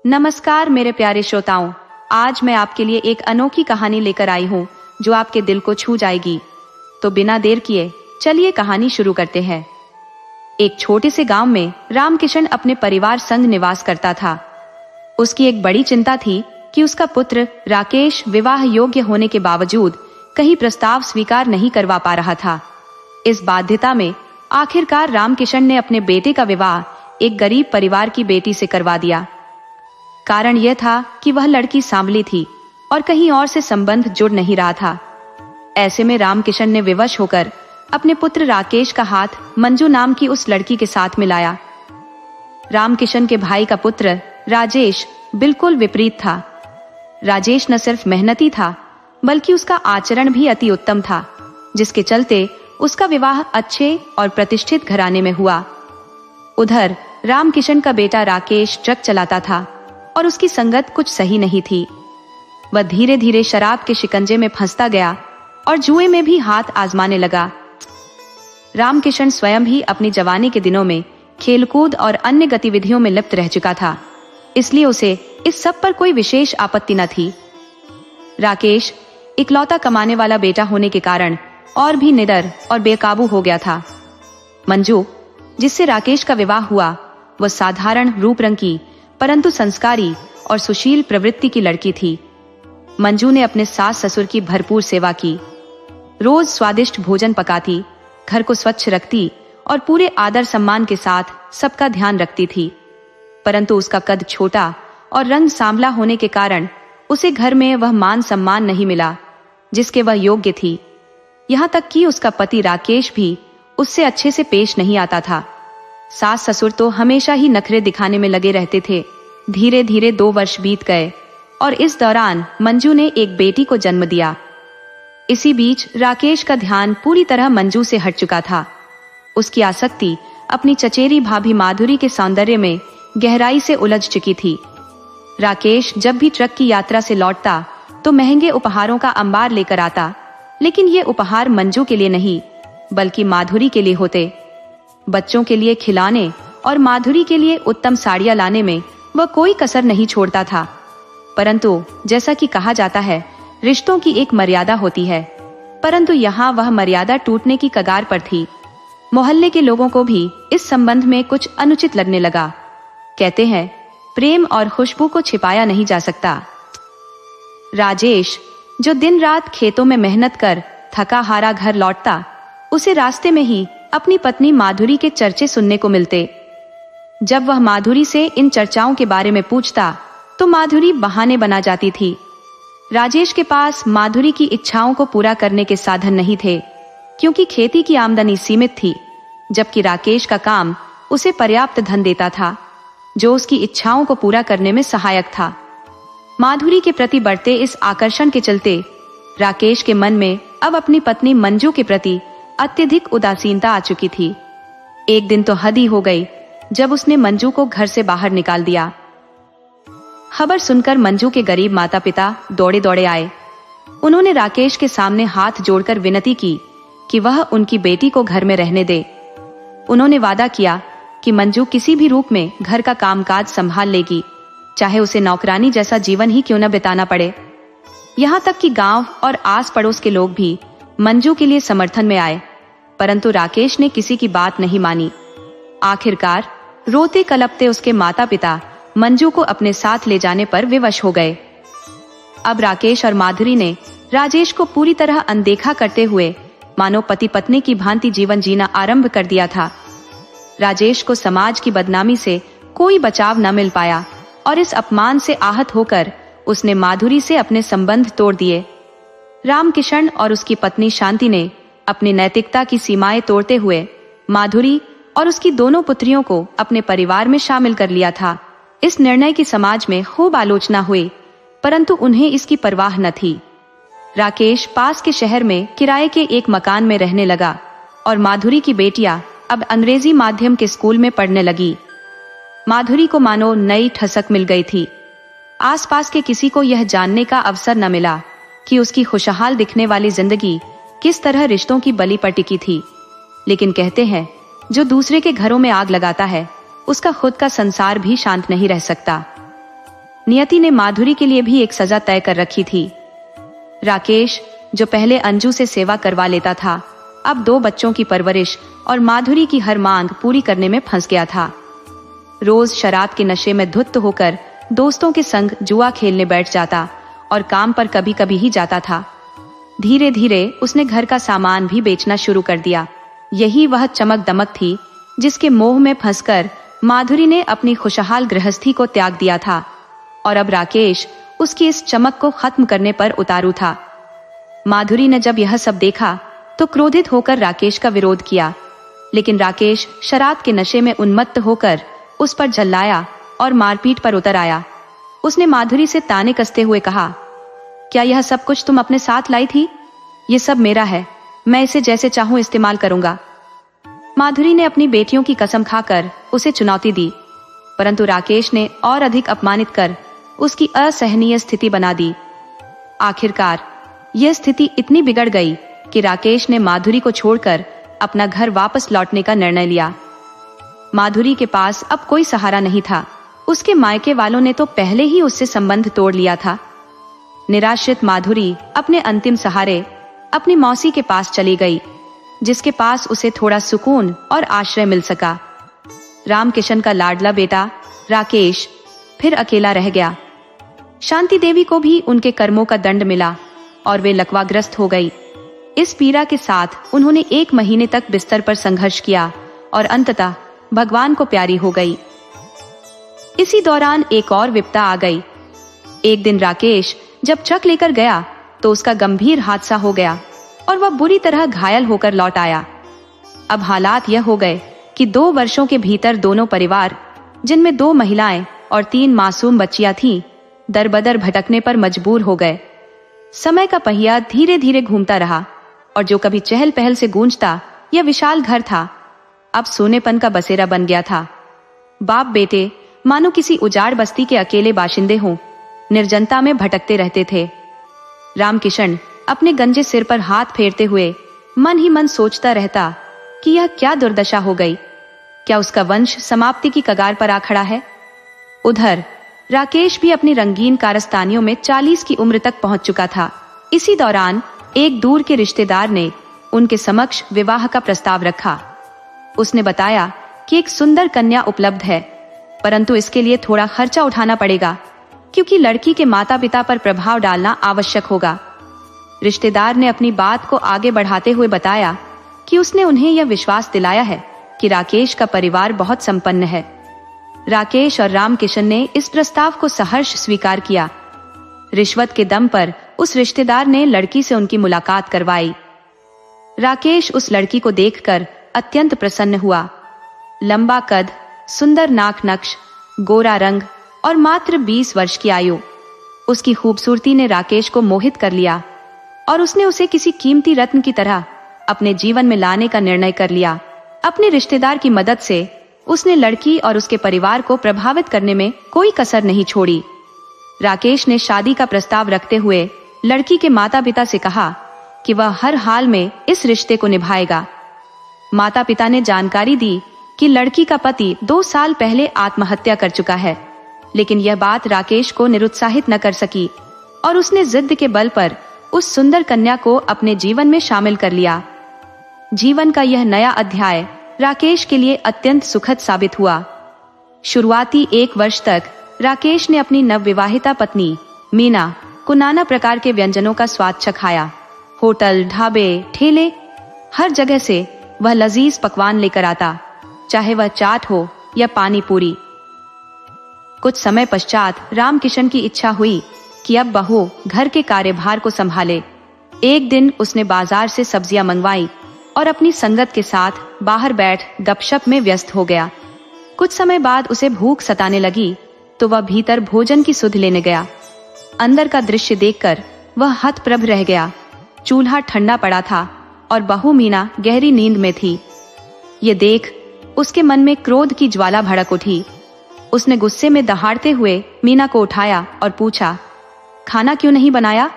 नमस्कार मेरे प्यारे श्रोताओं, आज मैं आपके लिए एक अनोखी कहानी लेकर आई हूँ जो आपके दिल को छू जाएगी। तो बिना देर किए चलिए कहानी शुरू करते हैं। एक छोटे से गांव में रामकिशन अपने परिवार संग निवास करता था। उसकी एक बड़ी चिंता थी कि उसका पुत्र राकेश विवाह योग्य होने के बावजूद कहीं प्रस्ताव स्वीकार नहीं करवा पा रहा था। इस बाध्यता में आखिरकार रामकिशन ने अपने बेटे का विवाह एक गरीब परिवार की बेटी से करवा दिया। कारण यह था कि वह लड़की सांवली थी और कहीं और से संबंध जुड़ नहीं रहा था। ऐसे में रामकिशन ने विवश होकर अपने पुत्र राकेश का हाथ मंजू नाम की उस लड़की के साथ मिलाया। रामकिशन के भाई का पुत्र राजेश बिल्कुल विपरीत था। राजेश न सिर्फ मेहनती था बल्कि उसका आचरण भी अति उत्तम था, जिसके चलते उसका विवाह अच्छे और प्रतिष्ठित घराने में हुआ। उधर रामकिशन का बेटा राकेश ट्रक चलाता था और उसकी संगत कुछ सही नहीं थी। वह धीरे धीरे शराब के शिकंजे में फंसता गया और जुए में भी हाथ आजमाने लगा। रामकिशन स्वयं भी अपनी जवानी के दिनों में खेलकूद और अन्य गतिविधियों में लिप्त रह चुका था, इसलिए उसे इस सब पर कोई विशेष आपत्ति न थी। राकेश इकलौता कमाने वाला बेटा होने के कारण और भी निडर और बेकाबू हो गया था। मंजू, जिससे राकेश का विवाह हुआ, वह साधारण रूप रंग की परंतु संस्कारी और सुशील प्रवृत्ति की लड़की थी। मंजू ने अपने सास ससुर की भरपूर सेवा की, रोज स्वादिष्ट भोजन पकाती, घर को स्वच्छ रखती और पूरे आदर सम्मान के साथ सबका ध्यान रखती थी। परंतु उसका कद छोटा और रंग सांवला होने के कारण उसे घर में वह मान सम्मान नहीं मिला जिसके वह योग्य थी। यहाँ तक कि उसका पति राकेश भी उससे अच्छे से पेश नहीं आता था। सास ससुर तो हमेशा ही नखरे दिखाने में लगे रहते थे। धीरे धीरे 2 वर्ष बीत गए और इस दौरान मंजू ने एक बेटी को जन्म दिया। इसी बीच राकेश का ध्यान पूरी तरह मंजू से हट चुका था। उसकी आसक्ति अपनी चचेरी भाभी माधुरी के सौंदर्य में गहराई से उलझ चुकी थी। राकेश जब भी ट्रक की यात्रा से लौटता तो महंगे उपहारों का अंबार लेकर आता, लेकिन ये उपहार मंजू के लिए नहीं बल्कि माधुरी के लिए होते। बच्चों के लिए खिलौने और माधुरी के लिए उत्तम साड़ियां लाने में वह कोई कसर नहीं छोड़ता था। परंतु जैसा कि कहा जाता है, रिश्तों की एक मर्यादा होती है, परंतु यहाँ वह मर्यादा टूटने की कगार पर थी। मोहल्ले के लोगों को भी इस संबंध में कुछ अनुचित लगने लगा। कहते हैं, प्रेम और खुशबू को छिपाया नहीं जा सकता। राजेश, जो दिन रात खेतों में मेहनत कर थका हारा घर लौटता, उसे रास्ते में ही अपनी पत्नी माधुरी के चर्चे सुनने को मिलते। जब वह माधुरी से इन चर्चाओं के बारे में पूछता तो माधुरी बहाने बना जाती थी। राजेश के पास माधुरी की इच्छाओं को पूरा करने के साधन नहीं थे, क्योंकि खेती की आमदनी सीमित थी, जबकि राकेश का काम उसे पर्याप्त धन देता था जो उसकी इच्छाओं को पूरा करने में सहायक था। माधुरी के प्रति बढ़ते इस आकर्षण के चलते राकेश के मन में अब अपनी पत्नी मंजू के प्रति अत्यधिक उदासीनता आ चुकी थी। एक दिन तो हद ही हो गई जब उसने मंजू को घर से बाहर निकाल दिया। खबर सुनकर मंजू के गरीब माता पिता दौड़े दौड़े आए। उन्होंने राकेश के सामने हाथ जोड़कर विनती की कि वह उनकी बेटी को घर में रहने दे। उन्होंने वादा किया कि मंजू किसी भी रूप में घर का कामकाज संभाल लेगी, चाहे उसे नौकरानी जैसा जीवन ही क्यों न बिताना पड़े। यहाँ तक कि गांव और आस पड़ोस के लोग भी मंजू के लिए समर्थन में आए, परंतु राकेश ने किसी की बात नहीं मानी। आखिरकार रोते कलपते उसके माता पिता मंजू को अपने साथ ले जाने पर विवश हो गए। अब राकेश और माधुरी ने राजेश को पूरी तरह अनदेखा करते हुए मानो पति पत्नी की भांति जीवन जीना आरंभ कर दिया था। राजेश को समाज की बदनामी से कोई बचाव न मिल पाया और इस अपमान से आहत होकर उसने माधुरी से अपने संबंध तोड़ दिए। रामकिशन और उसकी पत्नी शांति ने अपनी नैतिकता की सीमाएं तोड़ते हुए माधुरी और उसकी दोनों पुत्रियों को अपने परिवार में शामिल कर लिया था। इस निर्णय की समाज में खूब आलोचना हुई, परंतु उन्हें इसकी परवाह न थी। राकेश पास के शहर में किराए के एक मकान में रहने लगा और माधुरी की बेटियां अब अंग्रेजी माध्यम के स्कूल में पढ़ने लगी। माधुरी को मानो नई ठसक मिल गई थी। आसपास के किसी को यह जानने का अवसर न मिला कि उसकी खुशहाल दिखने वाली जिंदगी किस तरह रिश्तों की बलि पर टिकी थी। लेकिन कहते हैं, जो दूसरे के घरों में आग लगाता है उसका खुद का संसार भी शांत नहीं रह सकता। नियति ने माधुरी के लिए भी एक सजा तय कर रखी थी। राकेश, जो पहले अंजू से सेवा करवा लेता था, अब 2 बच्चों की परवरिश और माधुरी की हर मांग पूरी करने में फंस गया था। रोज शराब के नशे में धुत होकर दोस्तों के संग जुआ खेलने बैठ जाता और काम पर कभी कभी ही जाता था। धीरे धीरे उसने घर का सामान भी बेचना शुरू कर दिया। यही वह चमक दमक थी जिसके मोह में फंसकर माधुरी ने अपनी खुशहाल गृहस्थी को त्याग दिया था, और अब राकेश उसकी इस चमक को खत्म करने पर उतारू था। माधुरी ने जब यह सब देखा तो क्रोधित होकर राकेश का विरोध किया, लेकिन राकेश शराब के नशे में उन्मत्त होकर उस पर झल्लाया और मारपीट पर उतर आया। उसने माधुरी से ताने कसते हुए कहा, क्या यह सब कुछ तुम अपने साथ लाई थी? ये सब मेरा है, मैं इसे जैसे चाहूं इस्तेमाल करूंगा। माधुरी ने अपनी बेटियों की कसम खाकर उसे चुनौती दी, परंतु राकेश ने और अधिक अपमानित कर उसकी असहनीय स्थिति बना दी। आखिरकार यह स्थिति इतनी बिगड़ गई कि राकेश ने माधुरी को छोड़कर अपना घर वापस लौटने का निर्णय लिया। माधुरी के पास अब कोई सहारा नहीं था। उसके मायके वालों ने तो पहले ही उससे संबंध तोड़ लिया था। निराश्रित माधुरी अपने अंतिम सहारे अपनी मौसी के पास चली गई, जिसके पास उसे थोड़ा सुकून और आश्रय मिल सका। रामकिशन का लाडला बेटा राकेश फिर अकेला रह गया। शांति देवी को भी उनके कर्मों का दंड मिला और वे लकवाग्रस्त हो गई। इस पीड़ा के साथ उन्होंने 1 महीने तक बिस्तर पर संघर्ष किया और अंततः भगवान को प्यारी हो गई। इसी दौरान एक और विपदा आ गई। एक दिन राकेश जब ट्रक लेकर गया तो उसका गंभीर हादसा हो गया और वह बुरी तरह घायल होकर लौट आया। अब हालात यह हो गए कि 2 वर्षों के भीतर दोनों परिवार, जिनमें 2 महिलाएं और 3 मासूम बच्चियां थीं, दरबदर भटकने पर मजबूर हो गए। समय का पहिया धीरे धीरे घूमता रहा और जो कभी चहल पहल से गूंजता यह विशाल घर था, अब सोनेपन का बसेरा बन गया था। बाप बेटे मानो किसी उजाड़ बस्ती के अकेले बाशिंदे हों, निर्जनता में भटकते रहते थे। रामकिशन अपने गंजे सिर पर हाथ फेरते हुए मन ही मन सोचता रहता कि यह क्या दुर्दशा हो गई, क्या उसका वंश समाप्ति की कगार पर आ खड़ा है। उधर राकेश भी अपनी रंगीन कारस्तानियों में 40 की उम्र तक पहुंच चुका था। इसी दौरान एक दूर के रिश्तेदार ने उनके समक्ष विवाह का प्रस्ताव रखा। उसने बताया कि एक सुंदर कन्या उपलब्ध है, परंतु इसके लिए थोड़ा खर्चा उठाना पड़ेगा, क्योंकि लड़की के माता पिता पर प्रभाव डालना आवश्यक होगा। रिश्तेदार ने अपनी बात को आगे बढ़ाते हुए बताया कि उसने उन्हें यह विश्वास दिलाया है कि राकेश का परिवार बहुत संपन्न है। राकेश और रामकिशन ने इस प्रस्ताव को सहर्ष स्वीकार किया। रिश्वत के दम पर उस रिश्तेदार ने लड़की से उनकी मुलाकात करवाई। राकेश उस लड़की को देखकर अत्यंत प्रसन्न हुआ। लंबा कद, सुंदर नाक नक्श, गोरा रंग और मात्र 20 वर्ष की आयु। उसकी खूबसूरती ने राकेश को मोहित कर लिया और उसने उसे किसी कीमती रत्न की तरह अपने जीवन में लाने का निर्णय कर लिया। अपने रिश्तेदार की मदद से उसने लड़की और उसके परिवार को प्रभावित करने में कोई कसर नहीं छोड़ी। राकेश ने शादी का प्रस्ताव रखते हुए लड़की के माता पिता से कहा कि वह हर हाल में इस रिश्ते को निभाएगा। माता पिता ने जानकारी दी कि लड़की का पति 2 साल पहले आत्महत्या कर चुका है, लेकिन यह बात राकेश को निरुत्साहित न कर सकी और उसने जिद के बल पर उस सुंदर कन्या को अपने जीवन में शामिल कर लिया। जीवन का यह नया अध्याय राकेश के लिए अत्यंत सुखद साबित हुआ। शुरुआती 1 वर्ष तक राकेश ने अपनी नवविवाहिता पत्नी मीना को नाना प्रकार के व्यंजनों का स्वाद चखाया। होटल, ढाबे, ठेले, हर जगह से वह लजीज पकवान लेकर आता, चाहे वह चाट हो या पानी पूरी। कुछ समय पश्चात रामकिशन की इच्छा हुई कि अब बहू घर के कार्यभार को संभाले। एक दिन उसने बाजार से सब्जियां मंगवाई और अपनी संगत के साथ बाहर बैठ गपशप में व्यस्त हो गया। कुछ समय बाद उसे भूख सताने लगी तो वह भीतर भोजन की सुध लेने गया। अंदर का दृश्य देखकर वह हतप्रभ रह गया। चूल्हा ठंडा पड़ा था और बहू मीना गहरी नींद में थी। ये देख उसके मन में क्रोध की ज्वाला भड़क उठी। उसने गुस्से में दहाड़ते हुए मीना को उठाया और पूछा, खाना क्यों नहीं बनाया?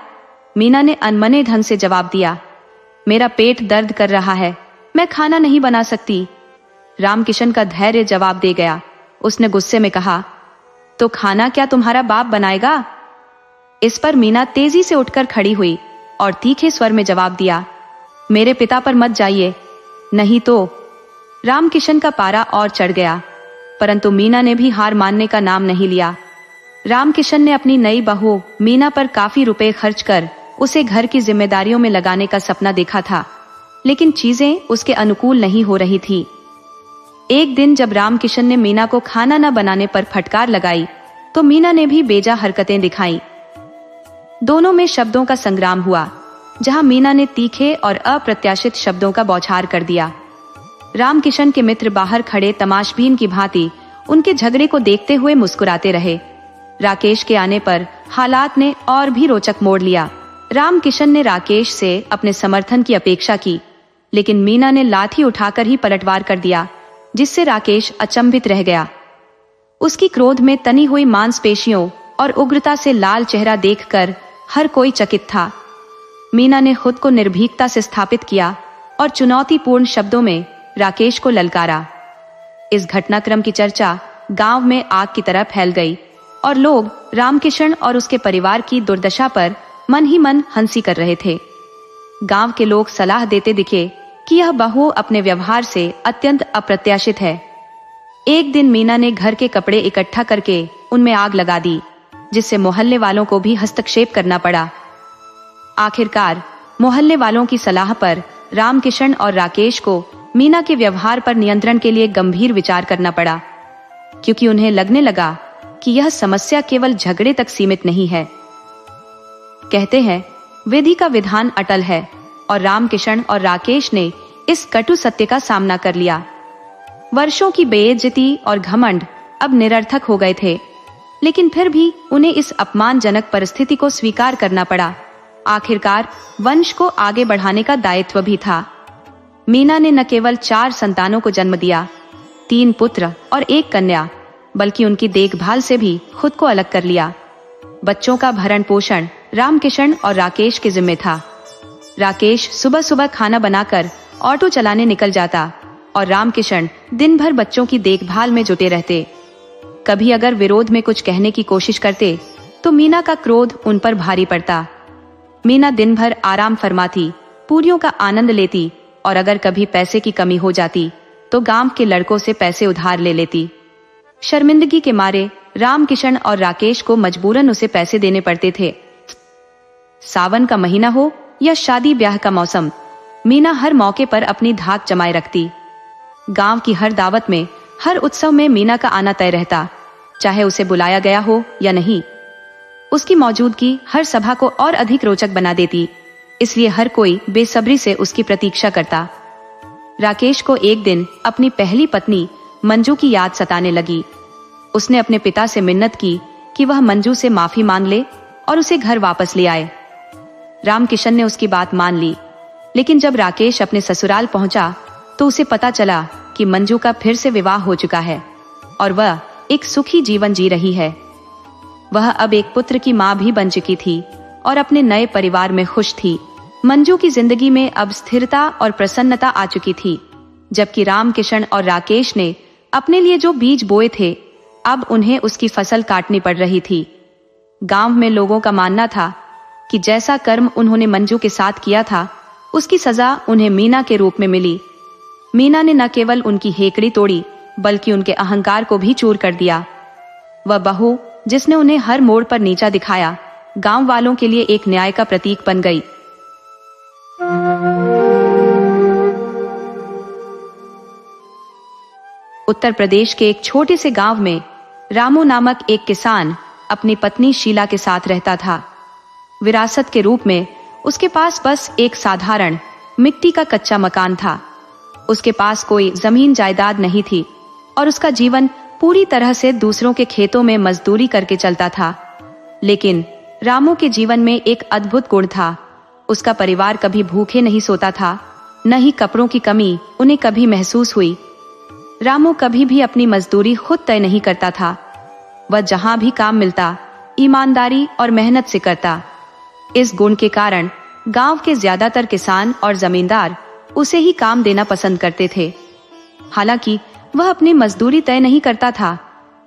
मीना ने अनमने ढंग से जवाब दिया, मेरा पेट दर्द कर रहा है, मैं खाना नहीं बना सकती। रामकिशन का धैर्य जवाब दे गया। उसने गुस्से में कहा, तो खाना क्या तुम्हारा बाप बनाएगा? इस पर मीना तेजी से उठकर खड़ी हुई और तीखे स्वर में जवाब दिया, मेरे पिता पर मत जाइए, नहीं तो। रामकिशन का पारा और चढ़ गया, परंतु मीना ने भी हार मानने का नाम नहीं लिया। रामकिशन ने अपनी नई बहू मीना पर काफी रुपए खर्च कर उसे घर की जिम्मेदारियों में लगाने का सपना देखा था, लेकिन चीजें उसके अनुकूल नहीं हो रही थी। एक दिन जब रामकिशन ने मीना को खाना न बनाने पर फटकार लगाई, तो मीना ने भी बेजा हरकतें दिखाई। दोनों में शब्दों का संग्राम हुआ, जहां मीना ने तीखे और अप्रत्याशित शब्दों का बौछार कर दिया। रामकिशन के मित्र बाहर खड़े तमाशबीन की भांति उनके झगड़े को देखते हुए मुस्कुराते रहे। राकेश के आने पर हालात ने और भी रोचक मोड़ लिया। रामकिशन ने राकेश से अपने समर्थन की अपेक्षा की, लेकिन मीना ने लाठी उठाकर ही पलटवार कर दिया, जिससे राकेश अचंभित रह गया। उसकी क्रोध में तनी हुई मांसपेशियों और उग्रता से लाल चेहरा देखकर हर कोई चकित था। मीना ने खुद को निर्भीकता से स्थापित किया और चुनौतीपूर्ण शब्दों में राकेश को ललकारा। इस घटनाक्रम की चर्चा गांव में आग की तरह फैल गई और लोग रामकिशन और उसके परिवार की दुर्दशा पर मन ही मन हंसी कर रहे थे। गांव के लोग सलाह देते दिखे कि यह बहू अपने व्यवहार से अत्यंत अप्रत्याशित है। एक दिन मीना ने घर के कपड़े इकट्ठा करके उनमें आग लगा दी, जिससे मोहल्ले वालों को भी हस्तक्षेप करना पड़ा। आखिरकार मोहल्ले वालों की सलाह पर रामकिशन और राकेश को मीना के व्यवहार पर नियंत्रण के लिए गंभीर विचार करना पड़ा, क्योंकि उन्हें लगने लगा कि यह समस्या केवल झगड़े तक सीमित नहीं है। कहते हैं, विधि का विधान अटल है, और रामकिशन और राकेश ने इस कटु सत्य का सामना कर लिया। वर्षों की बेइज्जती और घमंड अब निरर्थक हो गए थे, लेकिन फिर भी उन्हें इस अपमानजनक परिस्थिति को स्वीकार करना पड़ा। आखिरकार वंश को आगे बढ़ाने का दायित्व भी था। मीना ने न केवल 4 संतानों को जन्म दिया, 3 पुत्र और 1 कन्या, बल्कि उनकी देखभाल से भी खुद को अलग कर लिया। बच्चों का भरण पोषण रामकिशन और राकेश के जिम्मे था। राकेश सुबह सुबह खाना बनाकर ऑटो चलाने निकल जाता और रामकिशन दिन भर बच्चों की देखभाल में जुटे रहते। कभी अगर विरोध में कुछ कहने की कोशिश करते तो मीना का क्रोध उन पर भारी पड़ता। मीना दिन भर आराम फरमाती, पूरियों का आनंद लेती और अगर कभी पैसे की कमी हो जाती तो गांव के लड़कों से पैसे उधार ले लेती। शर्मिंदगी के मारे रामकिशन और राकेश को मजबूरन उसे पैसे देने पड़ते थे। सावन का महीना हो या शादी ब्याह का मौसम, मीना हर मौके पर अपनी धाक जमाए रखती। गांव की हर दावत में, हर उत्सव में मीना का आना तय रहता, चाहे उसे बुलाया गया हो या नहीं। उसकी मौजूदगी हर सभा को और अधिक रोचक बना देती, इसलिए हर कोई बेसब्री से उसकी प्रतीक्षा करता। राकेश को एक दिन अपनी पहली पत्नी मंजू की याद सताने लगी। उसने अपने पिता से मिन्नत की कि वह मंजू से माफी मांग ले और उसे घर वापस ले आए। रामकिशन ने उसकी बात मान ली, लेकिन जब राकेश अपने ससुराल पहुंचा तो उसे पता चला कि मंजू का फिर से विवाह हो चुका है और वह एक सुखी जीवन जी रही है। वह अब एक पुत्र की मां भी बन चुकी थी और अपने नए परिवार में खुश थी। मंजू की जिंदगी में अब स्थिरता और प्रसन्नता आ चुकी थी, जबकि रामकिशन और राकेश ने अपने लिए जो बीज बोए थे, अब उन्हें उसकी फसल काटनी पड़ रही थी। गांव में लोगों का मानना था कि जैसा कर्म उन्होंने मंजू के साथ किया था, उसकी सजा उन्हें मीना के रूप में मिली। मीना ने न केवल उनकी हेकड़ी तोड़ी, बल्कि उनके अहंकार को भी चूर कर दिया। वह बहू जिसने उन्हें हर मोड़ पर नीचा दिखाया, गांव वालों के लिए एक न्याय का प्रतीक बन गई। उत्तर प्रदेश के एक छोटे से गांव में रामू नामक एक किसान अपनी पत्नी शीला के साथ रहता था। विरासत के रूप में उसके पास बस एक साधारण मिट्टी का कच्चा मकान था। उसके पास कोई जमीन जायदाद नहीं थी और उसका जीवन पूरी तरह से दूसरों के खेतों में मजदूरी करके चलता था। लेकिन रामू के जीवन में एक अद्भुत गुण था। उसका परिवार कभी भूखे नहीं सोता था, न ही कपड़ों की कमी उन्हें कभी महसूस हुई। रामू कभी भी अपनी मजदूरी खुद तय नहीं करता था। वह जहां भी काम मिलता, ईमानदारी और मेहनत से करता। इस गुण के कारण गांव के ज्यादातर किसान और जमींदार उसे ही काम देना पसंद करते थे। हालांकि वह अपनी मजदूरी तय नहीं करता था,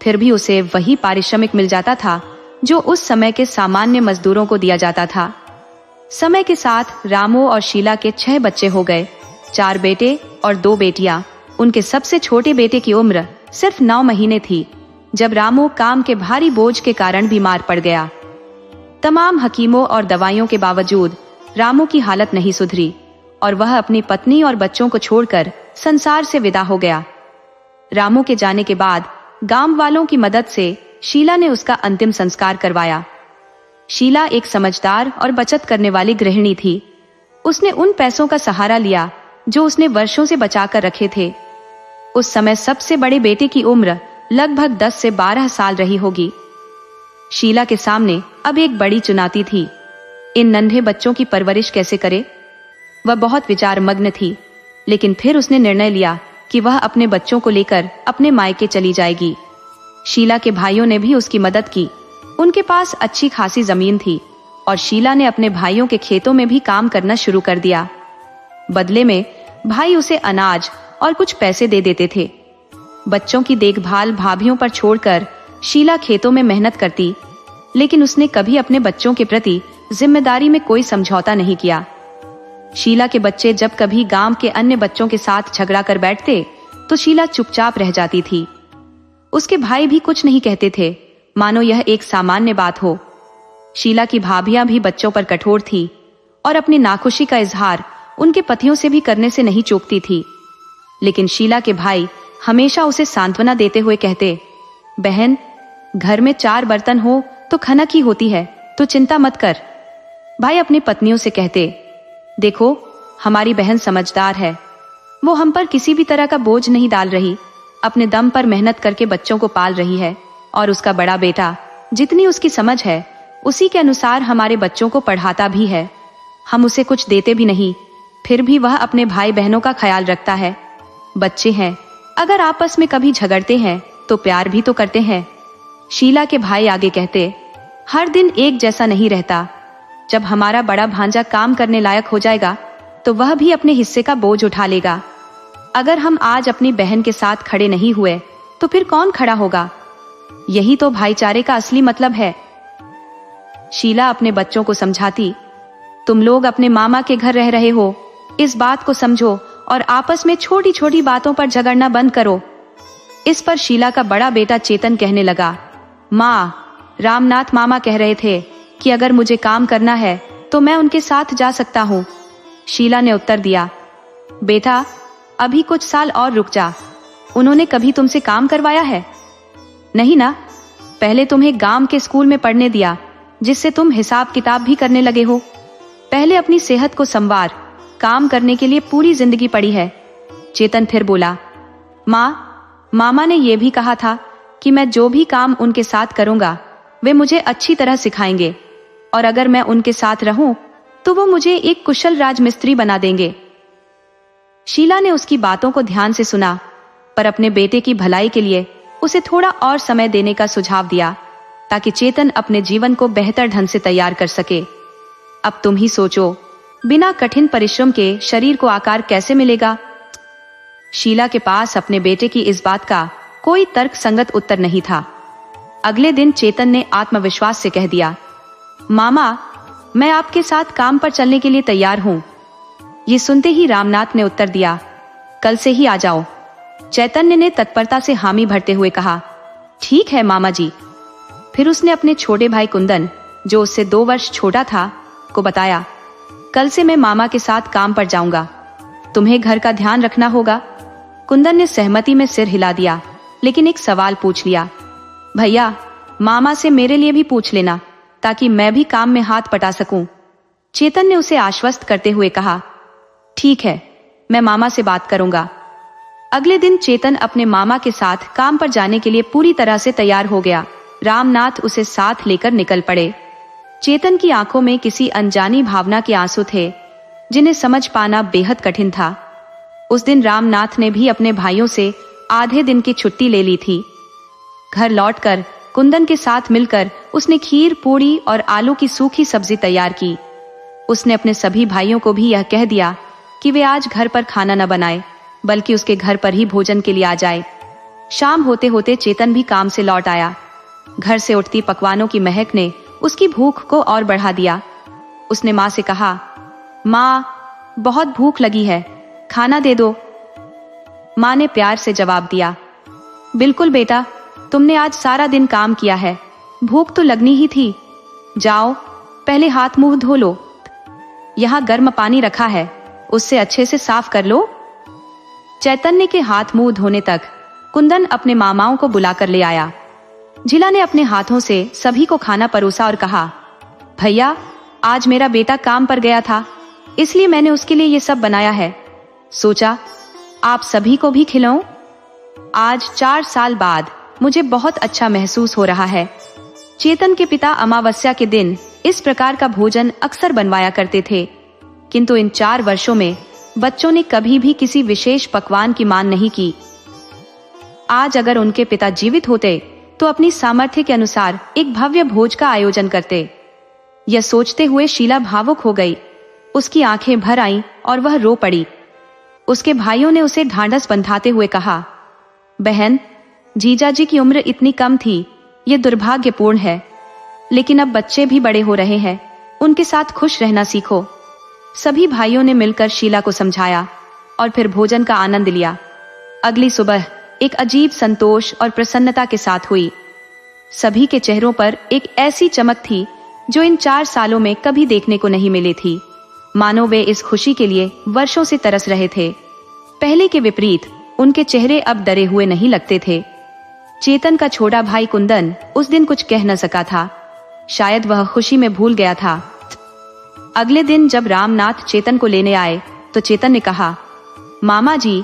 फिर भी उसे वही पारिश्रमिक मिल जाता था जो उस समय के सामान्य मजदूरों को दिया जाता था। समय के साथ रामू और शीला के 6 बच्चे हो गए, 4 बेटे और 2 बेटियां। उनके सबसे छोटे बेटे की उम्र सिर्फ 9 महीने थी जब रामू काम के भारी बोझ के कारण बीमार पड़ गया। तमाम हकीमों और दवाइयों के बावजूद रामू की हालत नहीं सुधरी और वह अपनी पत्नी और बच्चों को छोड़कर संसार से विदा हो गया। रामू के जाने के बाद गांव वालों की मदद से शीला ने उसका अंतिम संस्कार करवाया। शीला एक समझदार और बचत करने वाली गृहिणी थी। उसने उन पैसों का सहारा लिया जो उसने वर्षों से बचाकर रखे थे। उस समय सबसे बड़े बेटे की उम्र लगभग 10 से 12 साल रही होगी। शीला के सामने अब एक बड़ी चुनौती थी। इन नन्हे बच्चों की परवरिश कैसे करे? वह बहुत विचार मग्न थी, लेकिन फिर उसने निर्णय लिया कि वह अपने बच्चों को लेकर अपने मायके चली जाएगी। शीला के भाइयों ने भी उसकी मदद की। उनके पास अच्छी खासी जमीन थी और शीला ने अपने भाइयों के खेतों में भी काम करना शुरू कर दिया। बदले में भाई उसे अनाज और कुछ पैसे दे देते थे। बच्चों की देखभाल भाभीयों पर छोड़कर शीला खेतों में मेहनत करती, लेकिन उसने कभी अपने बच्चों के प्रति जिम्मेदारी में कोई समझौता नहीं किया। शीला के बच्चे जब कभी गांव के अन्य बच्चों के साथ झगड़ा कर बैठते तो शीला चुपचाप रह जाती थी। उसके भाई भी कुछ नहीं कहते थे, मानो यह एक सामान्य बात हो। शीला की भाभियां भी बच्चों पर कठोर थी और अपनी नाखुशी का इजहार उनके पतियों से भी करने से नहीं चूकती थी। लेकिन शीला के भाई हमेशा उसे सांत्वना देते हुए कहते, बहन, घर में 4 बर्तन हो तो खनक ही होती है, तो चिंता मत कर। भाई अपनी पत्नियों से कहते, देखो, हमारी बहन समझदार है, वो हम पर किसी भी तरह का बोझ नहीं डाल रही, अपने दम पर मेहनत करके बच्चों को पाल रही है और उसका बड़ा बेटा जितनी उसकी समझ है उसी के अनुसार हमारे बच्चों को पढ़ाता भी है। हम उसे कुछ देते भी नहीं, फिर भी वह अपने भाई बहनों का ख्याल रखता है। बच्चे हैं, अगर आपस में कभी झगड़ते हैं तो प्यार भी तो करते हैं। शीला के भाई आगे कहते, हर दिन एक जैसा नहीं रहता। जब हमारा बड़ा भांजा काम करने लायक हो जाएगा तो वह भी अपने हिस्से का बोझ उठा लेगा। अगर हम आज अपनी बहन के साथ खड़े नहीं हुए तो फिर कौन खड़ा होगा? यही तो भाईचारे का असली मतलब है। शीला अपने बच्चों को समझाती, तुम लोग अपने मामा के घर रह रहे हो, इस बात को समझो और आपस में छोटी छोटी बातों पर झगड़ना बंद करो। इस पर शीला का बड़ा बेटा चेतन कहने लगा, माँ, रामनाथ मामा कह रहे थे कि अगर मुझे काम करना है तो मैं उनके साथ जा सकता हूँ। शीला ने उत्तर दिया, बेटा, अभी कुछ साल और रुक जा। उन्होंने कभी तुमसे काम करवाया है? नहीं ना। पहले तुम्हें गांव के स्कूल में पढ़ने दिया, जिससे तुम हिसाब किताब भी करने लगे हो। पहले अपनी सेहत को संवार, काम करने के लिए पूरी जिंदगी पड़ी है। चेतन फिर बोला, माँ, मामा ने यह भी कहा था कि मैं जो भी काम उनके साथ करूंगा वे मुझे अच्छी तरह सिखाएंगे और अगर मैं उनके साथ रहूं तो वो मुझे एक कुशल राजमिस्त्री बना देंगे। शीला ने उसकी बातों को ध्यान से सुना, पर अपने बेटे की भलाई के लिए उसे थोड़ा और समय देने का सुझाव दिया ताकि चेतन अपने जीवन को बेहतर ढंग से तैयार कर सके। अब तुम ही सोचो, बिना कठिन परिश्रम के शरीर को आकार कैसे मिलेगा? शीला के पास अपने बेटे की इस बात का कोई तर्क संगत उत्तर नहीं था। अगले दिन चेतन ने आत्मविश्वास से कह दिया, मामा, मैं आपके साथ काम पर चलने के लिए तैयार हूं। ये सुनते ही रामनाथ ने उत्तर दिया, कल से ही आ जाओ। चैतन्य ने तत्परता से हामी भरते हुए कहा, ठीक है मामा जी। फिर उसने अपने छोटे भाई कुंदन, जो उससे 2 वर्ष छोटा था, को बताया, कल से मैं मामा के साथ काम पर जाऊंगा। तुम्हें घर का ध्यान रखना होगा। कुंदन ने सहमति में सिर हिला दिया, लेकिन एक सवाल पूछ लिया, भैया, मामा से मेरे लिए भी पूछ लेना ताकि मैं भी काम में हाथ बटा सकूं। चेतन ने उसे आश्वस्त करते हुए कहा, ठीक है, मैं मामा से बात करूंगा। अगले दिन चेतन अपने मामा के साथ काम पर जाने के लिए पूरी तरह से तैयार हो गया। रामनाथ उसे साथ लेकर निकल पड़े। चेतन की आंखों में किसी अनजानी भावना के आंसू थे, जिन्हें समझ पाना बेहद कठिन था। उस दिन रामनाथ ने भी अपने भाइयों से आधे दिन की छुट्टी ले ली थी। घर लौटकर कुंदन के साथ मिलकर उसने खीर, पूड़ी और आलू की सूखी सब्जी तैयार की। उसने अपने सभी भाइयों को भी यह कह दिया कि वे आज घर पर खाना न बनाए, बल्कि उसके घर पर ही भोजन के लिए आ जाए। शाम होते होते चेतन भी काम से लौट आया। घर से उठती पकवानों की महक ने उसकी भूख को और बढ़ा दिया। उसने माँ से कहा, माँ, बहुत भूख लगी है, खाना दे दो। माँ ने प्यार से जवाब दिया, बिल्कुल बेटा, तुमने आज सारा दिन काम किया है, भूख तो लगनी ही थी। जाओ, पहले हाथ मुंह धो लो। यहाँ गर्म पानी रखा है, उससे अच्छे से साफ कर लो। चैतन्य के हाथ मुंह धोने तक कुंदन अपने मामाओं को बुलाकर ले आया। जिला ने अपने हाथों से सभी को खाना परोसा और कहा, भैया, आज मेरा बेटा काम पर गया था, इसलिए मैंने उसके लिए ये सब बनाया है। सोचा आप सभी को भी खिलाऊं। आज 4 साल बाद मुझे बहुत अच्छा महसूस हो रहा है। चेतन के पिता अमावस्या के दिन इस प्रकार का भोजन अक्सर बनवाया करते थे, किंतु इन 4 वर्षों में बच्चों ने कभी भी किसी विशेष पकवान की मांग नहीं की। आज अगर उनके पिता जीवित होते तो अपनी सामर्थ्य के अनुसार एक भव्य भोज का आयोजन करते। यह सोचते हुए शीला भावुक हो गई। उसकी आंखें भर आईं और वह रो पड़ी। उसके भाइयों ने उसे ढांढस बंधाते हुए कहा, बहन, जीजाजी की उम्र इतनी कम थी, ये दुर्भाग्यपूर्ण है, लेकिन अब बच्चे भी बड़े हो रहे हैं, उनके साथ खुश रहना सीखो। सभी भाइयों ने मिलकर शीला को समझाया और फिर भोजन का आनंद लिया। अगली सुबह एक अजीब संतोष और प्रसन्नता के साथ हुई। सभी के चेहरों पर एक ऐसी चमक थी जो इन 4 सालों में कभी देखने को नहीं मिली थी, मानो वे इस खुशी के लिए वर्षों से तरस रहे थे। पहले के विपरीत उनके चेहरे अब डरे हुए नहीं लगते थे। चेतन का छोटा भाई कुंदन उस दिन कुछ कह न सका था, शायद वह खुशी में भूल गया था। अगले दिन जब रामनाथ चेतन को लेने आए तो चेतन ने कहा, मामा जी,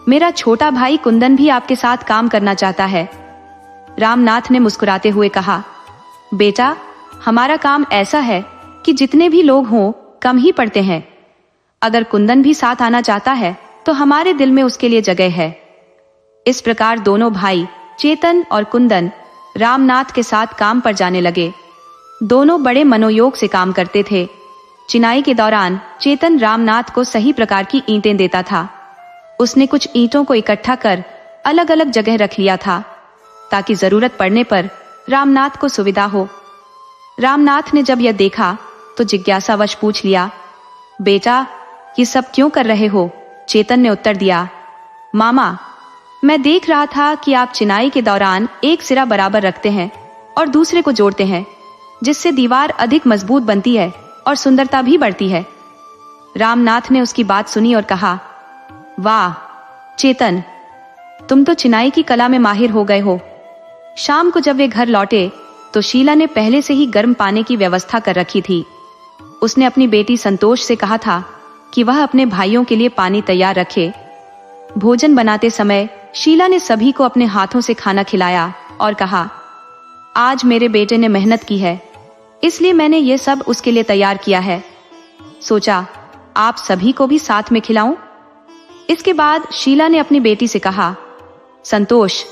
मेरा छोटा भाई कुंदन भी आपके साथ काम करना चाहता है। रामनाथ ने मुस्कुराते हुए कहा, बेटा, हमारा काम ऐसा है कि जितने भी लोग हों कम ही पड़ते हैं। अगर कुंदन भी साथ आना चाहता है तो हमारे दिल में उसके लिए जगह है। इस प्रकार दोनों भाई चेतन और कुंदन रामनाथ के साथ काम पर जाने लगे। दोनों बड़े मनोयोग से काम करते थे। चिनाई के दौरान चेतन रामनाथ को सही प्रकार की ईंटें देता था। उसने कुछ ईंटों को इकट्ठा कर अलग अलग जगह रख लिया था ताकि जरूरत पड़ने पर रामनाथ को सुविधा हो। रामनाथ ने जब यह देखा तो जिज्ञासावश पूछ लिया, बेटा, ये सब क्यों कर रहे हो? चेतन ने उत्तर दिया, मामा, मैं देख रहा था कि आप चिनाई के दौरान एक सिरा बराबर रखते हैं और दूसरे को जोड़ते हैं, जिससे दीवार अधिक मजबूत बनती है और सुंदरता भी बढ़ती है। रामनाथ ने उसकी बात सुनी और कहा, वाह चेतन, तुम तो चिनाई की कला में माहिर हो गए हो। शाम को जब वे घर लौटे तो शीला ने पहले से ही गर्म पानी की व्यवस्था कर रखी थी। उसने अपनी बेटी संतोष से कहा था कि वह अपने भाइयों के लिए पानी तैयार रखे। भोजन बनाते समय शीला ने सभी को अपने हाथों से खाना खिलाया और कहा, आज मेरे बेटे ने मेहनत की है, इसलिए मैंने ये सब उसके लिए तैयार किया है। सोचा आप सभी को भी साथ में खिलाऊं। इसके बाद शीला ने अपनी बेटी से कहा, संतोष,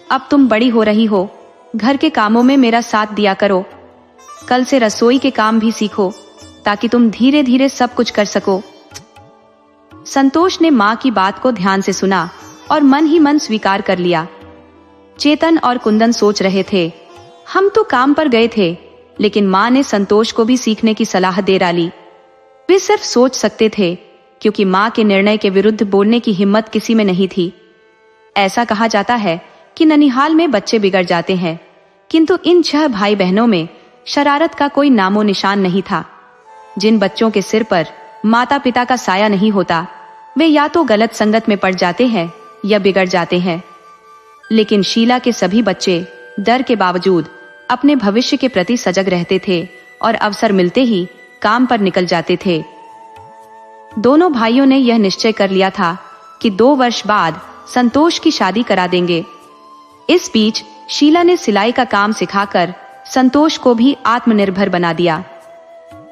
अब तुम बड़ी हो रही हो, घर के कामों में मेरा साथ दिया करो। कल से रसोई के काम भी सीखो ताकि तुम धीरे धीरे सब कुछ कर सको। संतोष ने माँ की बात को ध्यान से सुना और मन ही मन स्वीकार कर लिया। चेतन और कुंदन सोच रहे थे, हम तो काम पर गए थे, लेकिन माँ ने संतोष को भी सीखने की सलाह दे डाली। वे सिर्फ सोच सकते थे क्योंकि माँ के निर्णय के विरुद्ध बोलने की हिम्मत किसी में नहीं थी। ऐसा कहा जाता है कि ननिहाल में बच्चे बिगड़ जाते हैं, किंतु इन 6 भाई बहनों में शरारत का कोई नामो निशान नहीं था। जिन बच्चों के सिर पर माता पिता का साया नहीं होता, वे या तो गलत संगत में पड़ जाते हैं या बिगड़ जाते हैं। लेकिन शीला के सभी बच्चे डर के बावजूद अपने भविष्य के प्रति सजग रहते थे और अवसर मिलते ही काम पर निकल जाते थे। दोनों भाइयों ने यह निश्चय कर लिया था कि 2 वर्ष बाद संतोष की शादी करा देंगे। इस बीच शीला ने सिलाई का काम सिखाकर संतोष को भी आत्मनिर्भर बना दिया।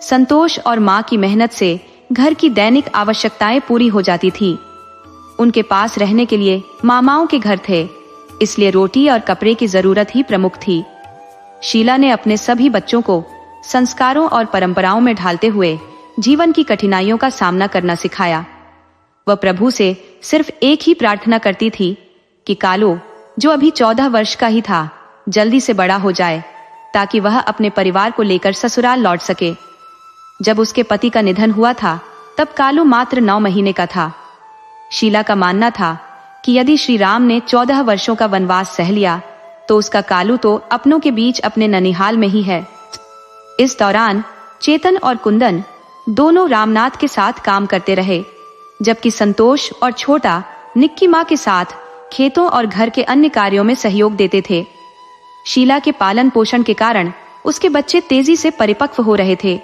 संतोष और माँ की मेहनत से घर की दैनिक आवश्यकताएं पूरी हो जाती थी। उनके पास रहने के लिए मामाओं के घर थे, इसलिए रोटी और कपड़े की जरूरत ही प्रमुख थी। शीला ने अपने सभी बच्चों को संस्कारों और परंपराओं में ढालते हुए जीवन की कठिनाइयों का सामना करना सिखाया। वह प्रभु से सिर्फ एक ही प्रार्थना करती थी कि कालो, जो अभी 14 वर्ष का ही था, जल्दी से बड़ा हो जाए ताकि वह अपने परिवार को लेकर ससुराल लौट सके। जब उसके पति का निधन हुआ था तब कालू मात्र 9 महीने का था। शीला का मानना था कि यदि श्री राम ने 14 वर्षों का वनवास सह लिया तो उसका कालू तो अपनों के बीच अपने ननिहाल में ही है। इस दौरान चेतन और कुंदन दोनों रामनाथ के साथ काम करते रहे, जबकि संतोष और छोटा निक्की माँ के साथ खेतों और घर के अन्य कार्यों में सहयोग देते थे। शीला के पालन पोषण के कारण उसके बच्चे तेजी से परिपक्व हो रहे थे।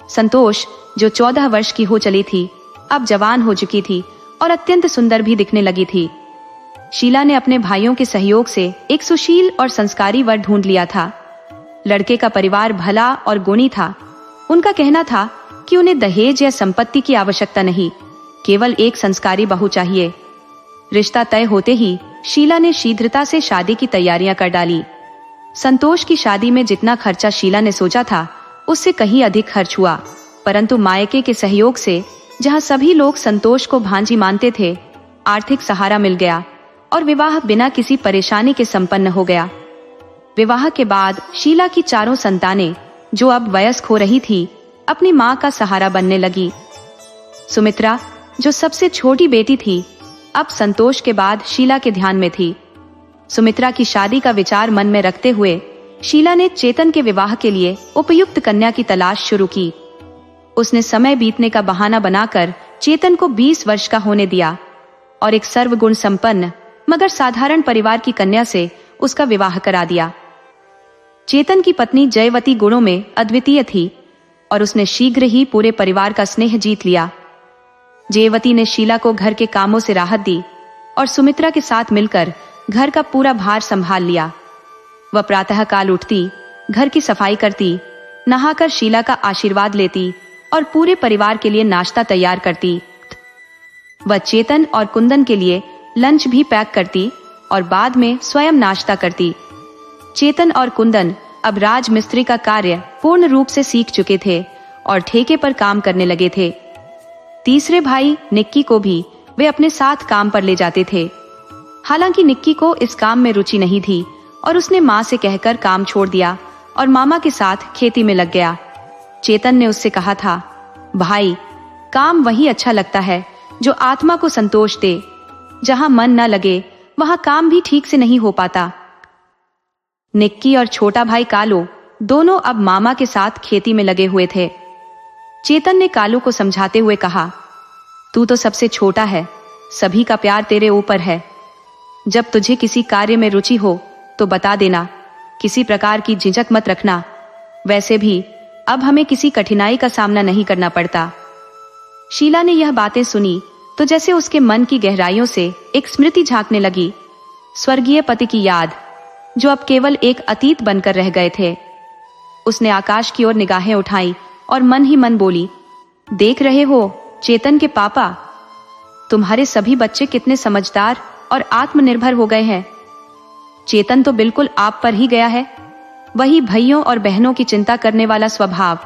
संतोष, जो 14 वर्ष की हो चली थी, अब जवान हो चुकी थी और अत्यंत सुंदर भी दिखने लगी थी। शीला ने अपने भाइयों के सहयोग से एक सुशील और संस्कारी वर ढूंढ लिया था। लड़के का परिवार भला और गुणी था। उनका कहना था कि उन्हें दहेज या संपत्ति की आवश्यकता नहीं, केवल एक संस्कारी बहू चाहिए। रिश्ता तय होते ही शीला ने शीघ्रता से शादी की तैयारियां कर डाली। संतोष की शादी में जितना खर्चा शीला ने सोचा था उससे कहीं अधिक खर्च हुआ, परंतु मायके के सहयोग से, जहां सभी लोग संतोष को भांजी मानते थे, आर्थिक सहारा मिल गया और विवाह बिना किसी परेशानी के संपन्न हो गया। विवाह के बाद शीला की 4 संतानें, जो अब वयस्क हो रही थी, अपनी मां का सहारा बनने लगी। सुमित्रा, जो सबसे छोटी बेटी थी, अब संतोष के बाद शीला के ध्यान में थी। सुमित्रा की शादी का विचार मन में रखते हुए शीला ने चेतन के विवाह के लिए उपयुक्त कन्या की तलाश शुरू की। उसने समय बीतने का बहाना बनाकर चेतन को 20 वर्ष का होने दिया और एक सर्वगुण संपन्न मगर साधारण परिवार की कन्या से उसका विवाह करा दिया। चेतन की पत्नी जयवती गुणों में अद्वितीय थी और उसने शीघ्र ही पूरे परिवार का स्नेह जीत लिया। जयवती ने शीला को घर के कामों से राहत दी और सुमित्रा के साथ मिलकर घर का पूरा भार संभाल लिया। वह प्रातः काल उठती, घर की सफाई करती, नहाकर शीला का आशीर्वाद लेती और पूरे परिवार के लिए नाश्ता तैयार करती। वह चेतन और कुंदन के लिए लंच भी पैक करती और बाद में स्वयं नाश्ता करती। चेतन और कुंदन अब राजमिस्त्री का कार्य पूर्ण रूप से सीख चुके थे और ठेके पर काम करने लगे थे। तीसरे भाई निक्की को भी वे अपने साथ काम पर ले जाते थे। हालांकि निक्की को इस काम में रुचि नहीं थी और उसने मां से कहकर काम छोड़ दिया और मामा के साथ खेती में लग गया। चेतन ने उससे कहा था, भाई, काम वही अच्छा लगता है जो आत्मा को संतोष दे। जहां मन न लगे वहां काम भी ठीक से नहीं हो पाता। निक्की और छोटा भाई कालू दोनों अब मामा के साथ खेती में लगे हुए थे। चेतन ने कालू को समझाते हुए कहा, तू तो सबसे छोटा है, सभी का प्यार तेरे ऊपर है। जब तुझे किसी कार्य में रुचि हो तो बता देना, किसी प्रकार की झिझक मत रखना। वैसे भी अब हमें किसी कठिनाई का सामना नहीं करना पड़ता। शीला ने यह बातें सुनी तो जैसे उसके मन की गहराइयों से एक स्मृति झांकने लगी। स्वर्गीय पति की याद, जो अब केवल एक अतीत बनकर रह गए थे। उसने आकाश की ओर निगाहें उठाई और मन ही मन बोली, देख रहे हो चेतन के पापा, तुम्हारे सभी बच्चे कितने समझदार और आत्मनिर्भर हो गए हैं। चेतन तो बिल्कुल आप पर ही गया है, वही भाइयों और बहनों की चिंता करने वाला स्वभाव।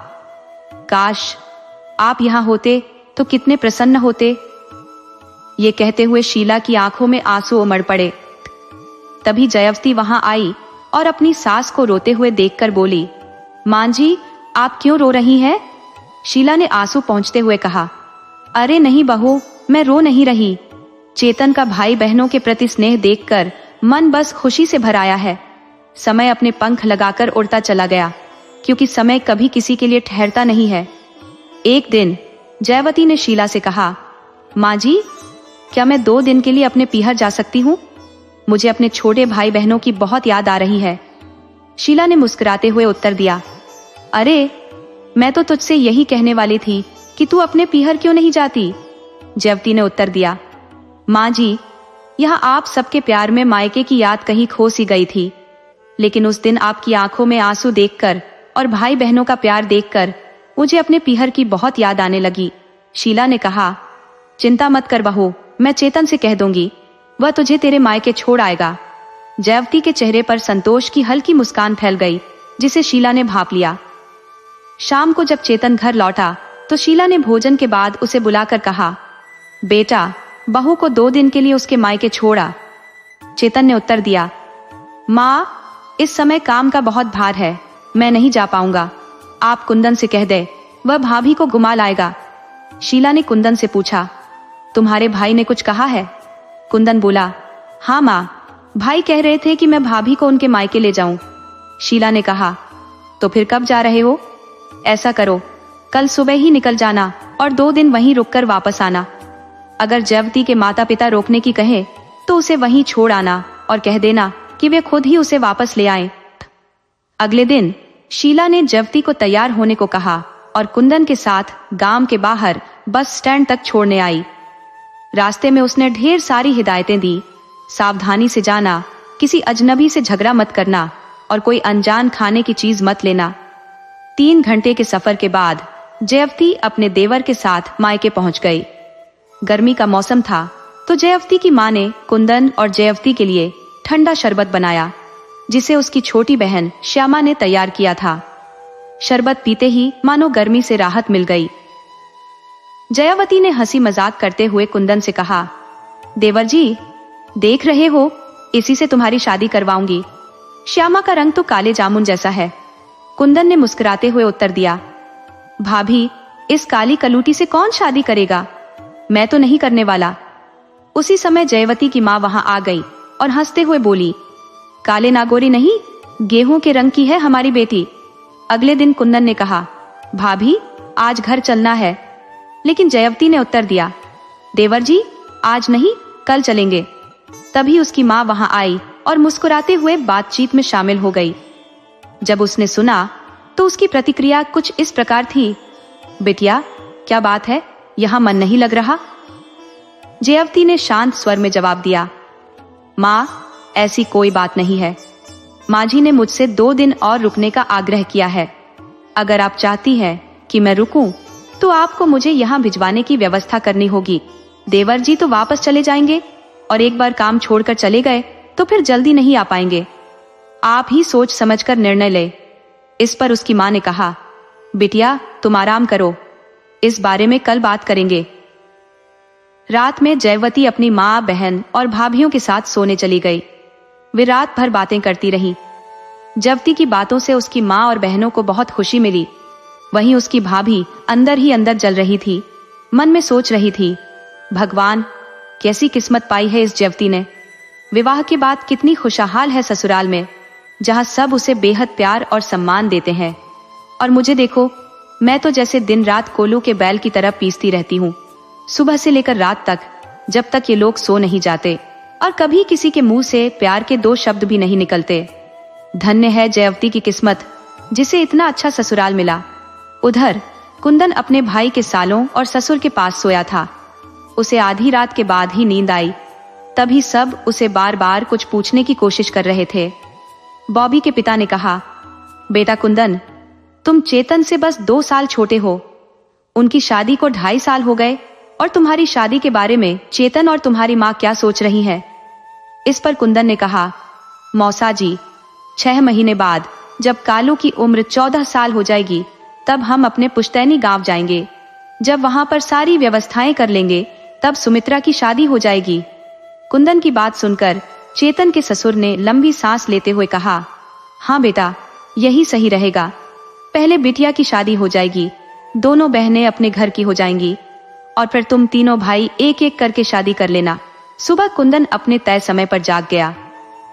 काश आप यहां होते तो कितने प्रसन्न होते। ये कहते हुए शीला की आंखों में आंसू उमड़ पड़े। तभी जयवती वहां आई और अपनी सास को रोते हुए देखकर बोली, मां जी, आप क्यों रो रही हैं? शीला ने आंसू पोंछते हुए कहा, अरे नहीं बहू, मैं रो नहीं रही। चेतन का भाई बहनों के प्रति स्नेह देखकर मन बस खुशी से भर आया है। समय अपने पंख लगाकर उड़ता चला गया, क्योंकि समय कभी किसी के लिए ठहरता नहीं है। एक दिन जयवती ने शीला से कहा, माँ जी, क्या मैं 2 दिन के लिए अपने पीहर जा सकती हूँ? मुझे अपने छोटे भाई बहनों की बहुत याद आ रही है। शीला ने मुस्कुराते हुए उत्तर दिया, अरे मैं तो तुझसे यही कहने वाली थी कि तू अपने पीहर क्यों नहीं जाती। जयवती ने उत्तर दिया, माँ जी, यहाँ आप सबके प्यार में मायके की याद कहीं खो सी गई थी, लेकिन उस दिन आपकी आंखों में आंसू देखकर और भाई बहनों का प्यार देखकर मुझे अपने पीहर की बहुत याद आने लगी। शीला ने कहा, चिंता मत कर बहू, मैं चेतन से कह दूंगी, वह तुझे तेरे मायके छोड़ आएगा। जयवती के चेहरे पर संतोष की हल्की मुस्कान फैल गई, जिसे शीला ने भांप लिया। शाम को जब चेतन घर लौटा तो शीला ने भोजन के बाद उसे बुलाकर कहा, बेटा, बहू को 2 दिन के लिए उसके मायके छोड़ा। चेतन ने उत्तर दिया, माँ, इस समय काम का बहुत भार है, मैं नहीं जा पाऊंगा। आप कुंदन से कह दे, वह भाभी को घुमा लाएगा। शीला ने कुंदन से पूछा, तुम्हारे भाई ने कुछ कहा है? कुंदन बोला, हाँ माँ, भाई कह रहे थे कि मैं भाभी को उनके मायके ले जाऊं। शीला ने कहा, तो फिर कब जा रहे हो? ऐसा करो, कल सुबह ही निकल जाना और 2 दिन वहीं रुककर वापस आना। अगर जयवती के माता पिता रोकने की कहे तो उसे वहीं छोड़ आना और कह देना कि वे खुद ही उसे वापस ले आए। अगले दिन शीला ने जयवती को तैयार होने को कहा और कुंदन के साथ गांव के बाहर बस स्टैंड तक छोड़ने आई। रास्ते में उसने ढेर सारी हिदायतें दी, सावधानी से जाना, किसी अजनबी से झगड़ा मत करना और कोई अनजान खाने की चीज मत लेना। 3 घंटे के सफर के बाद जयवती अपने देवर के साथ मायके पहुंच गई। गर्मी का मौसम था तो जयवती की मां ने कुंदन और जयवती के लिए ठंडा शरबत बनाया, जिसे उसकी छोटी बहन श्यामा ने तैयार किया था। शरबत पीते ही मानो गर्मी से राहत मिल गई। जयावती ने हंसी मजाक करते हुए कुंदन से कहा, देवर जी, देख रहे हो, इसी से तुम्हारी शादी करवाऊंगी। श्यामा का रंग तो काले जामुन जैसा है। कुंदन ने मुस्कुराते हुए उत्तर दिया, भाभी, इस काली कलूटी से कौन शादी करेगा? मैं तो नहीं करने वाला। उसी समय जयवती की मां वहां आ गई और हंसते हुए बोली, काले नागोरी नहीं, गेहूं के रंग की है हमारी बेटी। अगले दिन कुंदन ने कहा, भाभी, आज घर चलना है। लेकिन जयवती ने उत्तर दिया, देवर जी, आज नहीं, कल चलेंगे। तभी उसकी मां वहां आई और मुस्कुराते हुए बातचीत में शामिल हो गई। जब उसने सुना तो उसकी प्रतिक्रिया कुछ इस प्रकार थी, बिटिया, क्या बात है, यहां मन नहीं लग रहा? जयवती ने शांत स्वर में जवाब दिया, मां, ऐसी कोई बात नहीं है। मांझी ने मुझसे 2 दिन और रुकने का आग्रह किया है। अगर आप चाहती हैं कि मैं रुकूं, तो आपको मुझे यहाँ भिजवाने की व्यवस्था करनी होगी। देवर जी तो वापस चले जाएंगे और एक बार काम छोड़कर चले गए तो फिर जल्दी नहीं आ पाएंगे। आप ही सोच समझकर निर्णय ले। इस पर उसकी मां ने कहा, बिटिया, तुम आराम करो, इस बारे में कल बात करेंगे। रात में जयवती अपनी मां, बहन और भाभियों के साथ सोने चली गई। वे रात भर बातें करती रहीं। जयवती की बातों से उसकी मां और बहनों को बहुत खुशी मिली। वहीं उसकी भाभी अंदर ही अंदर जल रही थी, मन में सोच रही थी, भगवान, कैसी किस्मत पाई है इस जयवती ने। विवाह के बाद कितनी खुशहाल है ससुराल में, जहां सब उसे बेहद प्यार और सम्मान देते हैं। और मुझे देखो, मैं तो जैसे दिन रात कोलू के बैल की तरह पीसती रहती हूँ, सुबह से लेकर रात तक, जब तक ये लोग सो नहीं जाते, और कभी किसी के मुंह से प्यार के 2 शब्द भी नहीं निकलते। धन्य है जयवती की किस्मत, जिसे इतना अच्छा ससुराल मिला। उधर कुंदन अपने भाई के सालों और ससुर के पास सोया था। उसे आधी रात के बाद ही नींद आई। तभी सब उसे बार बार कुछ पूछने की कोशिश कर रहे थे। बॉबी के पिता ने कहा, बेटा कुंदन, तुम चेतन से बस 2 साल छोटे हो। उनकी शादी को 2.5 साल हो गए और तुम्हारी शादी के बारे में चेतन और तुम्हारी माँ क्या सोच रही है? इस पर कुंदन ने कहा, मौसा जी, 6 महीने बाद जब कालू की उम्र 14 साल हो जाएगी, तब हम अपने पुश्तैनी गांव जाएंगे। जब वहां पर सारी व्यवस्थाएं कर लेंगे, तब सुमित्रा की शादी हो जाएगी। कुंदन की बात सुनकर चेतन के ससुर ने लंबी सांस लेते हुए कहा, हाँ बेटा, यही सही रहेगा। पहले बिटिया की शादी हो जाएगी, दोनों बहनें अपने घर की हो जाएंगी, और फिर तुम तीनों भाई एक एक करके शादी कर लेना। सुबह कुंदन अपने तय समय पर जाग गया।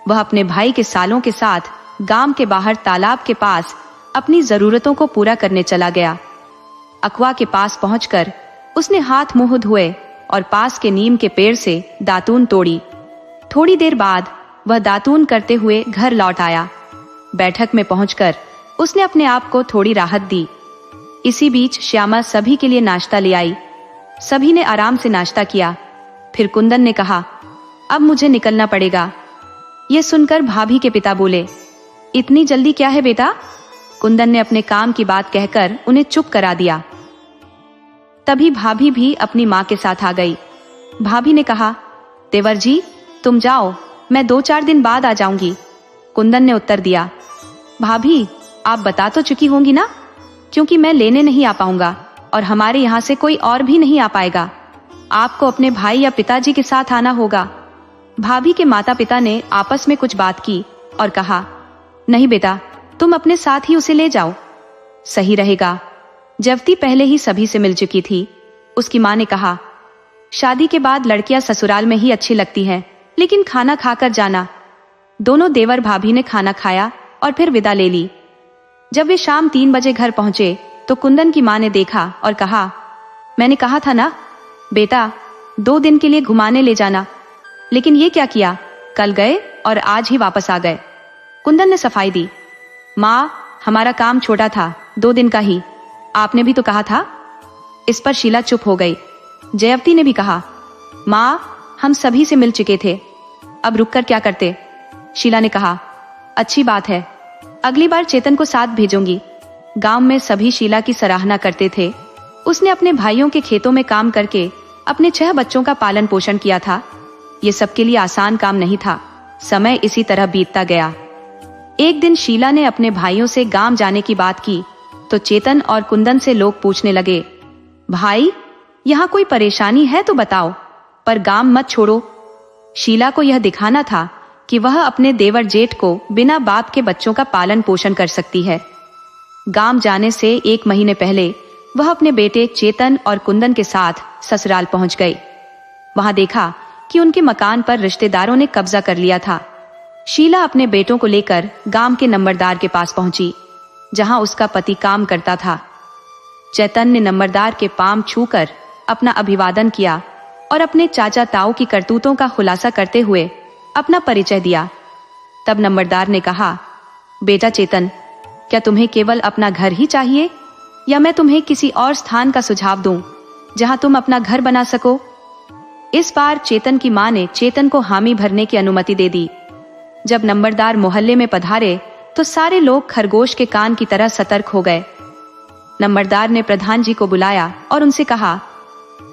वह अपने भाई के सालों के साथ गांव के बाहर तालाब के पास अपनी जरूरतों को पूरा करने चला गया। अकवा के पास पहुंचकर उसने हाथ मुंह धोए और पास के नीम के पेड़ से दातून तोड़ी। थोड़ी देर बाद वह दातून करते हुए घर लौट आया। बैठक में पहुंचकर उसने अपने आप को थोड़ी राहत दी। इसी बीच श्यामा सभी के लिए नाश्ता ले आई। सभी ने आराम से नाश्ता किया। फिर कुंदन ने कहा, अब मुझे निकलना पड़ेगा। यह सुनकर भाभी के पिता बोले, इतनी जल्दी क्या है बेटा? कुंदन ने अपने काम की बात कहकर उन्हें चुप करा दिया। तभी भाभी भी अपनी मां के साथ आ गई। भाभी ने कहा, देवर जी, तुम जाओ, मैं 2-4 दिन बाद आ जाऊंगी। कुंदन ने उत्तर दिया, भाभी, आप बता तो चुकी होंगी ना, क्योंकि मैं लेने नहीं आ पाऊंगा और हमारे यहाँ से कोई और भी नहीं आ पाएगा। आपको अपने भाई या पिताजी के साथ आना होगा। भाभी के माता पिता ने आपस में कुछ बात की और कहा, नहीं बेटा, तुम अपने साथ ही उसे ले जाओ, सही रहेगा। जयवती पहले ही सभी से मिल चुकी थी। उसकी माँ ने कहा, शादी के बाद लड़कियां ससुराल में ही अच्छी लगती हैं, लेकिन खाना खाकर जाना। दोनों देवर भाभी ने खाना खाया और फिर विदा ले ली। जब वे शाम 3 बजे घर पहुंचे तो कुंदन की माँ ने देखा और कहा, मैंने कहा था ना बेटा, 2 दिन के लिए घुमाने ले जाना, लेकिन ये क्या किया, कल गए और आज ही वापस आ गए। कुंदन ने सफाई दी, माँ हमारा काम छोटा था, 2 दिन का ही, आपने भी तो कहा था। इस पर शीला चुप हो गई। जयवती ने भी कहा, माँ हम सभी से मिल चुके थे, अब रुककर क्या करते। शीला ने कहा, अच्छी बात है, अगली बार चेतन को साथ भेजूंगी। गांव में सभी शीला की सराहना करते थे। उसने अपने भाइयों के खेतों में काम करके अपने 6 बच्चों का पालन पोषण किया था। ये सबके लिए आसान काम नहीं था। समय इसी तरह बीतता गया। एक दिन शीला ने अपने भाइयों से गांव जाने की बात की तो चेतन और कुंदन से लोग पूछने लगे, भाई यहाँ कोई परेशानी है तो बताओ, पर गांव मत छोड़ो। शीला को यह दिखाना था कि वह अपने देवर जेठ को बिना बाप के बच्चों का पालन पोषण कर सकती है। गांव जाने से 1 महीने पहले वह अपने बेटे चेतन और कुंदन के साथ ससुराल पहुंच गई। वहां देखा कि उनके मकान पर रिश्तेदारों ने कब्जा कर लिया था। शीला अपने बेटों को लेकर गांव के नंबरदार के पास पहुंची, जहां उसका पति काम करता था। चेतन ने नंबरदार के पांव छूकर अपना अभिवादन किया और अपने चाचा ताऊ की करतूतों का खुलासा करते हुए अपना परिचय दिया। तब नंबरदार ने कहा, बेटा चेतन, क्या तुम्हें केवल अपना घर ही चाहिए या मैं तुम्हें किसी और स्थान का सुझाव दूं जहां तुम अपना घर बना सको। इस बार चेतन की मां ने चेतन को हामी भरने की अनुमति दे दी। जब नंबरदार मोहल्ले में पधारे तो सारे लोग खरगोश के कान की तरह सतर्क हो गए। नंबरदार ने प्रधान जी को बुलाया और उनसे कहा,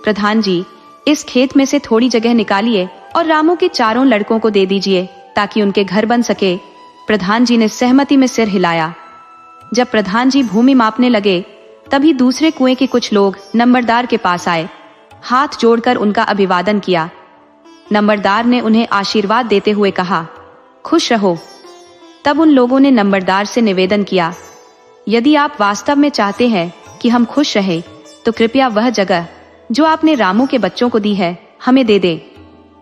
प्रधान जी, इस खेत में से थोड़ी जगह निकालिए और रामू के 4 लड़कों को दे दीजिए ताकि उनके घर बन सके। प्रधान जी ने सहमति में सिर हिलाया। जब प्रधान जी भूमि मापने लगे तभी दूसरे कुएं के कुछ लोग नंबरदार के पास आए, हाथ जोड़कर उनका अभिवादन किया। नंबरदार ने उन्हें आशीर्वाद देते हुए कहा, खुश रहो। तब उन लोगों ने नंबरदार से निवेदन किया, यदि आप वास्तव में चाहते हैं कि हम खुश रहें तो कृपया वह जगह जो आपने रामू के बच्चों को दी है हमें दे दे।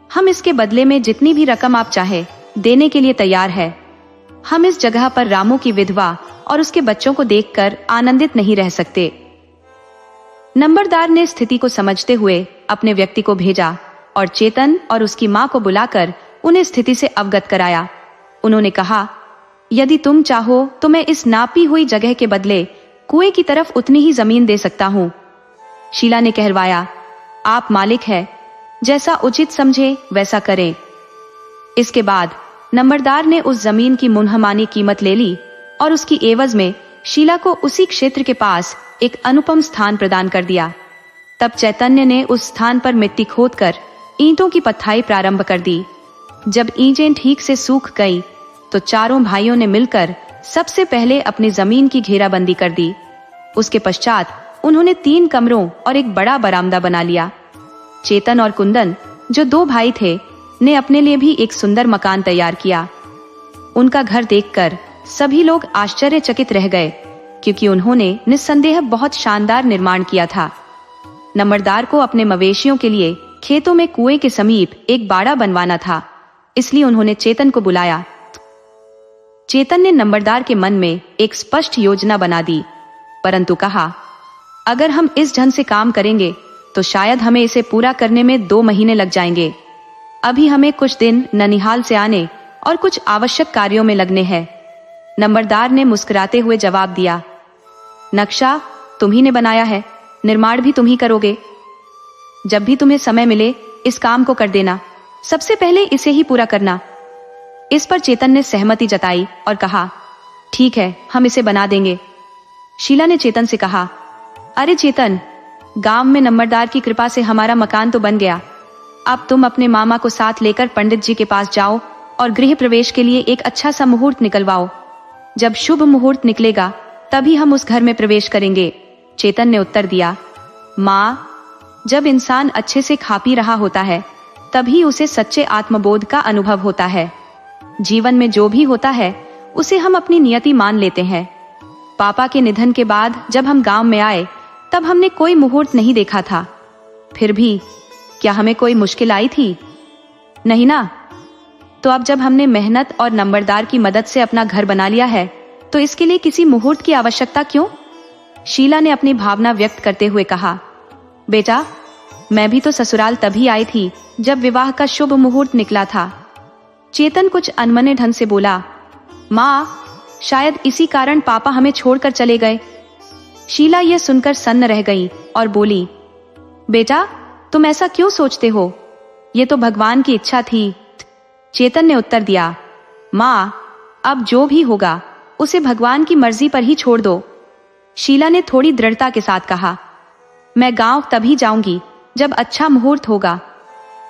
हम इसके बदले में जितनी भी रकम आप चाहे देने के लिए तैयार है। हम इस जगह पर रामू की विधवा और उसके बच्चों को देखकर आनंदित नहीं रह सकते। नंबरदार ने स्थिति को समझते हुए अपने व्यक्ति को भेजा और चेतन और उसकी मां को बुलाकर उन्हें स्थिति से अवगत कराया। उन्होंने कहा, यदि तुम चाहो तो मैं इस नापी हुई जगह के बदले कुएं की तरफ उतनी ही जमीन दे सकता हूं। शीला ने कहलवाया, आप मालिक हैं, जैसा उचित समझे वैसा करें। इसके बाद नंबरदार ने उस जमीन की मुनहमानी कीमत ले ली और उसकी एवज में शीला को उसी क्षेत्र के पास एक अनुपम स्थान प्रदान कर दिया। तब चैतन्य ने उस स्थान पर मिट्टी खोदकर ईंटों की पत्थाई प्रारंभ कर दी। जब ईंटें ठीक से सूख गई तो चारों भाइयों ने मिलकर सबसे पहले अपनी जमीन की घेराबंदी कर दी। उसके पश्चात उन्होंने 3 कमरों और एक बड़ा बरामदा बना लिया। चेतन और कुंदन, जो 2 भाई थे, ने अपने लिए भी एक सुंदर मकान तैयार किया। उनका घर देखकर सभी लोग आश्चर्यचकित रह गए, क्योंकि उन्होंने निस्संदेह बहुत शानदार निर्माण किया था। नंबरदार को अपने मवेशियों के लिए खेतों में कुएं के समीप एक बाड़ा बनवाना था, इसलिए उन्होंने चेतन को बुलाया। चेतन ने नंबरदार के मन में एक स्पष्ट योजना बना दी, परंतु कहा, अगर हम इस ढंग से काम करेंगे तो शायद हमें इसे पूरा करने में 2 महीने लग जाएंगे। अभी हमें कुछ दिन ननिहाल से आने और कुछ आवश्यक कार्यों में लगने हैं। नंबरदार ने मुस्कुराते हुए जवाब दिया, नक्शा तुम्ही ने बनाया है, निर्माण भी तुम ही करोगे। जब भी तुम्हें समय मिले इस काम को कर देना, सबसे पहले इसे ही पूरा करना। इस पर चेतन ने सहमति जताई और कहा, ठीक है, हम इसे बना देंगे। शीला ने चेतन से कहा, अरे चेतन, गांव में नंबरदार की कृपा से हमारा मकान तो बन गया। अब तुम अपने मामा को साथ लेकर पंडित जी के पास जाओ और गृह प्रवेश के लिए एक अच्छा सा मुहूर्त निकलवाओ। जब शुभ मुहूर्त निकलेगा तभी हम उस घर में प्रवेश करेंगे। चेतन ने उत्तर दिया, माँ, जब इंसान अच्छे से खा पी रहा होता है तभी उसे सच्चे आत्मबोध का अनुभव होता है। जीवन में जो भी होता है उसे हम अपनी नियति मान लेते हैं। पापा के निधन के बाद जब हम गांव में आए तब हमने कोई मुहूर्त नहीं देखा था। फिर भी क्या हमें कोई मुश्किल आई थी? नहीं ना। तो अब जब हमने मेहनत और नंबरदार की मदद से अपना घर बना लिया है तो इसके लिए किसी मुहूर्त की आवश्यकता क्यों? शीला ने अपनी भावना व्यक्त करते हुए कहा, बेटा, मैं भी तो ससुराल तभी आई थी जब विवाह का शुभ मुहूर्त निकला था। चेतन कुछ अनमने ढंग से बोला, माँ, शायद इसी कारण पापा हमें छोड़कर चले गए। शीला यह सुनकर सन्न रह गई और बोली, बेटा, तुम ऐसा क्यों सोचते हो? ये तो भगवान की इच्छा थी। चेतन ने उत्तर दिया, माँ, अब जो भी होगा उसे भगवान की मर्जी पर ही छोड़ दो। शीला ने थोड़ी दृढ़ता के साथ कहा, मैं गांव तभी जाऊंगी जब अच्छा मुहूर्त होगा।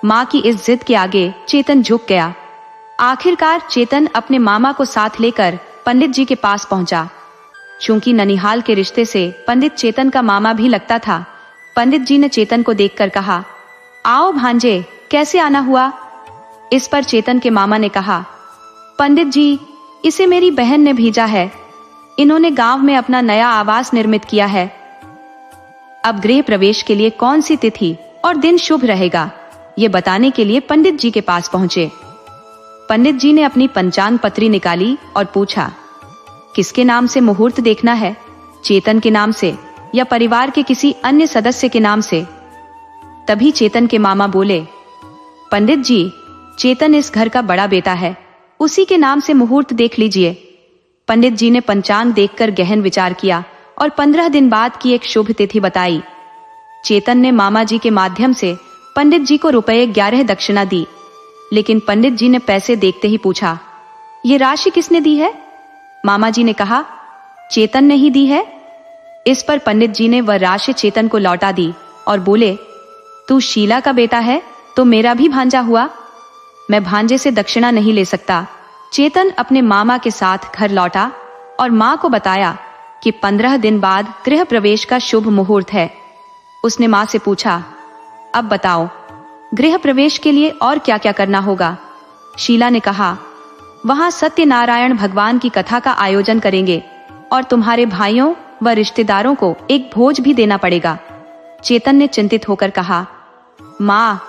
माँ की इस जिद के आगे चेतन झुक गया। आखिरकार चेतन अपने मामा को साथ लेकर पंडित जी के पास पहुंचा। चूंकि ननिहाल के रिश्ते से पंडित चेतन का मामा भी लगता था, पंडित जी ने चेतन को देखकर कहा, आओ भांजे, कैसे आना हुआ? इस पर चेतन के मामा ने कहा, पंडित जी, इसे मेरी बहन ने भेजा है। इन्होंने गांव में अपना नया आवास निर्मित किया है। अब गृह प्रवेश के लिए कौन सी तिथि और दिन शुभ रहेगा, ये बताने के लिए पंडित जी के पास पहुंचे। पंडित जी ने अपनी पंचांग पत्री निकाली और पूछा, किसके नाम से मुहूर्त देखना है? चेतन के नाम से या परिवार के किसी अन्य सदस्य के नाम से? तभी चेतन के मामा बोले, पंडित जी, चेतन इस घर का बड़ा बेटा है, उसी के नाम से मुहूर्त देख लीजिए। पंडित जी ने पंचांग देखकर गहन विचार किया और 15 दिन बाद की एक शुभ तिथि बताई। चेतन ने मामा जी के माध्यम से पंडित जी को ₹11 दक्षिणा दी, लेकिन पंडित जी ने पैसे देखते ही पूछा, ये राशि किसने दी है? मामा जी ने कहा, चेतन ने ही दी है। इस पर पंडित जी ने वह राशि चेतन को लौटा दी और बोले, तू शीला का बेटा है तो मेरा भी भांजा हुआ। मैं भांजे से दक्षिणा नहीं ले सकता। चेतन अपने मामा के साथ घर लौटा और माँ को बताया कि 15 दिन बाद गृह प्रवेश का शुभ मुहूर्त है। उसने माँ से पूछा, अब बताओ, गृह प्रवेश के लिए और क्या क्या करना होगा? शीला ने कहा, वहां सत्यनारायण भगवान की कथा का आयोजन करेंगे और तुम्हारे भाइयों व रिश्तेदारों को एक भोज भी देना पड़ेगा। चेतन ने चिंतित होकर कहा, माँ,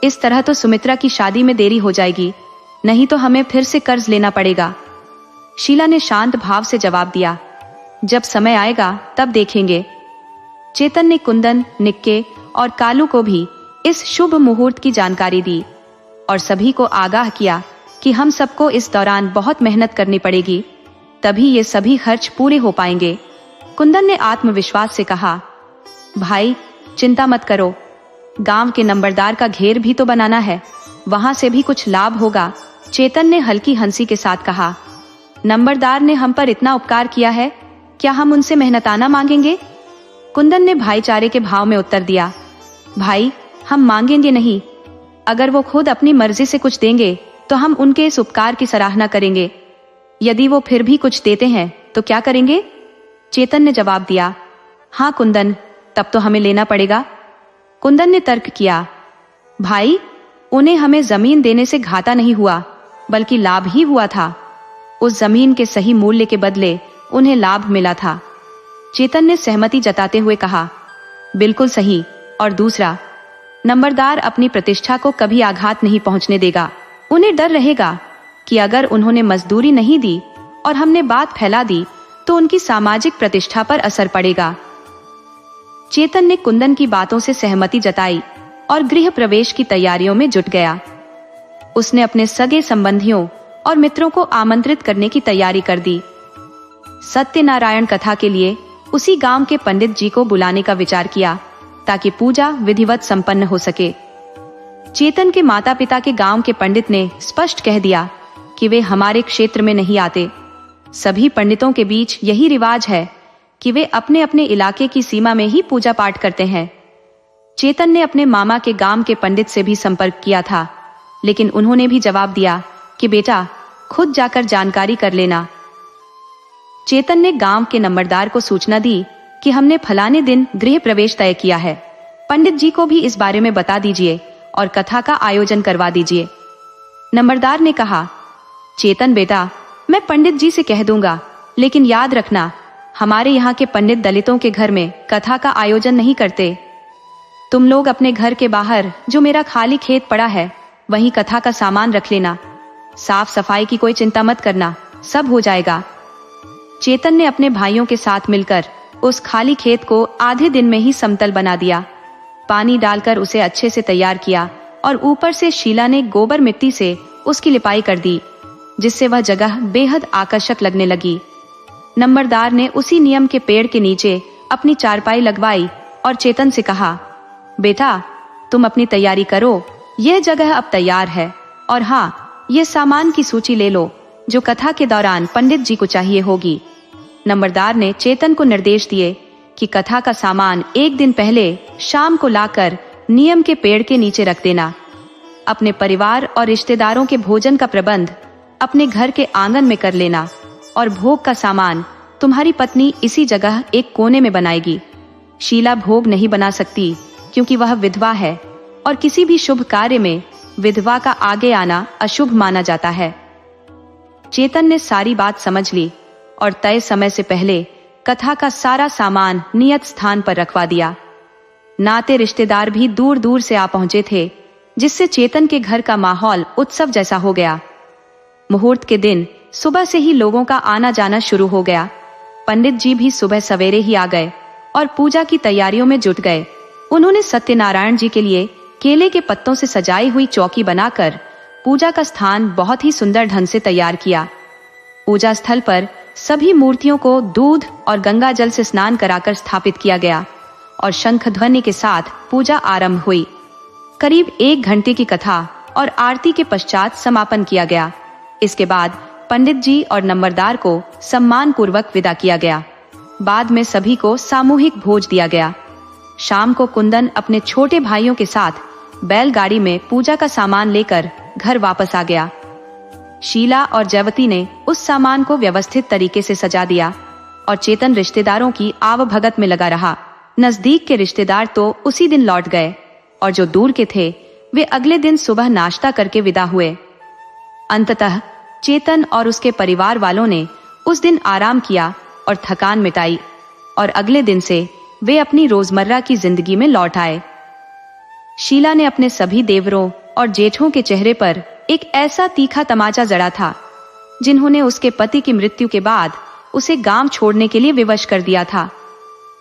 इस तरह तो सुमित्रा की शादी में देरी हो जाएगी, नहीं तो हमें फिर से कर्ज लेना पड़ेगा। शीला ने शांत भाव से जवाब दिया, जब समय आएगा तब देखेंगे। चेतन ने कुंदन, निक्के और कालू को भी इस शुभ मुहूर्त की जानकारी दी और सभी को आगाह किया कि हम सबको इस दौरान बहुत मेहनत करनी पड़ेगी, तभी ये सभी खर्च पूरे हो पाएंगे। कुंदन ने आत्मविश्वास से कहा, भाई, चिंता मत करो, गांव के नंबरदार का घेर भी तो बनाना है, वहां से भी कुछ लाभ होगा। चेतन ने हल्की हंसी के साथ कहा, नंबरदार ने हम पर इतना उपकार किया है, क्या हम उनसे मेहनताना मांगेंगे? कुंदन ने भाईचारे के भाव में उत्तर दिया, भाई, हम मांगेंगे नहीं। अगर वो खुद अपनी मर्जी से कुछ देंगे तो हम उनके इस उपकार की सराहना करेंगे। यदि वो फिर भी कुछ देते हैं तो क्या करेंगे? चेतन ने जवाब दिया, हाँ कुंदन, तब तो हमें लेना पड़ेगा। कुंदन ने तर्क किया, भाई, उन्हें हमें जमीन देने से घाटा नहीं हुआ, बल्कि लाभ ही हुआ था। उस जमीन के सही मूल्य के बदले उन्हें लाभ मिला था। चेतन ने सहमति जताते हुए कहा, बिल्कुल सही। और दूसरा, नंबरदार अपनी प्रतिष्ठा को कभी आघात नहीं पहुंचने देगा। उन्हें डर रहेगा कि अगर उन्होंने मजदूरी नहीं दी और हमने बात फैला दी तो उनकी सामाजिक प्रतिष्ठा पर असर पड़ेगा। चेतन ने कुंदन की बातों से सहमति जताई और गृह प्रवेश की तैयारियों में जुट गया। उसने अपने सगे संबंधियों और मित्रों को आमंत्रित करने की तैयारी कर दी। सत्यनारायण कथा के लिए उसी गांव के पंडित जी को बुलाने का विचार किया ताकि पूजा विधिवत संपन्न हो सके। चेतन के माता पिता के गांव के पंडित ने स्पष्ट कह दिया कि वे हमारे क्षेत्र में नहीं आते। सभी पंडितों के बीच यही रिवाज है कि वे अपने अपने इलाके की सीमा में ही पूजा पाठ करते हैं। चेतन ने अपने मामा के गांव के पंडित से भी संपर्क किया था, लेकिन उन्होंने भी जवाब दिया कि बेटा, खुद जाकर जानकारी कर लेना। चेतन ने गांव के नंबरदार को सूचना दी कि हमने फलाने दिन गृह प्रवेश तय किया है, पंडित जी को भी इस बारे में बता दीजिए और कथा का आयोजन करवा दीजिए। नंबरदार ने कहा, चेतन बेटा, मैं पंडित जी से कह दूंगा, लेकिन याद रखना, हमारे यहाँ के पंडित दलितों के घर में कथा का आयोजन नहीं करते। तुम लोग अपने घर के बाहर जो मेरा खाली खेत पड़ा है वहीं कथा का सामान रख लेना। साफ सफाई की कोई चिंता मत करना, सब हो जाएगा। चेतन ने अपने भाइयों के साथ मिलकर उस खाली खेत को आधे दिन में ही समतल बना दिया। पानी डालकर उसे अच्छे से तैयार किया और ऊपर से शीला ने गोबर मिट्टी से उसकी लिपाई कर दी, जिससे वह जगह बेहद आकर्षक लगने लगी। नंबरदार ने उसी नियम के पेड़ के नीचे अपनी चारपाई लगवाई और चेतन से कहा, बेटा तुम अपनी तैयारी करो, यह जगह अब तैयार है। और हाँ, ये सामान की सूची ले लो जो कथा के दौरान पंडित जी को चाहिए होगी। नंबरदार ने चेतन को निर्देश दिए कि कथा का सामान एक दिन पहले शाम को लाकर नियम के पेड़ के नीचे रख देना। अपने परिवार और रिश्तेदारों के भोजन का प्रबंध अपने घर के आंगन में कर लेना और भोग का सामान तुम्हारी पत्नी इसी जगह एक कोने में बनाएगी। शीला भोग नहीं बना सकती क्योंकि वह विधवा है और किसी भी शुभ कार्य में विधवा का आगे आना अशुभ माना जाता है। चेतन ने सारी बात समझ ली और तय समय से पहले कथा का सारा सामान नियत स्थान पर रखवा दिया। नाते रिश्तेदार भी दूर दूर से आ पहुंचे थे, जिससे चेतन के घर का माहौल उत्सव जैसा हो गया। मुहूर्त के दिन सुबह से ही लोगों का आना जाना शुरू हो गया। पंडित जी भी सुबह सवेरे ही आ गए और पूजा की तैयारियों में जुट गए। उन्होंने सत्यनारायण जी के लिए केले के पत्तों से सजाई हुई चौकी बनाकर पूजा का स्थान बहुत ही सुंदर ढंग से तैयार किया। पूजा स्थल पर सभी मूर्तियों को दूध और गंगा जल से स्नान कराकर स्थापित किया गया और शंख ध्वनि के साथ पूजा आरंभ हुई। करीब 1 घंटे की कथा और आरती के पश्चात समापन किया गया। इसके बाद पंडित जी और नंबरदार को सम्मान पूर्वक विदा किया गया। बाद में सभी को सामूहिक भोज दिया गया। शाम को कुंदन अपने छोटे भाइयों के साथ बैलगाड़ी में पूजा का सामान लेकर घर वापस आ गया। शीला और जयवती ने उस सामान को व्यवस्थित तरीके से सजा दिया और चेतन रिश्तेदारों की आवभगत में लगा रहा। नजदीक के रिश्तेदार तो उसी दिन लौट गए और जो दूर के थे वे अगले दिन सुबह नाश्ता करके विदा हुए। अंततः चेतन और उसके परिवार वालों ने उस दिन आराम किया और थकान मिटाई और अगले दिन से वे अपनी रोजमर्रा की जिंदगी में लौट आए। शीला ने अपने सभी देवरों और जेठों के चेहरे पर एक ऐसा तीखा तमाचा जड़ा था, जिन्होंने उसके पति की मृत्यु के बाद उसे गांव छोड़ने के लिए विवश कर दिया था।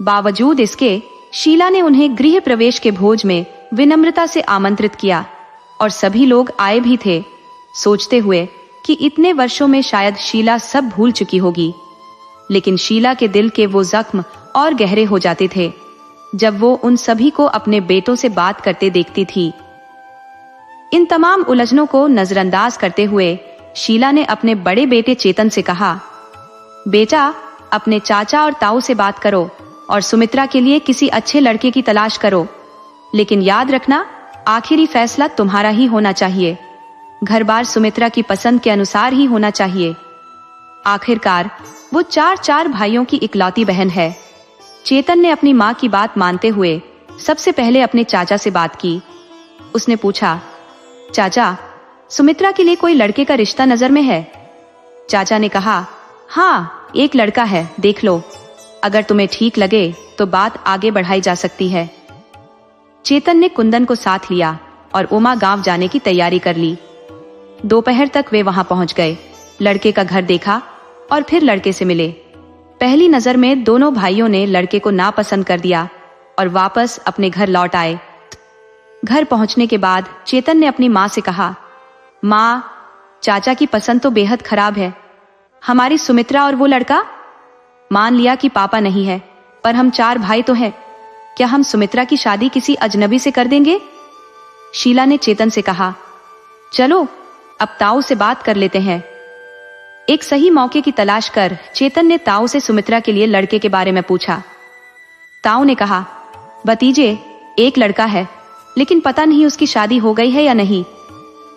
बावजूद इसके शीला ने उन्हें गृह प्रवेश के भोज में विनम्रता से आमंत्रित किया और सभी लोग आए भी थे, सोचते हुए कि इतने वर्षों में शायद शीला सब भूल चुकी होगी। लेकिन शीला के दिल के वो जख्म और गहरे हो जाते थे जब वो उन सभी को अपने बेटों से बात करते देखती थी। इन तमाम उलझनों को नजरअंदाज करते हुए शीला ने अपने बड़े बेटे चेतन से कहा, बेटा अपने चाचा और ताऊ से बात करो और सुमित्रा के लिए किसी अच्छे लड़के की तलाश करो, लेकिन याद रखना आखिरी फैसला तुम्हारा ही होना चाहिए। घर बार सुमित्रा की पसंद के अनुसार ही होना चाहिए। आखिरकार वो 4 भाइयों की इकलौती बहन है। चेतन ने अपनी माँ की बात मानते हुए सबसे पहले अपने चाचा से बात की। उसने पूछा, चाचा सुमित्रा के लिए कोई लड़के का रिश्ता नजर में है? चाचा ने कहा, हाँ एक लड़का है, देख लो, अगर तुम्हें ठीक लगे तो बात आगे बढ़ाई जा सकती है। चेतन ने कुंदन को साथ लिया और उमा गांव जाने की तैयारी कर ली। दोपहर तक वे वहां पहुंच गए, लड़के का घर देखा और फिर लड़के से मिले। पहली नजर में दोनों भाइयों ने लड़के को नापसंद कर दिया और वापस अपने घर लौट आए। घर पहुंचने के बाद चेतन ने अपनी माँ से कहा, माँ चाचा की पसंद तो बेहद खराब है। हमारी सुमित्रा और वो लड़का, मान लिया कि पापा नहीं है, पर हम 4 भाई तो हैं। क्या हम सुमित्रा की शादी किसी अजनबी से कर देंगे? शीला ने चेतन से कहा, चलो अब ताऊ से बात कर लेते हैं। एक सही मौके की तलाश कर चेतन ने ताऊ से सुमित्रा के लिए लड़के के बारे में पूछा। ताऊ ने कहा, भतीजे एक लड़का है, लेकिन पता नहीं उसकी शादी हो गई है या नहीं।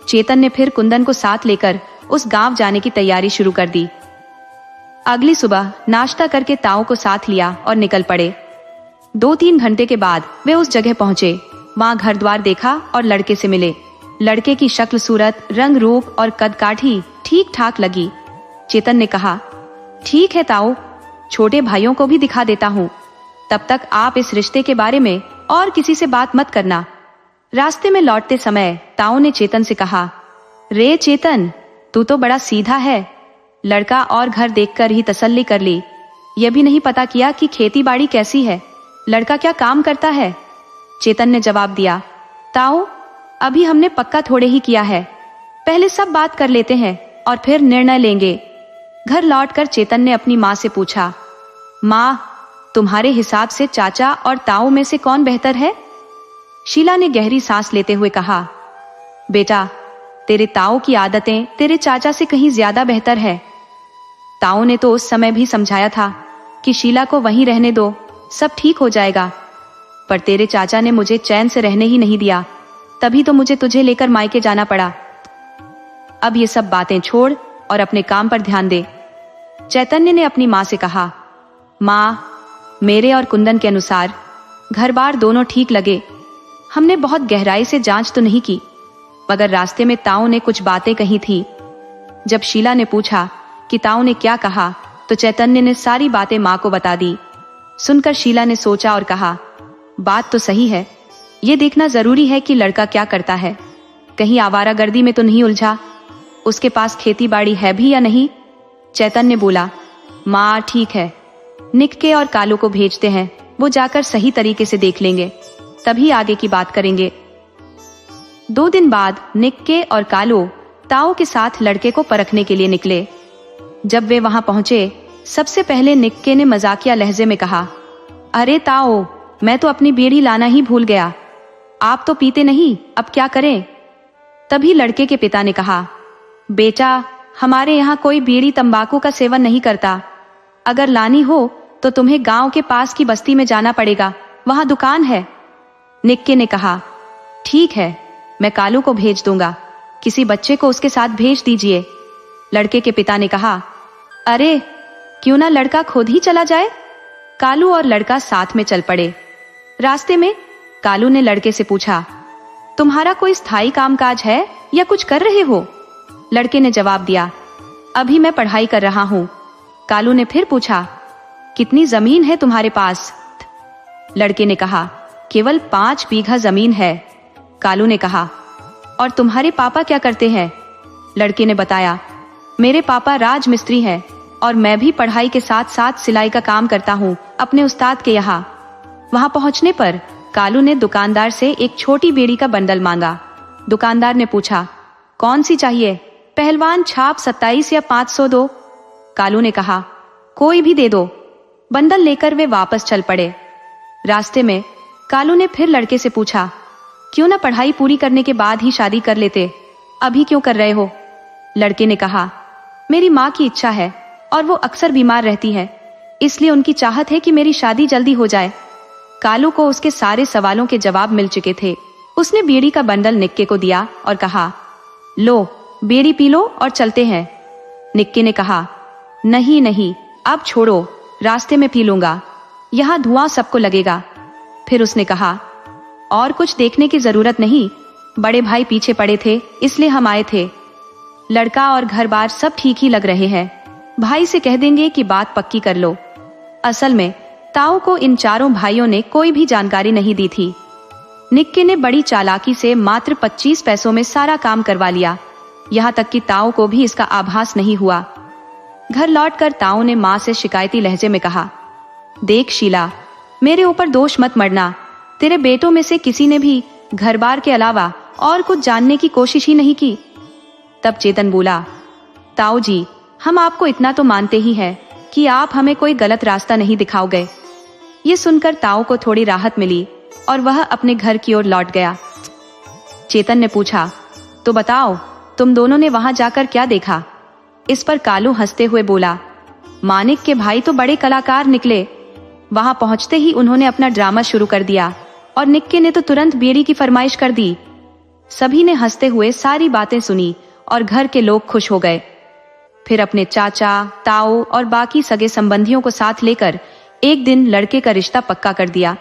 चेतन ने फिर कुंदन को साथ लेकर उस गांव जाने की तैयारी शुरू कर दी। अगली सुबह नाश्ता करके ताऊ को साथ लिया और निकल पड़े। 2-3 घंटे के बाद वे उस जगह पहुंचे वहाँ घर द्वार देखा और लड़के से मिले। लड़के की शक्ल सूरत, रंग रूप और कद काठी ठीक ठाक लगी। चेतन ने कहा, ठीक है ताऊ, छोटे भाइयों को भी दिखा देता हूँ। तब तक आप इस रिश्ते के बारे में और किसी से बात मत करना। रास्ते में लौटते समय ताऊ ने चेतन से कहा, रे चेतन, तू तो बड़ा सीधा है। लड़का और घर देखकर ही तसल्ली कर ली। यह भी नहीं पता किया कि खेती बाड़ी कैसी है, लड़का क्या काम करता है। चेतन ने जवाब दिया, ताऊ, अभी हमने पक्का थोड़े ही किया है, पहले सब बात कर लेते हैं और फिर निर्णय लेंगे। घर लौटकर चेतन ने अपनी माँ से पूछा, माँ, तुम्हारे हिसाब से चाचा और ताऊ में से कौन बेहतर है? शीला ने गहरी सांस लेते हुए कहा, बेटा, तेरे ताऊ की आदतें तेरे चाचा से कहीं ज्यादा बेहतर है। ताऊ ने तो उस समय भी समझाया था कि शीला को वहीं रहने दो, सब ठीक हो जाएगा, पर तेरे चाचा ने मुझे चैन से रहने ही नहीं दिया, तभी तो मुझे तुझे लेकर मायके जाना पड़ा। अब ये सब बातें छोड़ और अपने काम पर ध्यान दे। चैतन्य ने अपनी माँ से कहा, माँ, मेरे और कुंदन के अनुसार घर बार दोनों ठीक लगे। हमने बहुत गहराई से जांच तो नहीं की, मगर रास्ते में ताऊ ने कुछ बातें कही थी। जब शीला ने पूछा कि ताऊ ने क्या कहा, तो चैतन्य ने सारी बातें माँ को बता दी। सुनकर शीला ने सोचा और कहा, बात तो सही है, ये देखना जरूरी है कि लड़का क्या करता है, कहीं आवारागर्दी में तो नहीं उलझा, उसके पास खेती बाड़ी है भी या नहीं। चैतन्य बोला, माँ ठीक है, निक्के और कालू को भेजते हैं, वो जाकर सही तरीके से देख लेंगे, तभी आगे की बात करेंगे। 2 दिन बाद निक्के और कालू ताऊ के साथ लड़के को परखने के लिए निकले। जब वे वहां पहुंचे, सबसे पहले निक्के ने मजाकिया लहजे में कहा, अरे ताऊ, मैं तो अपनी बीड़ी लाना ही भूल गया, आप तो पीते नहीं, अब क्या करें? तभी लड़के के पिता ने कहा, बेटा, हमारे यहाँ कोई बीड़ी तंबाकू का सेवन नहीं करता, अगर लानी हो तो तुम्हें गांव के पास की बस्ती में जाना पड़ेगा, वहां दुकान है। निक्के ने कहा, ठीक है, मैं कालू को भेज दूंगा, किसी बच्चे को उसके साथ भेज दीजिए। लड़के के पिता ने कहा, अरे क्यों ना लड़का खुद ही चला जाए। कालू और लड़का साथ में चल पड़े। रास्ते में कालू ने लड़के से पूछा, तुम्हारा कोई स्थायी कामकाज है या कुछ कर रहे हो? लड़के ने जवाब दिया, अभी मैं पढ़ाई कर रहा हूँ। कालू ने फिर पूछा, कितनी जमीन है तुम्हारे पास? लड़के ने कहा, केवल 5 बीघा जमीन है। कालू ने कहा, और तुम्हारे पापा क्या करते हैं? लड़के ने बताया, मेरे पापा राजमिस्त्री हैं और मैं भी पढ़ाई के साथ साथ सिलाई का काम करता हूँ अपने उस्ताद के यहाँ। वहां पहुंचने पर कालू ने दुकानदार से एक छोटी बीड़ी का बंडल मांगा। दुकानदार ने पूछा, कौन सी चाहिए? पहलवान छाप 27 या 500 दो। कालू ने कहा, कोई भी दे दो। बंडल लेकर वे वापस चल पड़े। रास्ते में कालू ने फिर लड़के से पूछा, क्यों ना पढ़ाई पूरी करने के बाद ही शादी कर लेते, अभी क्यों कर रहे हो? लड़के ने कहा, मेरी माँ की इच्छा है और वो अक्सर बीमार रहती है, इसलिए उनकी चाहत है कि मेरी शादी जल्दी हो जाए। कालू को उसके सारे सवालों के जवाब मिल चुके थे। उसने बीड़ी का बंडल निक्के को दिया और कहा, लो, बीड़ी पी लो और चलते हैं। निक्के ने कहा, नहीं नहीं, अब छोड़ो, रास्ते में पी लूंगा, यहाँ धुआं सबको लगेगा। फिर उसने कहा, और कुछ देखने की जरूरत नहीं, बड़े भाई पीछे पड़े थे इसलिए हम आए थे। लड़का और घर बार सब ठीक ही लग रहे हैं, भाई से कह देंगे कि बात पक्की कर लो। असल में ताऊ को इन चारों भाइयों ने कोई भी जानकारी नहीं दी थी। निक्के ने बड़ी चालाकी से मात्र 25 पैसों में सारा काम करवा लिया, यहाँ तक कि ताऊ को भी इसका आभास नहीं हुआ। घर लौटकर ताऊ ने माँ से शिकायती लहजे में कहा, देख शीला, मेरे ऊपर दोष मत मढ़ना, तेरे बेटों में से किसी ने भी घर बार के अलावा और कुछ जानने की कोशिश ही नहीं की। तब चेतन बोला, ताऊ जी, हम आपको इतना तो मानते ही हैं कि आप हमें कोई गलत रास्ता नहीं दिखाओगे। ये सुनकर ताऊ को थोड़ी राहत मिली और वह अपने घर की ओर लौट गया। चेतन ने पूछा, तो बताओ, तुम दोनों ने वहां जाकर क्या देखा? इस पर कालू हंसते हुए बोला, मानिक के भाई तो बड़े कलाकार निकले। वहां पहुंचते ही उन्होंने अपना ड्रामा शुरू कर दिया और निक्के ने तो तुरंत बीड़ी की फरमाइश कर दी। सभी ने हंसते हुए सारी बातें सुनी और घर के लोग खुश हो गए। फिर अपने चाचा, ताऊ और बाकी सगे संबंधियों को साथ लेकर एक दिन लड़के का रिश्ता पक्का कर दिया।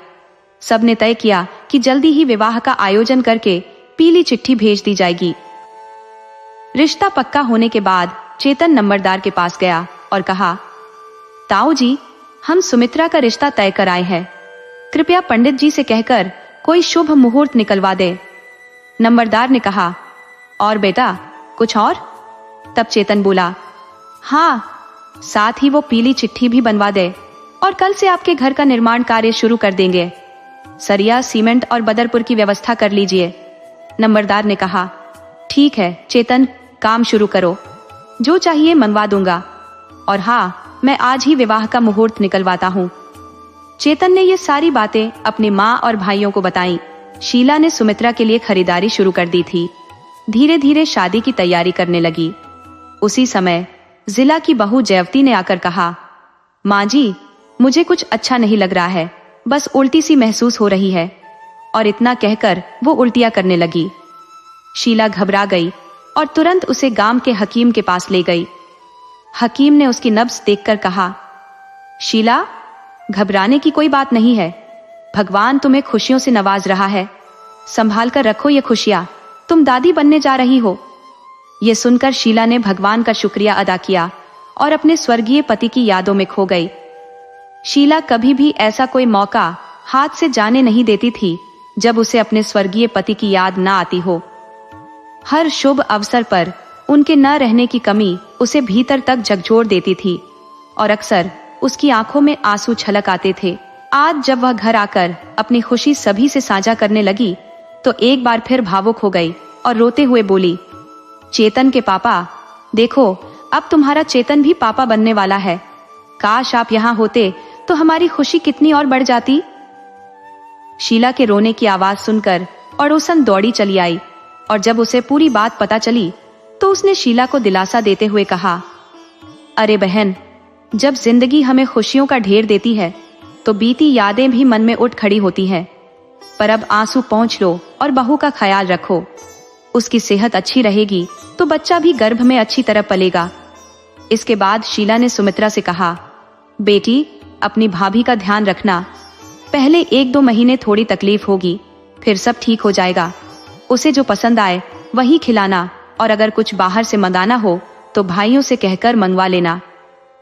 सबने तय किया कि जल्दी ही विवाह का आयोजन करके पीली चिट्ठी भेज दी जाएगी। रिश्ता पक्का होने के बाद चेतन नंबरदार के पास गया और कहा, ताऊ जी, हम सुमित्रा का रिश्ता तय कर आए हैं। कृपया पंडित जी से कहकर कोई शुभ मुहूर्त निकलवा दे। नंबरदार ने कहा, और बेटा कुछ और? तब चेतन बोला, हाँ, साथ ही वो पीली चिट्ठी भी बनवा दे और कल से आपके घर का निर्माण कार्य शुरू कर देंगे। सरिया, सीमेंट और बदरपुर की व्यवस्था कर लीजिए। नंबरदार ने कहा, ठीक है चेतन, काम शुरू करो, जो चाहिए मंगवा दूंगा। और हाँ, मैं आज ही विवाह का मुहूर्त निकलवाता हूँ। चेतन ने ये सारी बातें अपनी माँ और भाइयों को बताई। शीला ने सुमित्रा के लिए खरीदारी शुरू कर दी थी। धीरे धीरे शादी की तैयारी करने लगी। उसी समय जिला की बहू जयवती ने आकर कहा, माँ जी, मुझे कुछ अच्छा नहीं लग रहा है, बस उल्टी सी महसूस हो रही है। और इतना कहकर वो उल्टियां करने लगी। शीला घबरा गई और तुरंत उसे गांव के हकीम के पास ले गई। हकीम ने उसकी नब्ज देखकर कहा, शीला, घबराने की कोई बात नहीं है, भगवान तुम्हें खुशियों से नवाज रहा है, संभाल कर रखो ये खुशियां, तुम दादी बनने जा रही हो। ये सुनकर शीला ने भगवान का शुक्रिया अदा किया और अपने स्वर्गीय पति की यादों में खो गई। शीला कभी भी ऐसा कोई मौका हाथ से जाने नहीं देती थी जब उसे अपने स्वर्गीय पति की याद ना आती हो। हर शुभ अवसर पर उनके न रहने की कमी उसे भीतर तक झकझोर देती थी और अक्सर उसकी आंखों में आंसू छलक आते थे। आज जब वह घर आकर अपनी खुशी सभी से साझा करने लगी तो एक बार फिर भावुक हो गई और रोते हुए बोली, चेतन के पापा, देखो अब तुम्हारा चेतन भी पापा बनने वाला है। काश आप यहाँ होते तो हमारी खुशी कितनी और बढ़ जाती। शीला के रोने की आवाज सुनकर अड़ोसन दौड़ी चली आई और जब उसे पूरी बात पता चली तो उसने शीला को दिलासा देते हुए कहा, अरे बहन, जब जिंदगी हमें खुशियों का ढेर देती है तो बीती यादें भी मन में उठ खड़ी होती हैं। पर अब आंसू पोंछ लो और बहू का ख्याल रखो। उसकी सेहत अच्छी रहेगी तो बच्चा भी गर्भ में अच्छी तरह पलेगा। इसके बाद शीला ने सुमित्रा से कहा, बेटी, अपनी भाभी का ध्यान रखना। पहले 1-2 महीने थोड़ी तकलीफ होगी, फिर सब ठीक हो जाएगा। उसे जो पसंद आए वही खिलाना और अगर कुछ बाहर से मंगाना हो तो भाइयों से कहकर मंगवा लेना।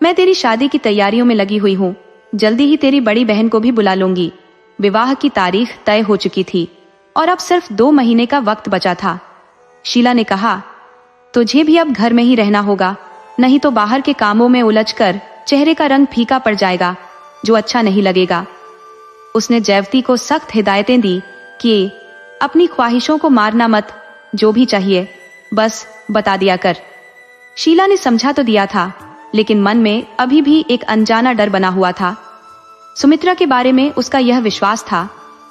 मैं तेरी शादी की तैयारियों में लगी हुई हूँ, जल्दी ही तेरी बड़ी बहन को भी बुला लूंगी। विवाह की तारीख तय हो चुकी थी और अब सिर्फ 2 महीने का वक्त बचा था। शीला ने कहा, तुझे भी अब घर में ही रहना होगा, नहीं तो बाहर के कामों में उलझकर चेहरे का रंग फीका पड़ जाएगा, जो अच्छा नहीं लगेगा। उसने जयवती को सख्त हिदायतें दी कि अपनी ख्वाहिशों को मारना मत, जो भी चाहिए बस बता दिया कर। शीला ने समझा तो दिया था, लेकिन मन में अभी भी एक अनजाना डर बना हुआ था। सुमित्रा के बारे में उसका यह विश्वास था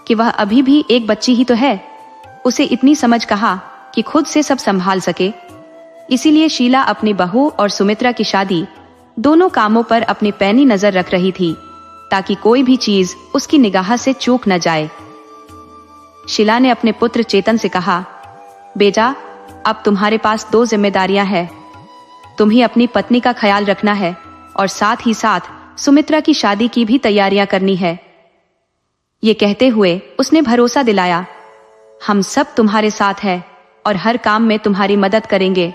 कि वह अभी भी एक बच्ची ही तो है। उसे इतनी समझ कहा कि खुद से सब संभाल सके। इसीलिए शीला अपनी बहू और सुमित्रा की शादी दोनों कामों पर अपनी पैनी नजर रख रही थी, ताकि कोई भी चीज उसकी निगाह से चूक न जाए। शीला ने अपने पुत्र चेतन से कहा, बेटा, अब तुम्हारे पास 2 जिम्मेदारियां हैं। तुम्हें अपनी पत्नी का ख्याल रखना है और साथ ही साथ सुमित्रा की शादी की भी तैयारियां करनी है। ये कहते हुए उसने भरोसा दिलाया, हम सब तुम्हारे साथ हैं और हर काम में तुम्हारी मदद करेंगे।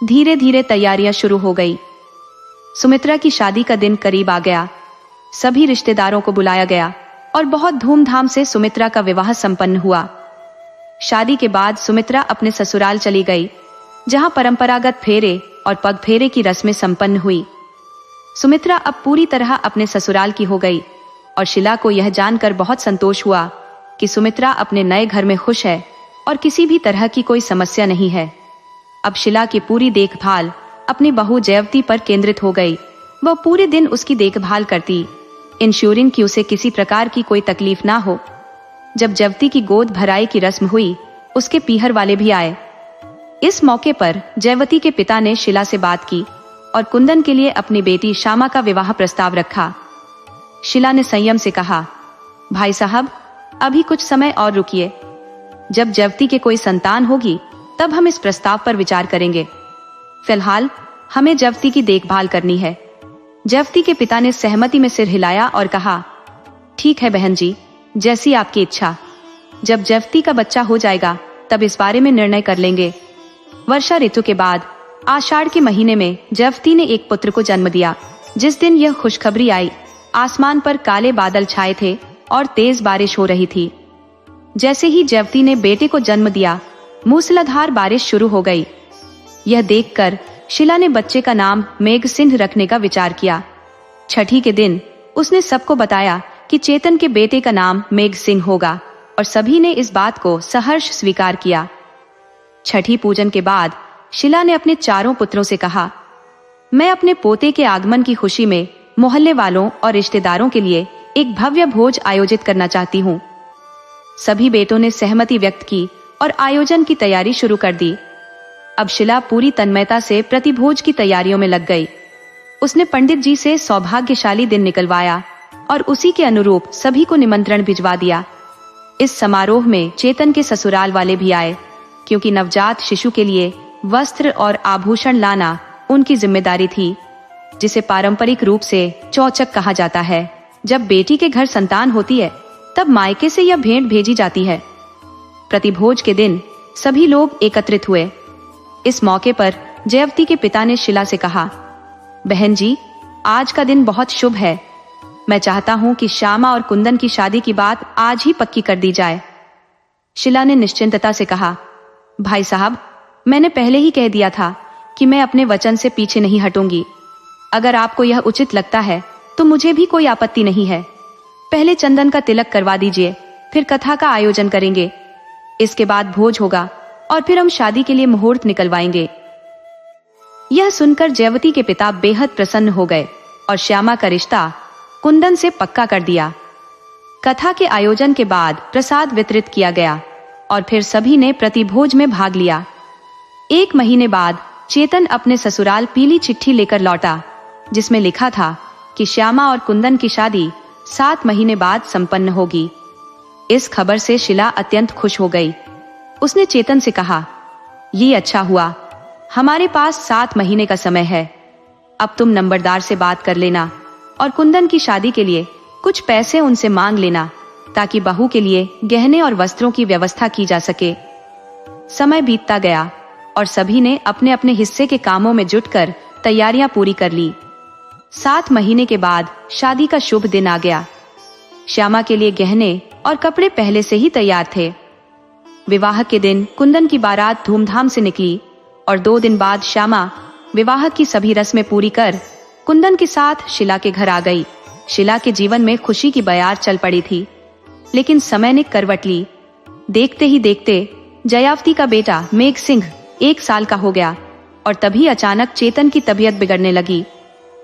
धीरे धीरे तैयारियां शुरू हो गई। सुमित्रा की शादी का दिन करीब आ गया। सभी रिश्तेदारों को बुलाया गया और बहुत धूमधाम से सुमित्रा का विवाह संपन्न हुआ। शादी के बाद सुमित्रा अपने ससुराल चली गई, जहां परंपरागत फेरे और पग फेरे की रस्में संपन्न हुई। सुमित्रा अब पूरी तरह अपने ससुराल की हो गई और शीला को यह जानकर बहुत संतोष हुआ कि सुमित्रा अपने नए घर में खुश है और किसी भी तरह की कोई समस्या नहीं है। अब शीला की पूरी देखभाल अपनी बहू जयवती पर केंद्रित हो गई। वह पूरे दिन उसकी देखभाल करती, इंश्योरिंग कि उसे किसी प्रकार की कोई तकलीफ ना हो। जब जयवती की गोद भराई की रस्म हुई, उसके पीहर वाले भी आए। इस मौके पर जयवती के पिता ने शीला से बात की और कुंदन के लिए अपनी बेटी श्यामा का विवाह प्रस्ताव रखा। शीला ने संयम से कहा, भाई साहब, अभी कुछ समय और रुकिए। जब जयवती के कोई संतान होगी तब हम इस प्रस्ताव पर विचार करेंगे। फिलहाल हमें जयवती की देखभाल करनी है। जयवती के पिता ने सहमति में सिर हिलाया और कहा, ठीक है बहन जी, जैसी आपकी इच्छा। जब जयवती का बच्चा हो जाएगा तब इस बारे में निर्णय कर लेंगे। वर्षा ऋतु के बाद आषाढ़ के महीने में जयवती ने एक पुत्र को जन्म दिया। जिस दिन यह खुशखबरी आई, आसमान पर काले बादल छाए थे और तेज बारिश हो रही थी। जैसे ही जयवती ने बेटे को जन्म दिया, मूसलाधार बारिश शुरू हो गई। यह देखकर शीला ने बच्चे का नाम मेघसिंह रखने का विचार किया। छठी के दिन उसने सबको बताया कि चेतन के बेटे का नाम मेघसिंह होगा और सभी ने इस बात को सहर्ष स्वीकार किया। छठी पूजन के बाद शीला ने अपने चारों पुत्रों से कहा, मैं अपने पोते के आगमन की खुशी में मोहल्ले वालों और रिश्तेदारों के लिए एक भव्य भोज आयोजित करना चाहती हूँ। सभी बेटों ने सहमति व्यक्त की और आयोजन की तैयारी शुरू कर दी। अब शीला पूरी तन्मयता से प्रतिभोज की तैयारियों में लग गई। उसने पंडित जी से सौभाग्यशाली दिन निकलवाया और उसी के अनुरूप सभी को निमंत्रण भिजवा दिया। इस समारोह में चेतन के ससुराल वाले भी आए, क्योंकि नवजात शिशु के लिए वस्त्र और आभूषण लाना उनकी जिम्मेदारी थी, जिसे पारंपरिक रूप से चौचक कहा जाता है। जब बेटी के घर संतान होती है तब मायके से यह भेंट भेजी जाती है। प्रतिभोज के दिन सभी लोग एकत्रित हुए। इस मौके पर जयवती के पिता ने शीला से कहा, बहन जी, आज का दिन बहुत शुभ है। मैं चाहता हूं कि श्यामा और कुंदन की शादी की बात आज ही पक्की कर दी जाए। शीला ने निश्चिंतता से कहा, भाई साहब, मैंने पहले ही कह दिया था कि मैं अपने वचन से पीछे नहीं हटूंगी। अगर आपको यह उचित लगता है तो मुझे भी कोई आपत्ति नहीं है। पहले चंदन का तिलक करवा दीजिए, फिर कथा का आयोजन करेंगे। इसके बाद भोज होगा और फिर हम शादी के लिए मुहूर्त निकलवाएंगे। यह सुनकर जयवती के पिता बेहद प्रसन्न हो गए और श्यामा का रिश्ता कुंदन से पक्का कर दिया। कथा के आयोजन के बाद प्रसाद वितरित किया गया और फिर सभी ने प्रतिभोज में भाग लिया। 1 महीने बाद चेतन अपने ससुराल पीली चिट्ठी लेकर लौटा, जिसमें लिखा था कि श्यामा और कुंदन की शादी 7 महीने बाद संपन्न होगी। इस खबर से शीला अत्यंत खुश हो गई। उसने चेतन से कहा, ये अच्छा हुआ, हमारे पास 7 महीने का समय है। अब तुम नंबरदार से बात कर लेना और कुंदन की शादी के लिए कुछ पैसे उनसे मांग लेना, ताकि बहू के लिए गहने और वस्त्रों की व्यवस्था की जा सके। समय बीतता गया और सभी ने अपने अपने हिस्से के कामों में जुटकर तैयारियां पूरी कर ली। 7 महीने के बाद शादी का शुभ दिन आ गया। श्यामा के लिए गहने और कपड़े पहले से ही तैयार थे। विवाह के दिन कुंदन की बारात धूमधाम से निकली और 2 दिन बाद श्यामा विवाह की सभी रस्में पूरी कर कुंदन के साथ शीला के घर आ गई। शीला के जीवन में खुशी की बयार चल पड़ी थी, लेकिन समय ने करवट ली। देखते ही देखते जयावती का बेटा मेघसिंह 1 साल का हो गया और तभी अचानक चेतन की तबीयत बिगड़ने लगी।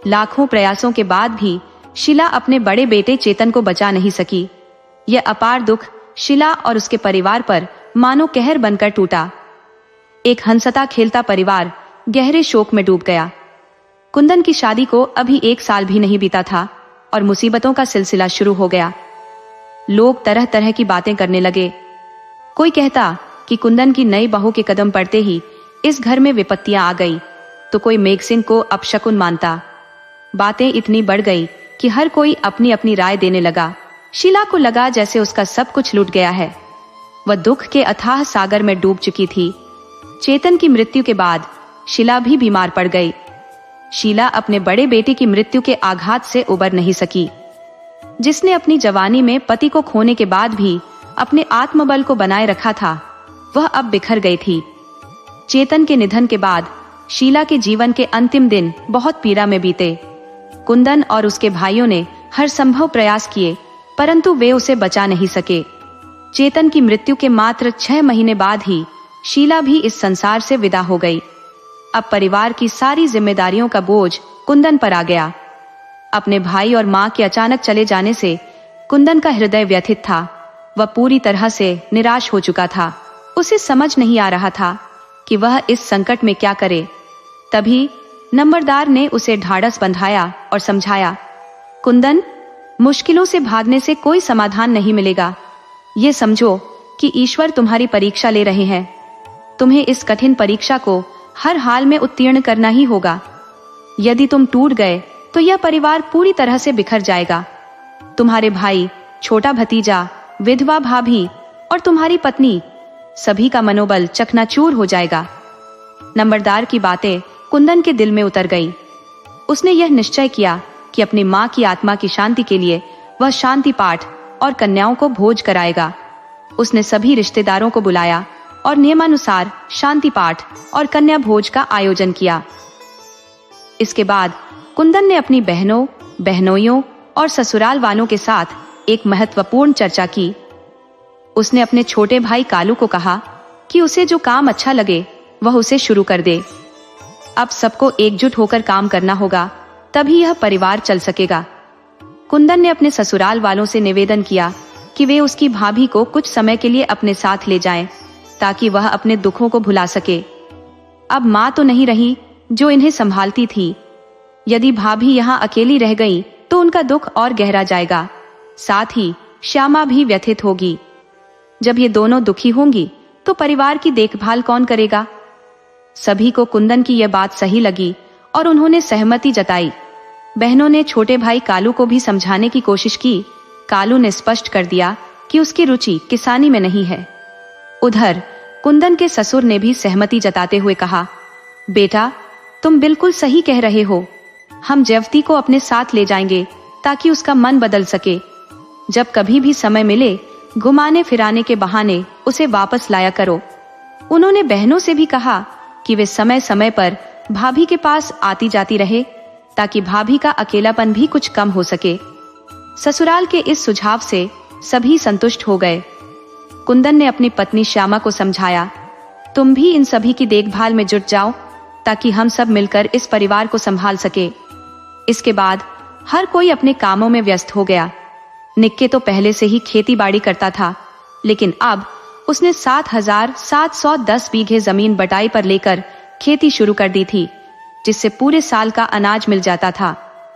लाखों प्रयासों के बाद भी शीला अपने बड़े बेटे चेतन को बचा नहीं सकी। यह अपार दुख शीला और उसके परिवार पर मानो कहर बनकर टूटा। एक हंसता खेलता परिवार गहरे शोक में डूब गया। कुंदन की शादी को अभी 1 साल भी नहीं बीता था और मुसीबतों का सिलसिला शुरू हो गया। लोग तरह तरह की बातें करने लगे। कोई कहता कि कुंदन की नई बहू के कदम पड़ते ही इस घर में विपत्तियां आ गई, तो कोई मेघसिंह को अपशकुन मानता। बातें इतनी बढ़ गई कि हर कोई अपनी अपनी राय देने लगा। शीला को लगा जैसे उसका सब कुछ लूट गया है। वह दुख के अथाह सागर में डूब चुकी थी। चेतन की मृत्यु के बाद शीला भी बीमार पड़ गई। शीला अपने बड़े बेटे की मृत्यु के आघात से उबर नहीं सकी। जिसने अपनी जवानी में पति को खोने के बाद भी अपने आत्मबल को बनाए रखा था, वह अब बिखर गई थी। चेतन के निधन के बाद शीला के जीवन के अंतिम दिन बहुत पीड़ा में बीते। कुंदन और उसके भाइयों ने हर संभव प्रयास किए, परंतु वे उसे बचा नहीं सके। चेतन की मृत्यु के मात्र 6 महीने बाद ही शीला भी इस संसार से विदा हो गई। अब परिवार की सारी जिम्मेदारियों का बोझ कुंदन पर आ गया। अपने भाई और मां के अचानक चले जाने से कुंदन का हृदय व्यथित था। वह पूरी तरह से निराश हो चुका था। उसे समझ नहीं आ रहा था कि वह इस संकट में क्या करे। तभी नंबरदार ने उसे ढाढ़स बंधाया और समझाया, कुंदन, मुश्किलों से भागने से कोई समाधान नहीं मिलेगा। ये समझो कि ईश्वर तुम्हारी परीक्षा ले रहे हैं। तुम्हें इस कठिन परीक्षा को हर हाल में उत्तीर्ण करना ही होगा। यदि तुम टूट गए तो यह परिवार पूरी तरह से बिखर जाएगा। तुम्हारे भाई, छोटा भतीजा विधवा भाभी और तुम्हारी पत्नी, सभी का मनोबल चकनाचूर हो जाएगा। नंबरदार की बातें कुंदन के दिल में उतर गई। उसने यह निश्चय किया कि अपनी माँ की आत्मा की शांति के लिए वह शांति पाठ और कन्याओं को भोज कराएगा। उसने सभी रिश्तेदारों को बुलाया और नियमानुसार शांति पाठ और कन्या भोज का आयोजन किया। इसके बाद कुंदन ने अपनी बहनों, बहनोइयों और ससुराल वालों के साथ एक महत्वपूर्ण चर्चा की। उसने अपने छोटे भाई कालू को कहा कि उसे जो काम अच्छा लगे वह उसे शुरू कर दे। अब सबको एकजुट होकर काम करना होगा, तभी यह परिवार चल सकेगा। कुंदन ने अपने ससुराल वालों से निवेदन किया कि वे उसकी भाभी को कुछ समय के लिए अपने साथ ले जाएं, ताकि वह अपने दुखों को भुला सके। अब माँ तो नहीं रही जो इन्हें संभालती थी। यदि भाभी यहाँ अकेली रह गई तो उनका दुख और गहरा जाएगा, साथ ही श्यामा भी व्यथित होगी। जब ये दोनों दुखी होंगी तो परिवार की देखभाल कौन करेगा? सभी को कुंदन की यह बात सही लगी और उन्होंने सहमति जताई। बहनों ने छोटे भाई कालू को भी समझाने की कोशिश की। कालू ने स्पष्ट कर दिया कि उसकी रुचि किसानी में नहीं है। उधर कुंदन के ससुर ने भी सहमति जताते हुए कहा, बेटा तुम बिल्कुल सही कह रहे हो। हम जयवती को अपने साथ ले जाएंगे ताकि उसका मन बदल सके। जब कभी भी समय मिले घुमाने फिराने के बहाने उसे वापस लाया करो। उन्होंने बहनों से भी कहा कि वे समय समय पर भाभी के पास आती जाती रहे, ताकि भाभी का अकेलापन भी कुछ कम हो सके। ससुराल के इस सुझाव से सभी संतुष्ट हो गए। कुंदन ने अपनी पत्नी श्यामा को समझाया, तुम भी इन सभी की देखभाल में जुट जाओ, ताकि हम सब मिलकर इस परिवार को संभाल सके। इसके बाद हर कोई अपने कामों में व्यस्त हो गया। निक्के तो पहले से ही खेती बाड़ी करता था, लेकिन अब उसने 7,710 बीघे जमीन बटाई पर लेकर खेती शुरू कर दी थी, जिससे पूरे साल का अनाज मिल जाता था।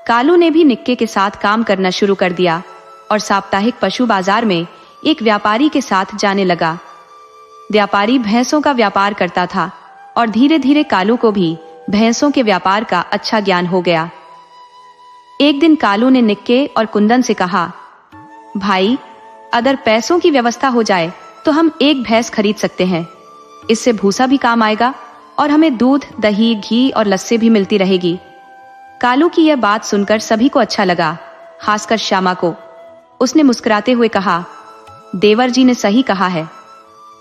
कालू ने भी निक्के के साथ काम करना शुरू कर दिया और साप्ताहिक पशु बाजार में एक व्यापारी के साथ जाने लगा। व्यापारी भैंसों का व्यापार करता था और धीरे धीरे कालू को भी भैंसों के व्यापार का अच्छा ज्ञान हो गया। एक दिन कालू ने निक्के और कुंदन से कहा, भाई अगर पैसों की व्यवस्था हो जाए तो हम एक भैंस खरीद सकते हैं। इससे भूसा भी काम आएगा और हमें दूध, दही, घी और लस्सी भी मिलती रहेगी। कालू की यह बात सुनकर सभी को अच्छा लगा, खासकर श्यामा को। उसने मुस्कुराते हुए कहा, देवर जी ने सही कहा है,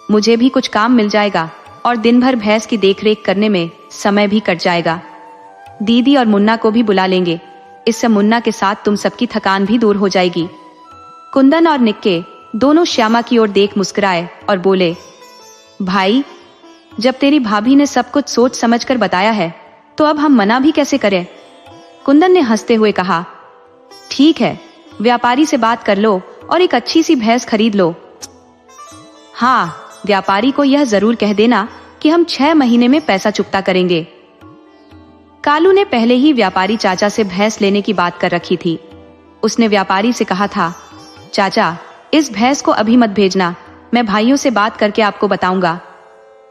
मुझे भी कुछ काम मिल जाएगा और दिन भर भैंस की देखरेख करने में समय भी कट जाएगा। दीदी और मुन्ना को भी बुला लेंगे, इससे मुन्ना के साथ तुम सबकी थकान भी दूर हो जाएगी। कुंदन और निक्के दोनों श्यामा की ओर देख मुस्कुराए और बोले, भाई जब तेरी भाभी ने सब कुछ सोच समझकर बताया है तो अब हम मना भी कैसे करें। कुंदन ने हंसते हुए कहा, ठीक है, व्यापारी से बात कर लो और एक अच्छी सी भैंस खरीद लो। हाँ, व्यापारी को यह जरूर कह देना कि हम 6 महीने में पैसा चुकता करेंगे। कालू ने पहले ही व्यापारी चाचा से भैंस लेने की बात कर रखी थी। उसने व्यापारी से कहा था, चाचा इस भैंस को अभी मत भेजना, मैं भाइयों से बात करके आपको बताऊंगा।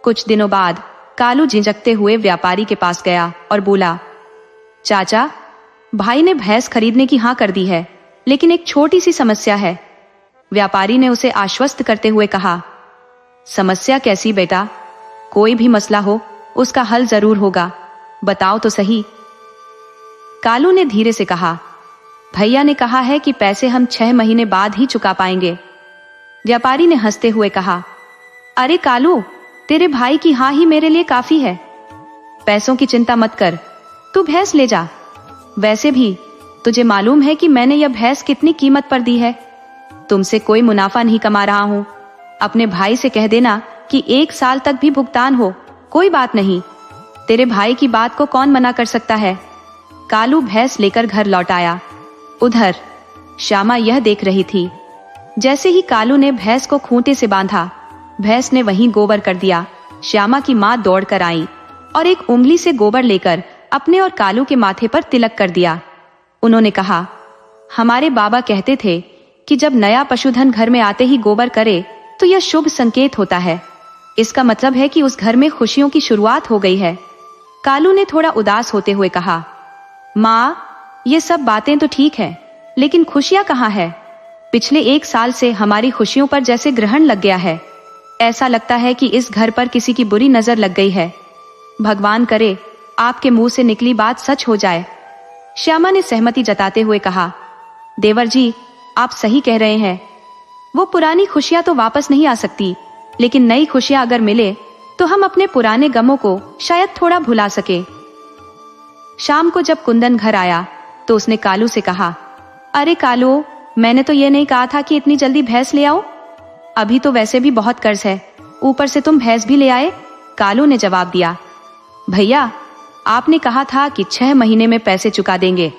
कुछ दिनों बाद कालू झिझकते हुए व्यापारी के पास गया और बोला, चाचा भाई ने भैंस खरीदने की हाँ कर दी है, लेकिन एक छोटी सी समस्या है। व्यापारी ने उसे आश्वस्त करते हुए कहा, समस्या कैसी बेटा? कोई भी मसला हो उसका हल जरूर होगा, बताओ तो सही। कालू ने धीरे से कहा, भैया ने कहा है कि पैसे हम 6 महीने बाद ही चुका पाएंगे। व्यापारी ने हंसते हुए कहा, अरे कालू, तेरे भाई की हाँ ही मेरे लिए काफी है। पैसों की चिंता मत कर, तू भैंस ले जा। वैसे भी तुझे मालूम है कि मैंने यह भैंस कितनी कीमत पर दी है। तुमसे कोई मुनाफा नहीं कमा रहा हूं। अपने भाई से कह देना कि 1 साल तक भी भुगतान हो, कोई बात नहीं। तेरे भाई की बात को कौन मना कर सकता है। कालू भैंस लेकर घर लौट आया। उधर श्यामा यह देख रही थी। जैसे ही कालू ने भैंस को खूंटे से बांधा, भैंस ने वहीं गोबर कर दिया। श्यामा की माँ दौड़ कर आई और एक उंगली से गोबर लेकर अपने और कालू के माथे पर तिलक कर दिया। उन्होंने कहा, हमारे बाबा कहते थे कि जब नया पशुधन घर में आते ही गोबर करे तो यह शुभ संकेत होता है। इसका मतलब है कि उस घर में खुशियों की शुरुआत हो गई है। कालू ने थोड़ा उदास होते हुए कहा, माँ ये सब बातें तो ठीक है, लेकिन खुशियां कहाँ है? पिछले 1 साल से हमारी खुशियों पर जैसे ग्रहण लग गया है। ऐसा लगता है कि इस घर पर किसी की बुरी नजर लग गई है। भगवान करे आपके मुंह से निकली बात सच हो जाए। श्यामा ने सहमति जताते हुए कहा, देवर जी आप सही कह रहे हैं। वो पुरानी खुशियां तो वापस नहीं आ सकती, लेकिन नई खुशियां अगर मिले तो हम अपने पुराने गमों को शायद थोड़ा भुला सके। शाम को जब कुंदन घर आया तो उसने कालू से कहा, अरे कालू, मैंने तो ये नहीं कहा था कि इतनी जल्दी भैंस ले आओ। अभी तो वैसे भी बहुत कर्ज है, ऊपर से तुम भैंस भी ले आए। कालू ने जवाब दिया, भैया आपने कहा था कि 6 महीने में पैसे चुका देंगे,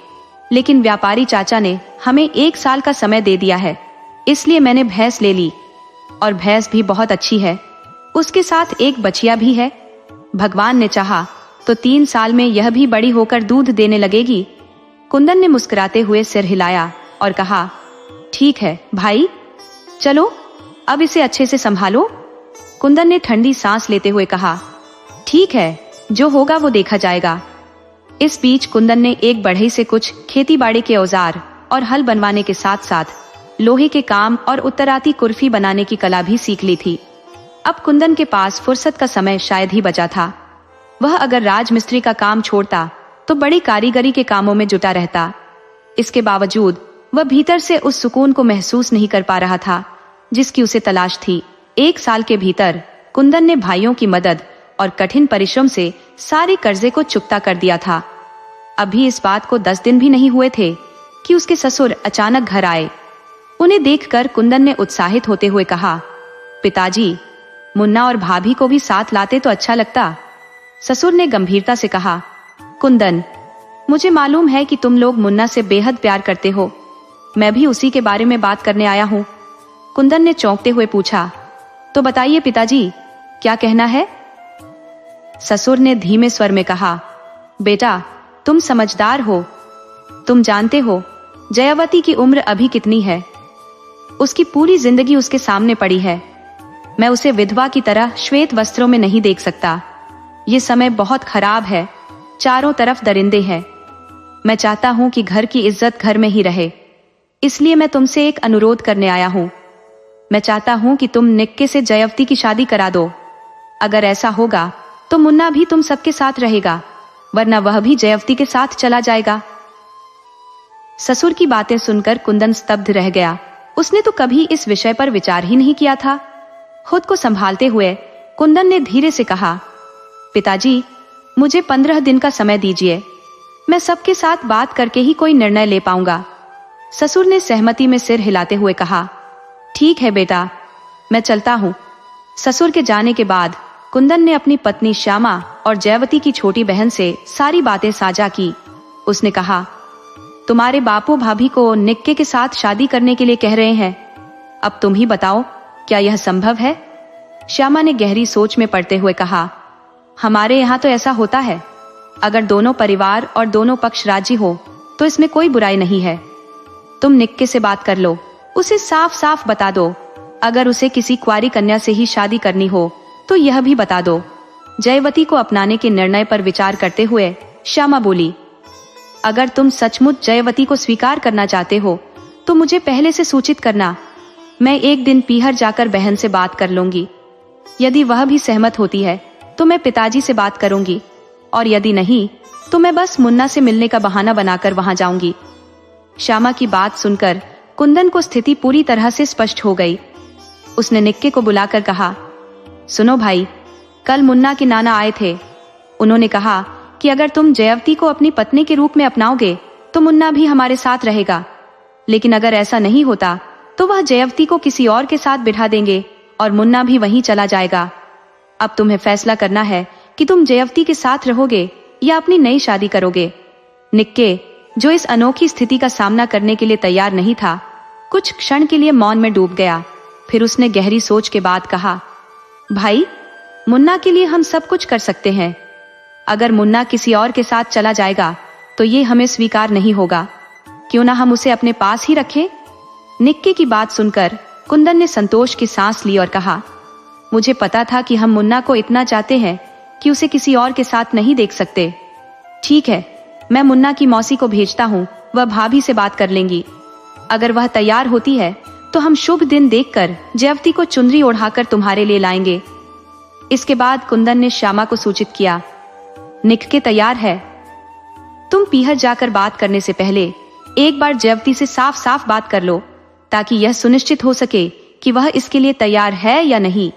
लेकिन व्यापारी चाचा ने हमें 1 साल का समय दे दिया है, इसलिए मैंने भैंस ले ली। और भैंस भी बहुत अच्छी है, उसके साथ एक बछिया भी है। भगवान ने चाहा तो 3 साल में यह भी बड़ी होकर दूध देने लगेगी। कुंदन ने मुस्कुराते हुए सिर हिलाया और कहा, ठीक है भाई, चलो अब इसे अच्छे से संभालो। कुंदन ने ठंडी सांस लेते हुए कहा, ठीक है, जो होगा वो देखा जाएगा। इस बीच कुंदन ने एक बढ़ई से कुछ खेतीबाड़ी के औजार और हल बनवाने के साथ साथ लोहे के काम और उत्तराती कुर्फी बनाने की कला भी सीख ली थी। अब कुंदन के पास फुर्सत का समय शायद ही बचा था। वह अगर राजमिस्त्री का काम छोड़ता तो बड़ी कारीगरी के कामों में जुटा रहता। इसके बावजूद वह भीतर से उस सुकून को महसूस नहीं कर पा रहा था जिसकी उसे तलाश थी। 1 साल के भीतर कुंदन ने भाइयों की मदद और कठिन परिश्रम से सारे कर्जे को चुकता कर दिया था। अभी इस बात को 10 दिन भी नहीं हुए थे कि उसके ससुर अचानक घर आए। उन्हें देखकर कुंदन ने उत्साहित होते हुए कहा, पिताजी, मुन्ना और भाभी को भी साथ लाते तो अच्छा लगता। ससुर ने गंभीरता से कहा, कुंदन, मुझे मालूम है कि तुम लोग मुन्ना से बेहद प्यार करते हो। मैं भी उसी के बारे में बात करने आया हूँ। कुंदन ने चौंकते हुए पूछा, तो बताइए पिताजी, क्या कहना है? ससुर ने धीमे स्वर में कहा, बेटा तुम समझदार हो, तुम जानते हो जयावती की उम्र अभी कितनी है। उसकी पूरी जिंदगी उसके सामने पड़ी है। मैं उसे विधवा की तरह श्वेत वस्त्रों में नहीं देख सकता। ये समय बहुत खराब है, चारों तरफ दरिंदे हैं। मैं चाहता हूं कि घर की इज्जत घर में ही रहे, इसलिए मैं तुमसे एक अनुरोध करने आया हूं। मैं चाहता हूं कि तुम निक्के से जयवती की शादी करा दो। अगर ऐसा होगा तो मुन्ना भी तुम सबके साथ रहेगा, वरना वह भी जयवती के साथ चला जाएगा। ससुर की बातें सुनकर कुंदन स्तब्ध रह गया। उसने तो कभी इस विषय पर विचार ही नहीं किया था। खुद को संभालते हुए कुंदन ने धीरे से कहा, पिताजी, मुझे 15 दिन का समय दीजिए। मैं सबके साथ बात करके ही कोई निर्णय ले पाऊंगा। ससुर ने सहमति में सिर हिलाते हुए कहा, ठीक है बेटा, मैं चलता हूं। ससुर के जाने के बाद कुंदन ने अपनी पत्नी श्यामा और जयवती की छोटी बहन से सारी बातें साझा की। उसने कहा, तुम्हारे बापू भाभी को निक्के के साथ शादी करने के लिए कह रहे हैं। अब तुम ही बताओ, क्या यह संभव है? श्यामा ने गहरी सोच में पड़ते हुए कहा, हमारे यहाँ तो ऐसा होता है। अगर दोनों परिवार और दोनों पक्ष राजी हो तो इसमें कोई बुराई नहीं है। तुम निक्के से बात कर लो, उसे साफ साफ बता दो। अगर उसे किसी कुंवारी कन्या से ही शादी करनी हो तो यह भी बता दो। जयवती को अपनाने के निर्णय पर विचार करते हुए श्यामा बोली, अगर तुम सचमुच जयवती को स्वीकार करना चाहते हो तो मुझे पहले से सूचित करना। मैं एक दिन पीहर जाकर बहन से बात कर लूंगी। यदि वह भी सहमत होती है तो मैं पिताजी से बात करूंगी, और यदि नहीं तो मैं बस मुन्ना से मिलने का बहाना बनाकर वहां जाऊंगी। श्यामा की बात सुनकर कुंदन को स्थिति पूरी तरह से स्पष्ट हो गई। उसने निक्के को बुलाकर कहा, सुनो भाई, कल मुन्ना के नाना आए थे। उन्होंने कहा कि अगर तुम जयवती को अपनी पत्नी के रूप में अपनाओगे तो मुन्ना भी हमारे साथ रहेगा, लेकिन अगर ऐसा नहीं होता तो वह जयवती को किसी और के साथ बिठा देंगे और मुन्ना भी वहीं चला जाएगा। अब तुम्हें फैसला करना है कि तुम जयवती के साथ रहोगे या अपनी नई शादी करोगे। निक्के, जो इस अनोखी स्थिति का सामना करने के लिए तैयार नहीं था, कुछ क्षण के लिए मौन में डूब गया। फिर उसने गहरी सोच के बाद कहा, भाई, मुन्ना के लिए हम सब कुछ कर सकते हैं। अगर मुन्ना किसी और के साथ चला जाएगा तो ये हमें स्वीकार नहीं होगा। क्यों ना हम उसे अपने पास ही रखें? निक्के की बात सुनकर कुंदन ने संतोष की सांस ली और कहा, मुझे पता था कि हम मुन्ना को इतना चाहते हैं कि उसे किसी और के साथ नहीं देख सकते। ठीक है, मैं मुन्ना की मौसी को भेजता हूँ, वह भाभी से बात कर लेंगी। अगर वह तैयार होती है तो हम शुभ दिन देखकर जयवती को चुनरी ओढ़ाकर तुम्हारे लिए लाएंगे। इसके बाद कुंदन ने श्यामा को सूचित किया, निक्की तैयार है। तुम पीहर जाकर बात करने से पहले एक बार जयवती से साफ साफ बात कर लो, ताकि यह सुनिश्चित हो सके कि वह इसके लिए तैयार है या नहीं।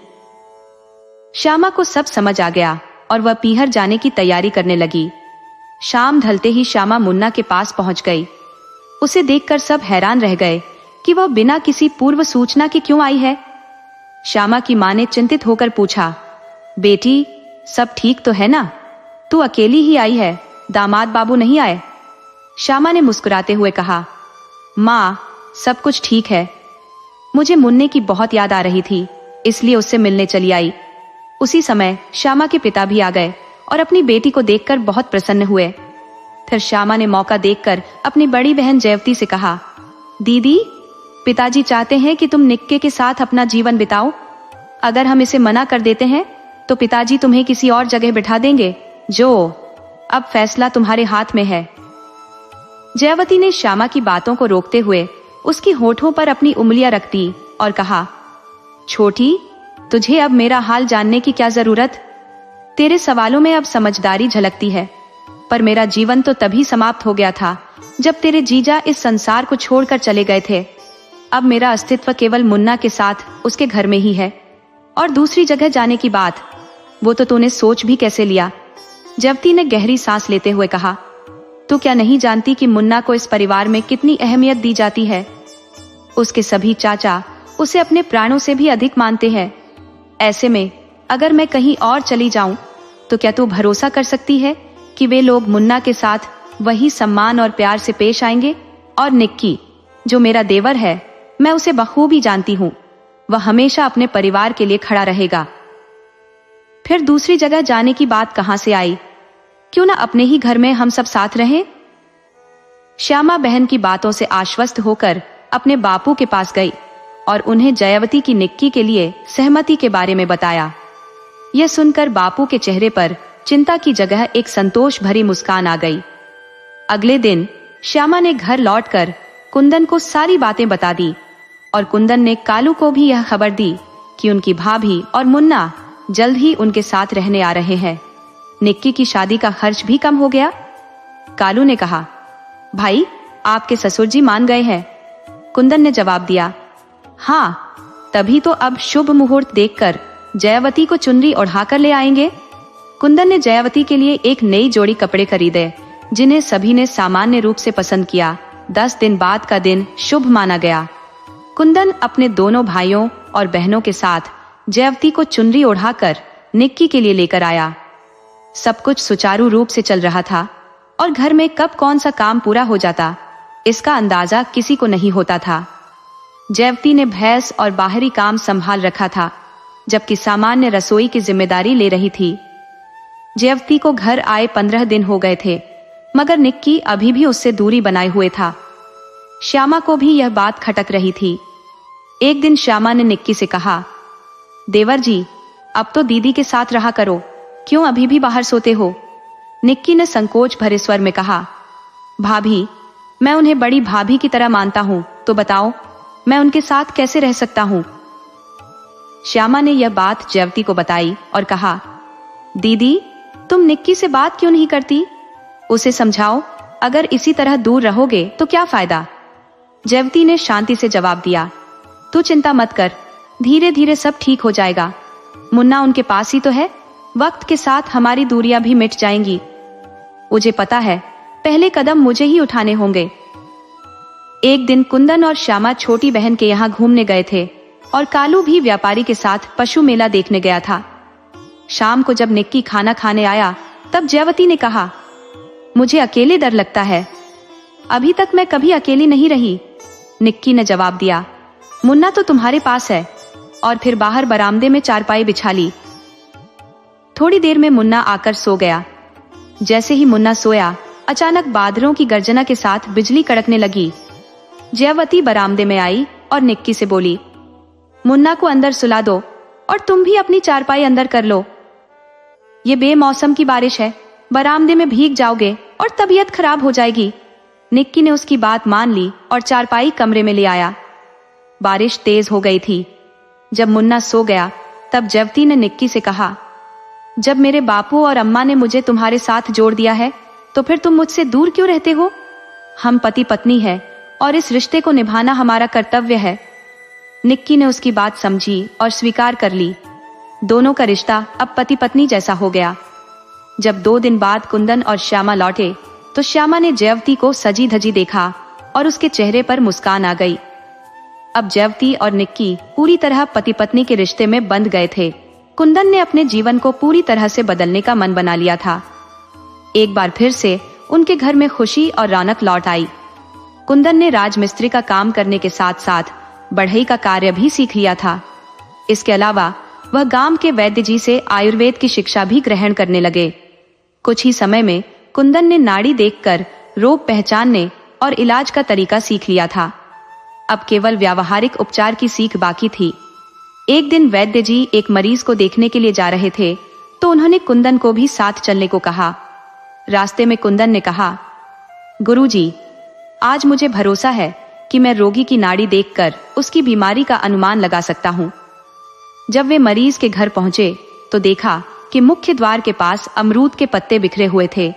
श्यामा को सब समझ आ गया और वह पीहर जाने की तैयारी करने लगी। शाम ढलते ही श्यामा मुन्ना के पास पहुंच गई। उसे देखकर सब हैरान रह गए कि वह बिना किसी पूर्व सूचना के क्यों आई है। श्यामा की मां ने चिंतित होकर पूछा, बेटी सब ठीक तो है ना? तू अकेली ही आई है, दामाद बाबू नहीं आए? श्यामा ने मुस्कुराते हुए कहा, मां सब कुछ ठीक है। मुझे मुन्ने की बहुत याद आ रही थी, इसलिए उससे मिलने चली आई। उसी समय श्यामा के पिता भी आ गए और अपनी बेटी को देखकर बहुत प्रसन्न हुए। फिर श्यामा ने मौका देखकर अपनी बड़ी बहन जयवती से कहा, दीदी पिताजी चाहते हैं कि तुम निक्के के साथ अपना जीवन बिताओ। अगर हम इसे मना कर देते हैं तो पिताजी तुम्हें किसी और जगह बिठा देंगे। अब फैसला तुम्हारे हाथ में है। जयवती ने श्यामा की बातों को रोकते हुए उसकी होठों पर अपनी उंगलियां रख दी और कहा, छोटी तुझे अब मेरा हाल जानने की क्या जरूरत? तेरे सवालों में अब समझदारी झलकती है, पर मेरा जीवन तो तभी समाप्त हो गया था जब तेरे जीजा इस संसार को छोड़कर चले गए थे। अब मेरा अस्तित्व केवल मुन्ना के साथ उसके घर में ही है, और दूसरी जगह जाने की बात वो तो तूने सोच भी कैसे लिया? जयवती ने गहरी सांस लेते हुए कहा, तू क्या नहीं जानती कि मुन्ना को इस परिवार में कितनी अहमियत दी जाती है? उसके सभी चाचा उसे अपने प्राणों से भी अधिक मानते हैं। ऐसे में अगर मैं कहीं और चली जाऊं तो क्या तू भरोसा कर सकती है कि वे लोग मुन्ना के साथ वही सम्मान और प्यार से पेश आएंगे? और निक्की जो मेरा देवर है, मैं उसे बखूबी जानती हूँ, वह हमेशा अपने परिवार के लिए खड़ा रहेगा। फिर दूसरी जगह जाने की बात कहां से आई? क्यों ना अपने ही घर में हम सब साथ रहें? श्यामा बहन की बातों से आश्वस्त होकर अपने बापू के पास गई और उन्हें जयवती की निक्की के लिए सहमति के बारे में बताया। यह सुनकर बापू के चेहरे पर चिंता की जगह एक संतोष भरी मुस्कान आ गई। अगले दिन श्यामा ने घर लौटकर कुंदन को सारी बातें बता दी और कुंदन ने कालू को भी यह खबर दी कि उनकी भाभी और मुन्ना जल्द ही उनके साथ रहने आ रहे हैं। निक्की की शादी का खर्च भी कम हो गया। कालू ने कहा, भाई आपके ससुर जी मान गए हैं। कुंदन ने जवाब दिया, हाँ, तभी तो अब शुभ मुहूर्त देखकर जयवती को चुनरी ओढ़ाकर ले आएंगे। कुंदन ने जयवती के लिए एक नई जोड़ी कपड़े खरीदे, जिन्हें सभी ने सामान्य रूप से पसंद किया। 10 दिन बाद का दिन शुभ माना गया। कुंदन अपने दोनों भाइयों और बहनों के साथ जयवती को चुनरी ओढ़ाकर निक्की के लिए लेकर आया। सब कुछ सुचारू रूप से चल रहा था और घर में कब कौन सा काम पूरा हो जाता, इसका अंदाजा किसी को नहीं होता था। जयवती ने भैंस और बाहरी काम संभाल रखा था, जबकि सामान्य रसोई की जिम्मेदारी ले रही थी। जयवती को घर आए 15 दिन हो गए थे, मगर निक्की अभी भी उससे दूरी बनाए हुए था। श्यामा को भी यह बात खटक रही थी। एक दिन श्यामा ने निक्की से कहा, देवर जी अब तो दीदी के साथ रहा करो, क्यों अभी भी बाहर सोते हो? निक्की ने संकोच भरे स्वर में कहा, भाभी मैं उन्हें बड़ी भाभी की तरह मानता हूँ, तो बताओ मैं उनके साथ कैसे रह सकता हूँ? श्यामा ने यह बात जयवती को बताई और कहा, दीदी तुम निक्की से बात क्यों नहीं करती? उसे समझाओ, अगर इसी तरह दूर रहोगे तो क्या फायदा? जयवती ने शांति से जवाब दिया, तू चिंता मत कर, धीरे धीरे सब ठीक हो जाएगा। मुन्ना उनके पास ही तो है, वक्त के साथ हमारी दूरियां भी मिट जाएंगी। मुझे पता है पहले कदम मुझे ही उठाने होंगे। एक दिन कुंदन और श्यामा छोटी बहन के यहाँ घूमने गए थे और कालू भी व्यापारी के साथ पशु मेला देखने गया था। शाम को जब निक्की खाना खाने आया तब जयवती ने कहा, मुझे अकेले डर लगता है, अभी तक मैं कभी अकेली नहीं रही। निक्की ने जवाब दिया, मुन्ना तो तुम्हारे पास है। और फिर बाहर बरामदे में चारपाई बिछा ली। थोड़ी देर में मुन्ना आकर सो गया। जैसे ही मुन्ना सोया, अचानक बादलों की गर्जना के साथ बिजली कड़कने लगी। जयवती बरामदे में आई और निक्की से बोली, मुन्ना को अंदर सुला दो और तुम भी अपनी चारपाई अंदर कर लो। ये बेमौसम की बारिश है, बरामदे में भीग जाओगे और तबीयत खराब हो जाएगी। निक्की ने उसकी बात मान ली और चारपाई कमरे में ले आया। बारिश तेज हो गई थी। जब मुन्ना सो गया तब जयवती ने निक्की से कहा, जब मेरे बापू और अम्मा ने मुझे तुम्हारे साथ जोड़ दिया है तो फिर तुम मुझसे दूर क्यों रहते हो? हम पति पत्नी हैं और इस रिश्ते को निभाना हमारा कर्तव्य है। निक्की ने उसकी बात समझी और स्वीकार कर ली। दोनों का रिश्ता अब पति पत्नी जैसा हो गया। जब 2 दिन बाद कुंदन और श्यामा लौटे तो श्यामा ने जयवती को सजी धजी देखा और उसके चेहरे पर मुस्कान आ गई। अब जयवती और निक्की पूरी तरह पति पत्नी के रिश्ते में बंध गए थे। कुंदन ने अपने जीवन को पूरी तरह से बदलने का मन बना लिया था। एक बार फिर से उनके घर में खुशी और रौनक लौट आई। कुंदन ने राजमिस्त्री का काम करने के साथ साथ बढ़ई का कार्य भी सीख लिया था। इसके अलावा वह गांव के वैद्य जी से आयुर्वेद की शिक्षा भी ग्रहण करने लगे। कुछ ही समय में कुंदन ने नाड़ी देखकर रोग पहचानने और इलाज का तरीका सीख लिया था। अब केवल व्यावहारिक उपचार की सीख बाकी थी। एक दिन वैद्य जी एक मरीज को देखने के लिए जा रहे थे तो उन्होंने कुंदन को भी साथ चलने को कहा। रास्ते में कुंदन ने कहा, गुरुजी, आज मुझे भरोसा है कि मैं रोगी की नाड़ी देखकर उसकी बीमारी का अनुमान लगा सकता हूँ। जब वे मरीज के घर पहुंचे तो देखा कि मुख्य द्वार के पास अमरूद के पत्ते बिखरे हुए थे।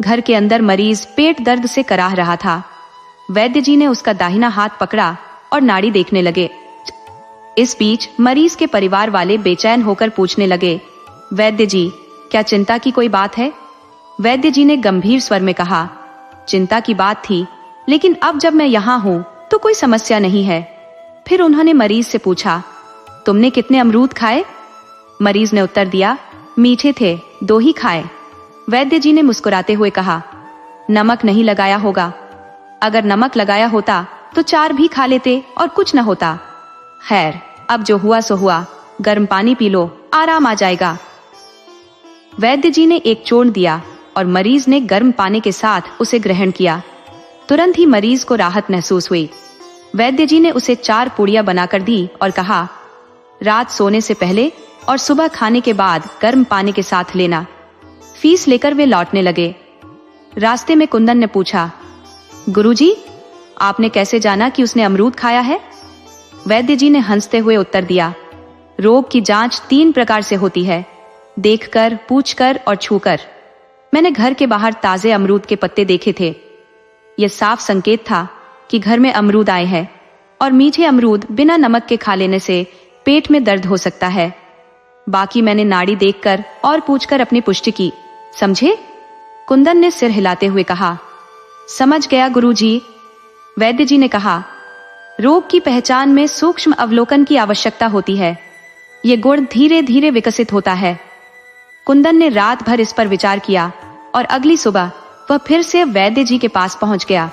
घर के अंदर मरीज पेट दर्द से कराह रहा था। वैद्य जी ने उसका दाहिना हाथ पकड़ा और नाड़ी देखने लगे। इस बीच मरीज के परिवार वाले बेचैन होकर पूछने लगे, वैद्य जी, क्या चिंता की कोई बात है? वैद्य जी ने गंभीर स्वर में कहा, चिंता की बात थी, लेकिन अब जब मैं यहाँ हूँ तो कोई समस्या नहीं है। फिर उन्होंने मरीज से पूछा, तुमने कितने अमरूद खाए? मरीज ने उत्तर दिया, मीठे थे, 2 ही खाए। वैद्य जी ने मुस्कुराते हुए कहा, नमक नहीं लगाया होगा। अगर नमक लगाया होता तो 4 भी खा लेते और कुछ न होता। खैर, अब जो हुआ सो हुआ, गर्म पानी पी लो, आराम आ जाएगा। वैद्य जी ने एक चूर्ण दिया और मरीज ने गर्म पानी के साथ उसे ग्रहण किया। तुरंत ही मरीज को राहत महसूस हुई। वैद्य जी ने उसे 4 पूड़ियां बनाकर दी और कहा, रात सोने से पहले और सुबह खाने के बाद गर्म पानी के साथ लेना। फीस लेकर वे लौटने लगे। रास्ते में कुंदन ने पूछा, गुरुजी, आपने कैसे जाना कि उसने अमरूद खाया है? वैद्य जी ने हंसते हुए उत्तर दिया, रोग की जांच 3 प्रकार से होती है, देखकर, पूछकर और छूकर। मैंने घर के बाहर ताजे अमरूद के पत्ते देखे थे। यह साफ संकेत था कि घर में अमरूद आए हैं और मीठे अमरूद बिना नमक के खा लेने से पेट में दर्द हो सकता है। बाकी मैंने नाड़ी देखकर और पूछकर अपनी पुष्टि की, समझे? कुंदन ने सिर हिलाते हुए कहा, समझ गया गुरुजी। वैद्य जी ने कहा, रोग की पहचान में सूक्ष्म अवलोकन की आवश्यकता होती है। ये गुण धीरे धीरे विकसित होता है। कुंदन ने रात भर इस पर विचार किया और अगली सुबह वह फिर से वैद्य जी के पास पहुंच गया।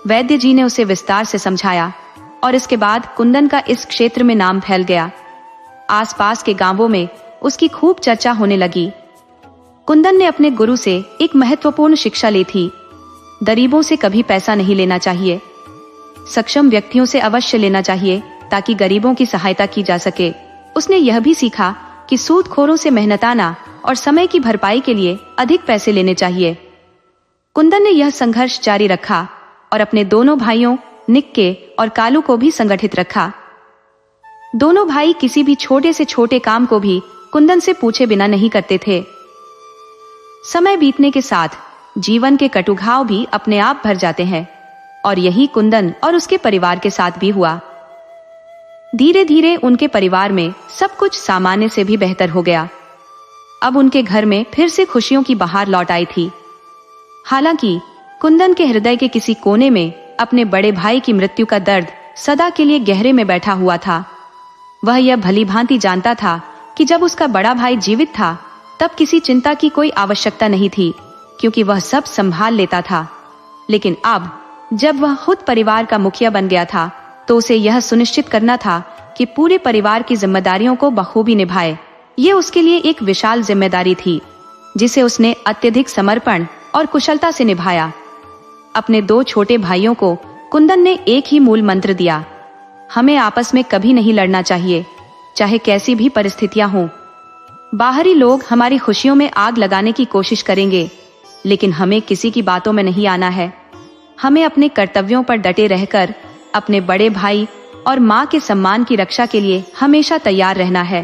वैद्य जी ने उसे विस्तार से समझाया और इसके बाद कुंदन का इस क्षेत्र में नाम फैल गया। आसपास के गांवों में उसकी खूब चर्चा होने लगी। कुंदन ने अपने गुरु से एक महत्वपूर्ण शिक्षा ली थी। गरीबों से कभी पैसा नहीं लेना चाहिए। सक्षम व्यक्तियों से अवश्य लेना चाहिए ताकि गरीबों की सहायता की जा सके। उसने यह भी सीखा कि सूदखोरों से मेहनताना और समय की भरपाई के लिए अधिक पैसे लेने चाहिए। कुंदन ने यह संघर्ष जारी रखा और अपने दोनों भाइयों निक्के और कालू को भी संगठित रखा। दोनों भाई किसी भी छोटे से छोटे काम को भी कुंदन से पूछे बिना नहीं करते थे। समय बीतने के साथ जीवन के कटुघाव भी अपने आप भर जाते हैं और यही कुंदन और उसके परिवार के साथ भी हुआ। धीरे धीरे उनके परिवार में सब कुछ सामान्य से भी बेहतर हो गया। अब उनके घर में फिर से खुशियों की बहार लौट आई थी। हालांकि कुंदन के हृदय के किसी कोने में अपने बड़े भाई की मृत्यु का दर्द सदा के लिए गहरे में बैठा हुआ था। वह यह भली भांति जानता था कि जब उसका बड़ा भाई जीवित था तब किसी चिंता की कोई आवश्यकता नहीं थी, क्योंकि वह सब संभाल लेता था। लेकिन अब जब वह खुद परिवार का मुखिया बन गया था तो उसे यह सुनिश्चित करना था कि पूरे परिवार की जिम्मेदारियों को बखूबी निभाए। ये उसके लिए एक विशाल जिम्मेदारी थी जिसे उसने अत्यधिक समर्पण और कुशलता से निभाया। अपने 2 छोटे भाइयों को कुंदन ने एक ही मूल मंत्र दिया, हमें आपस में कभी नहीं लड़ना चाहिए, चाहे कैसी भी परिस्थितियां हों। बाहरी लोग हमारी खुशियों में आग लगाने की कोशिश करेंगे, लेकिन हमें किसी की बातों में नहीं आना है। हमें अपने कर्तव्यों पर डटे रहकर अपने बड़े भाई और माँ के सम्मान की रक्षा के लिए हमेशा तैयार रहना है।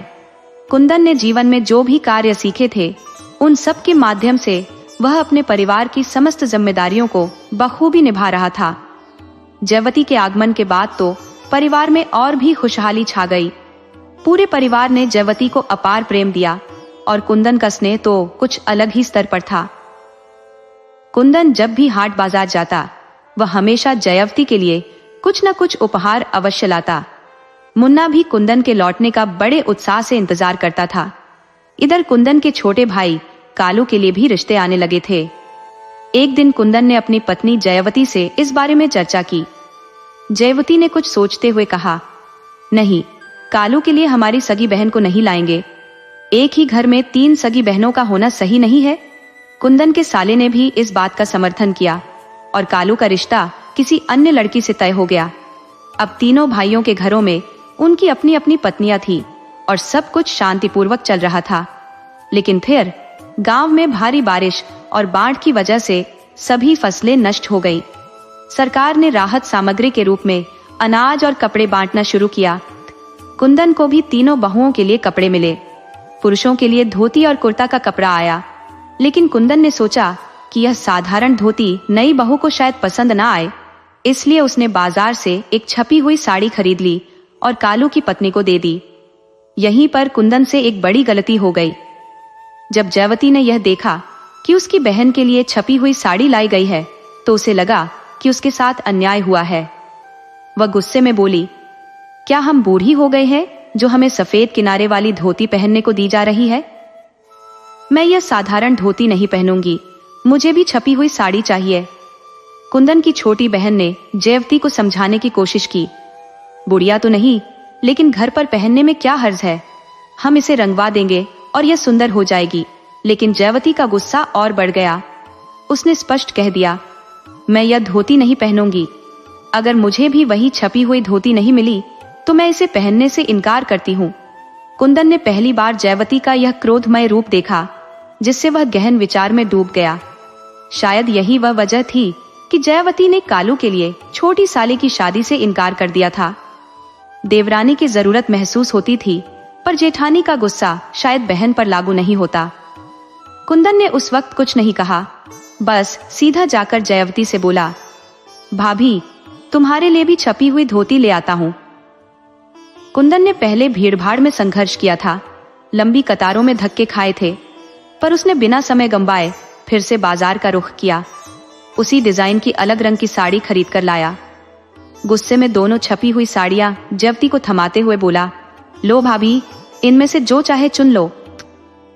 कुंदन ने जीवन में जो भी कार्य सीखे थे, उन सब के माध्यम से वह अपने परिवार की समस्त जिम्मेदारियों को बखूबी निभा रहा था। जयवती के आगमन के बाद तो परिवार में और भी खुशहाली छा गई। पूरे परिवार ने जयवती को अपार प्रेम दिया और कुंदन का स्नेह तो कुछ अलग ही स्तर पर था। कुंदन जब भी हाट बाजार जाता, वह हमेशा जयवती के लिए कुछ न कुछ उपहार अवश्य लाता। मुन्ना भी कुंदन के लौटने का बड़े उत्साह से इंतजार करता था। इधर कुंदन के छोटे भाई कालू के लिए भी रिश्ते आने लगे थे। एक दिन कुंदन ने अपनी पत्नी जयवती से इस बारे में चर्चा की। जयवती ने कुछ सोचते हुए कहा, नहीं, कालू के लिए हमारी सगी बहन को नहीं लाएंगे। एक ही घर में 3 सगी बहनों का होना सही नहीं है। कुंदन के साले ने भी इस बात का समर्थन किया और कालू का रिश्ता किसी अन्य लड़की से तय हो गया। अब तीनों भाइयों के घरों में उनकी अपनी अपनी पत्नियां थी और सब कुछ शांतिपूर्वक चल रहा था। लेकिन फिर गांव में भारी बारिश और बाढ़ की वजह से सभी फसलें नष्ट हो गई। सरकार ने राहत सामग्री के रूप में अनाज और कपड़े बांटना शुरू किया। कुंदन को भी तीनों बहुओं के लिए कपड़े मिले। पुरुषों के लिए धोती और कुर्ता का कपड़ा आया, लेकिन कुंदन ने सोचा कि यह साधारण धोती नई बहू को शायद पसंद ना आए, इसलिए उसने बाजार से एक छपी हुई साड़ी खरीद ली और कालू की पत्नी को दे दी। यहीं पर कुंदन से एक बड़ी गलती हो गई। जब जयवती ने यह देखा कि उसकी बहन के लिए छपी हुई साड़ी लाई गई है, तो उसे लगा कि उसके साथ अन्याय हुआ है। वह गुस्से में बोली, क्या हम बूढ़ी हो गए हैं जो हमें सफेद किनारे वाली धोती पहनने को दी जा रही है? मैं यह साधारण धोती नहीं पहनूंगी, मुझे भी छपी हुई साड़ी चाहिए। कुंदन की छोटी बहन ने जयवती को समझाने की कोशिश की। बुढ़िया तो नहीं, लेकिन घर पर पहनने में क्या हर्ज है, हम इसे रंगवा देंगे और यह सुंदर हो जाएगी। लेकिन जयवती का गुस्सा और बढ़ गया। उसने स्पष्ट कह दिया, मैं यह धोती नहीं पहनूंगी। अगर मुझे भी वही छपी हुई धोती नहीं मिली तो मैं इसे पहनने से इनकार करती हूँ। कुंदन ने पहली बार जयवती का यह क्रोधमय रूप देखा, जिससे वह गहन विचार में डूब गया। शायद यही वह वजह थी कि जयवती ने कालू के लिए छोटी साली की शादी से इनकार कर दिया था। देवरानी की जरूरत महसूस होती थी, पर जेठानी का गुस्सा शायद बहन पर लागू नहीं होता। कुंदन ने उस वक्त कुछ नहीं कहा, बस सीधा जाकर जयवती से बोला, भाभी, तुम्हारे लिए भी छपी हुई धोती ले आता हूँ। कुंदन ने पहले भीड़भाड़ में संघर्ष किया था, लंबी कतारों में धक्के खाए थे, पर उसने बिना समय गंवाए फिर से बाजार का रुख किया। उसी डिजाइन की अलग रंग की साड़ी खरीद कर लाया। गुस्से में दोनों छपी हुई साड़ियां जयवती को थमाते हुए बोला, लो भाभी, इनमें से जो चाहे चुन लो।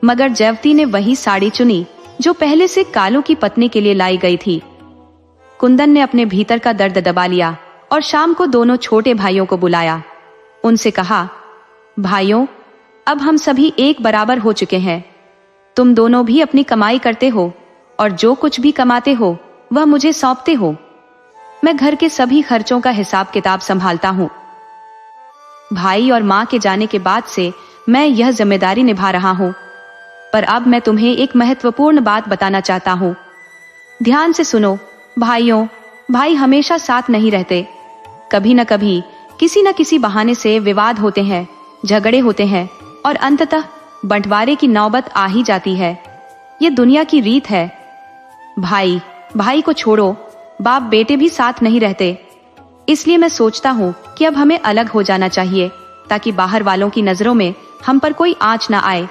मगर जयवती ने वही साड़ी चुनी जो पहले से कालू की पत्नी के लिए लाई गई थी। कुंदन ने अपने भीतर का दर्द दबा लिया और शाम को दोनों छोटे भाइयों को बुलाया। उनसे कहा, भाइयों, अब हम सभी एक बराबर हो चुके हैं। तुम दोनों भी अपनी कमाई करते हो और जो कुछ भी कमाते हो वह मुझे सौंपते हो। मैं घर के सभी खर्चों का हिसाब किताब संभालता हूँ। भाई और माँ के जाने के बाद से मैं यह जिम्मेदारी निभा रहा हूँ। पर अब मैं तुम्हें एक महत्वपूर्ण बात बताना चाहता हूँ। ध्यान से सुनो भाइयों, भाई हमेशा साथ नहीं रहते। कभी न कभी किसी न किसी बहाने से विवाद होते हैं, झगड़े होते हैं और अंततः बंटवारे की नौबत आ ही जाती है। ये दुनिया की रीत है। भाई भाई को छोड़ो, बाप बेटे भी साथ नहीं रहते। इसलिए मैं सोचता हूँ कि अब हमें अलग हो जाना चाहिए, ताकि बाहर वालों की नजरों में हम पर कोई आंच ना आए।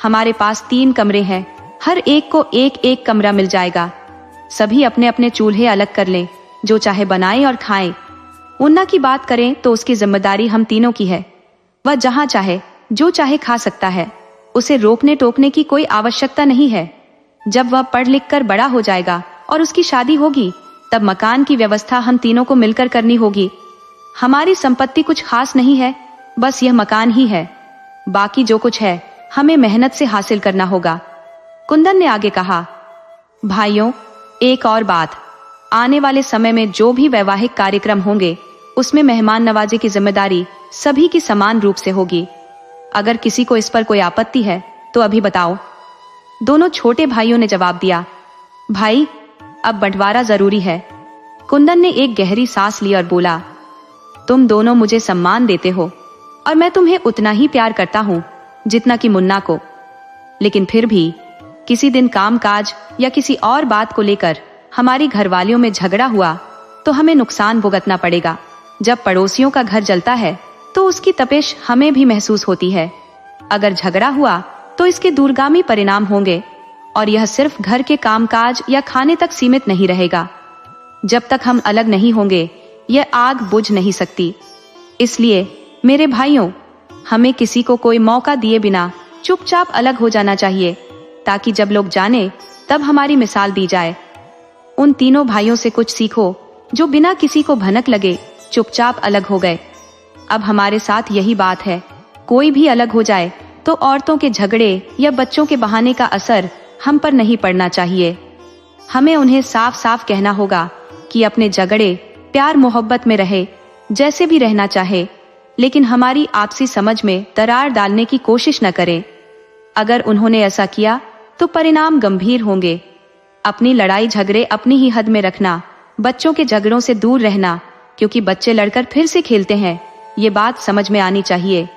हमारे पास 3 कमरे हैं, हर एक को एक एक कमरा मिल जाएगा। सभी अपने अपने चूल्हे अलग कर लें, जो चाहे बनाएं और खाएं। मुन्ना की बात करें तो उसकी जिम्मेदारी हम तीनों की है। वह जहां चाहे जो चाहे खा सकता है, उसे रोकने टोकने की कोई आवश्यकता नहीं है। जब वह पढ़ लिख कर बड़ा हो जाएगा और उसकी शादी होगी, तब मकान की व्यवस्था हम तीनों को मिलकर करनी होगी। हमारी संपत्ति कुछ खास नहीं है, बस यह मकान ही है। बाकी जो कुछ है हमें मेहनत से हासिल करना होगा। कुंदन ने आगे कहा, भाइयों, एक और बात, आने वाले समय में जो भी वैवाहिक कार्यक्रम होंगे, उसमें मेहमान नवाजी की जिम्मेदारी सभी की समान रूप से होगी। अगर किसी को इस पर कोई आपत्ति है तो अभी बताओ। दोनों छोटे भाइयों ने जवाब दिया, भाई, अब बंटवारा जरूरी है। कुंदन ने एक गहरी सांस ली और बोला, तुम दोनों मुझे सम्मान देते हो और मैं तुम्हें उतना ही प्यार करता हूँ जितना कि मुन्ना को, लेकिन फिर भी किसी दिन कामकाज या किसी और बात को लेकर हमारी घरवालियों में झगड़ा हुआ तो हमें नुकसान भुगतना पड़ेगा। जब पड़ोसियों का घर जलता है तो उसकी तपिश हमें भी महसूस होती है। अगर झगड़ा हुआ तो इसके दूरगामी परिणाम होंगे और यह सिर्फ घर के कामकाज या खाने तक सीमित नहीं रहेगा। जब तक हम अलग नहीं होंगे यह आग बुझ नहीं सकती। इसलिए मेरे भाइयों, हमें किसी को कोई मौका दिए बिना चुपचाप अलग हो जाना चाहिए, ताकि जब लोग जाने तब हमारी मिसाल दी जाए। उन तीनों भाइयों से कुछ सीखो जो बिना किसी को भनक लगे चुपचाप अलग हो गए। अब हमारे साथ यही बात है, कोई भी अलग हो जाए तो औरतों के झगड़े या बच्चों के बहाने का असर हम पर नहीं पड़ना चाहिए। हमें उन्हें साफ साफ कहना होगा कि अपने झगड़े प्यार मोहब्बत में रहे, जैसे भी रहना चाहे, लेकिन हमारी आपसी समझ में दरार डालने की कोशिश न करें। अगर उन्होंने ऐसा किया तो परिणाम गंभीर होंगे। अपनी लड़ाई झगड़े अपनी ही हद में रखना, बच्चों के झगड़ों से दूर रहना, क्योंकि बच्चे लड़कर फिर से खेलते हैं, ये बात समझ में आनी चाहिए।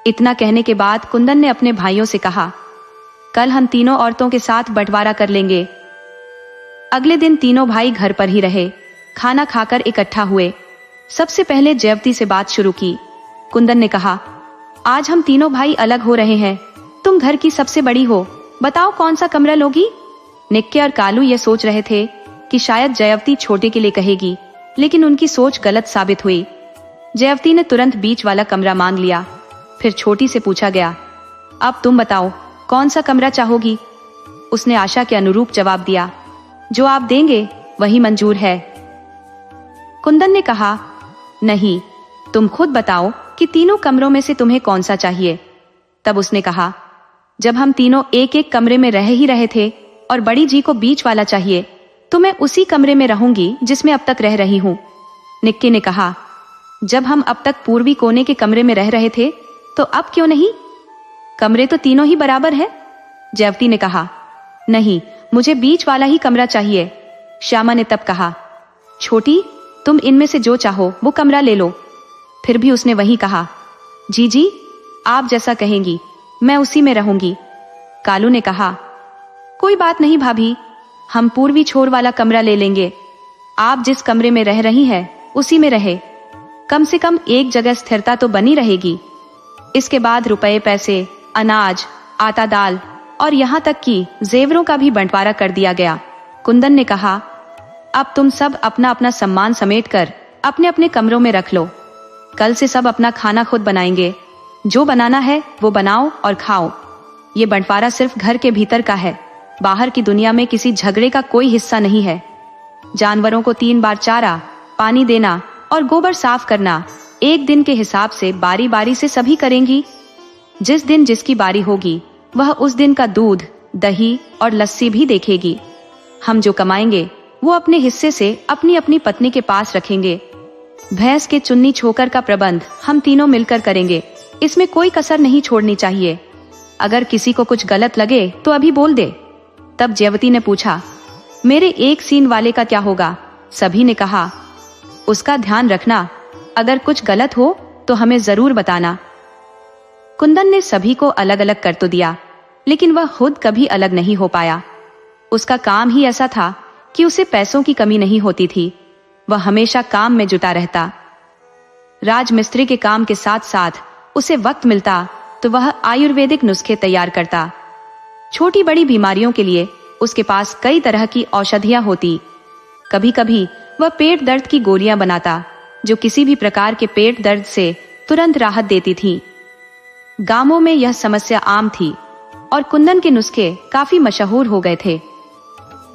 इतना कहने के बाद कुंदन ने अपने भाइयों से कहा, कल हम तीनों औरतों के साथ बंटवारा कर लेंगे। अगले दिन तीनों भाई घर पर ही रहे। खाना खाकर इकट्ठा हुए। सबसे पहले जयवती से बात शुरू की। कुंदन ने कहा, आज हम तीनों भाई अलग हो रहे हैं, तुम घर की सबसे बड़ी हो, बताओ कौन सा कमरा लोगी। निक्के और कालू ये सोच रहे थे कि शायद जयवती छोटे के लिए कहेगी, लेकिन उनकी सोच गलत साबित हुई। जयवती ने तुरंत बीच वाला कमरा मांग लिया। फिर छोटी से पूछा गया, अब तुम बताओ कौन सा कमरा चाहोगी। उसने आशा के अनुरूप जवाब दिया, जो आप देंगे वही मंजूर है। कुंदन ने कहा, नहीं, तुम खुद बताओ कि तीनों कमरों में से तुम्हें कौन सा चाहिए। तब उसने कहा, जब हम तीनों एक एक कमरे में रह ही रहे थे और बड़ी जी को बीच वाला चाहिए, तो मैं उसी कमरे में रहूंगी जिसमें अब तक रह रही हूँ। निक्की ने कहा, जब हम अब तक पूर्वी कोने के कमरे में रह रहे थे तो अब क्यों नहीं, कमरे तो तीनों ही बराबर है। जयवती ने कहा, नहीं, मुझे बीच वाला ही कमरा चाहिए। श्यामा ने तब कहा, छोटी, तुम इनमें से जो चाहो वो कमरा ले लो। फिर भी उसने वही कहा, जी, आप जैसा कहेंगी मैं उसी में रहूंगी। कालू ने कहा, कोई बात नहीं भाभी, हम पूर्वी छोर वाला कमरा ले लेंगे। आप जिस कमरे में रह रही हैं उसी में रहे, कम से कम एक जगह स्थिरता तो बनी रहेगी। इसके बाद रुपए पैसे, अनाज, आटा दाल और यहाँ तक कि जेवरों का भी बंटवारा कर दिया गया। कुंदन ने कहा, अब तुम सब अपना अपना सामान समेटकर अपने अपने कमरों में रख लो। कल से सब अपना खाना खुद बनाएंगे। जो बनाना है वो बनाओ और खाओ। ये बंटवारा सिर्फ घर के भीतर का है, बाहर की दुनिया में किसी झगड़े का कोई हिस्सा नहीं है। जानवरों को 3 बार चारा, पानी देना और गोबर साफ करना एक दिन के हिसाब से बारी बारी से सभी करेंगी। जिस दिन जिसकी बारी होगी वह उस दिन का दूध, दही और लस्सी भी देखेगी। हम जो कमाएंगे वो अपने हिस्से से अपनी अपनी पत्नी के पास रखेंगे। भैंस के चुन्नी छोकर का प्रबंध हम तीनों मिलकर करेंगे, इसमें कोई कसर नहीं छोड़नी चाहिए। अगर किसी को कुछ गलत लगे तो अभी बोल दे। तब जयवती ने पूछा, मेरे एक सीन वाले का क्या होगा। सभी ने कहा, उसका ध्यान रखना, अगर कुछ गलत हो तो हमें जरूर बताना। कुंदन ने सभी को अलग अलग कर तो दिया, लेकिन वह खुद कभी अलग नहीं हो पाया। उसका काम ही ऐसा था कि उसे पैसों की कमी नहीं होती थी। वह हमेशा काम में जुटा रहता। राजमिस्त्री के काम के साथ साथ उसे वक्त मिलता तो वह आयुर्वेदिक नुस्खे तैयार करता। छोटी बड़ी बीमारियों के लिए उसके पास कई तरह की औषधियां होती। कभी कभी वह पेट दर्द की गोलियां बनाता, जो किसी भी प्रकार के पेट दर्द से तुरंत राहत देती थी। गांवों में यह समस्या आम थी और कुंदन के नुस्खे काफी मशहूर हो गए थे।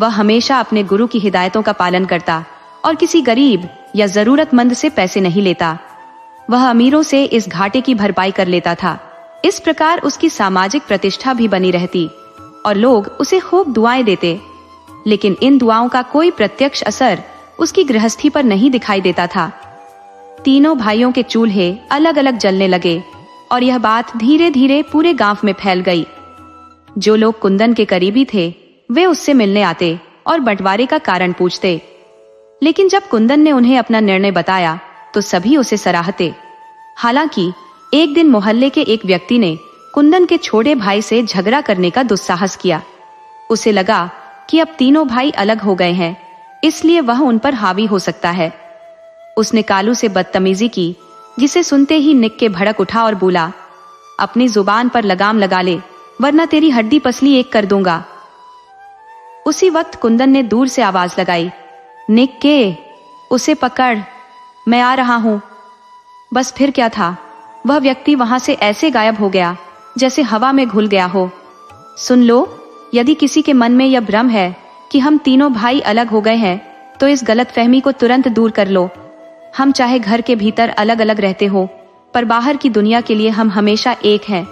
वह हमेशा अपने गुरु की हिदायतों का पालन करता और किसी गरीब या जरूरतमंद से पैसे नहीं लेता। वह अमीरों से इस घाटे की भरपाई कर लेता था। इस प्रकार उसकी सामाजिक प्रतिष्ठा भी बनी रहती और लोग उसे खूब दुआएं देते। लेकिन इन दुआओं का कोई प्रत्यक्ष असर उसकी गृहस्थी पर नहीं दिखाई देता था। तीनों भाइयों के चूल्हे अलग अलग जलने लगे और यह बात धीरे धीरे पूरे गांव में फैल गई। जो लोग कुंदन के करीबी थे वे उससे मिलने आते और बंटवारे का कारण पूछते। लेकिन जब कुंदन ने उन्हें अपना निर्णय बताया तो सभी उसे सराहते। हालांकि एक दिन मोहल्ले के एक व्यक्ति ने कुंदन के छोटे भाई से झगड़ा करने का दुस्साहस किया। उसे लगा कि अब तीनों भाई अलग हो गए हैं, इसलिए वह उन पर हावी हो सकता है। उसने कालू से बदतमीजी की, जिसे सुनते ही निक्के भड़क उठा और बोला, अपनी जुबान पर लगाम लगा ले, वरना तेरी हड्डी पसली एक कर दूंगा। उसी वक्त कुंदन ने दूर से आवाज लगाई, निक्के, उसे पकड़, मैं आ रहा हूं। बस फिर क्या था, वह व्यक्ति वहां से ऐसे गायब हो गया जैसे हवा में घुल गया हो। सुन लो, यदि किसी के मन में यह भ्रम है कि हम तीनों भाई अलग हो गए हैं, तो इस गलतफहमी को तुरंत दूर कर लो। हम चाहे घर के भीतर अलग अलग रहते हो, पर बाहर की दुनिया के लिए हम हमेशा एक हैं।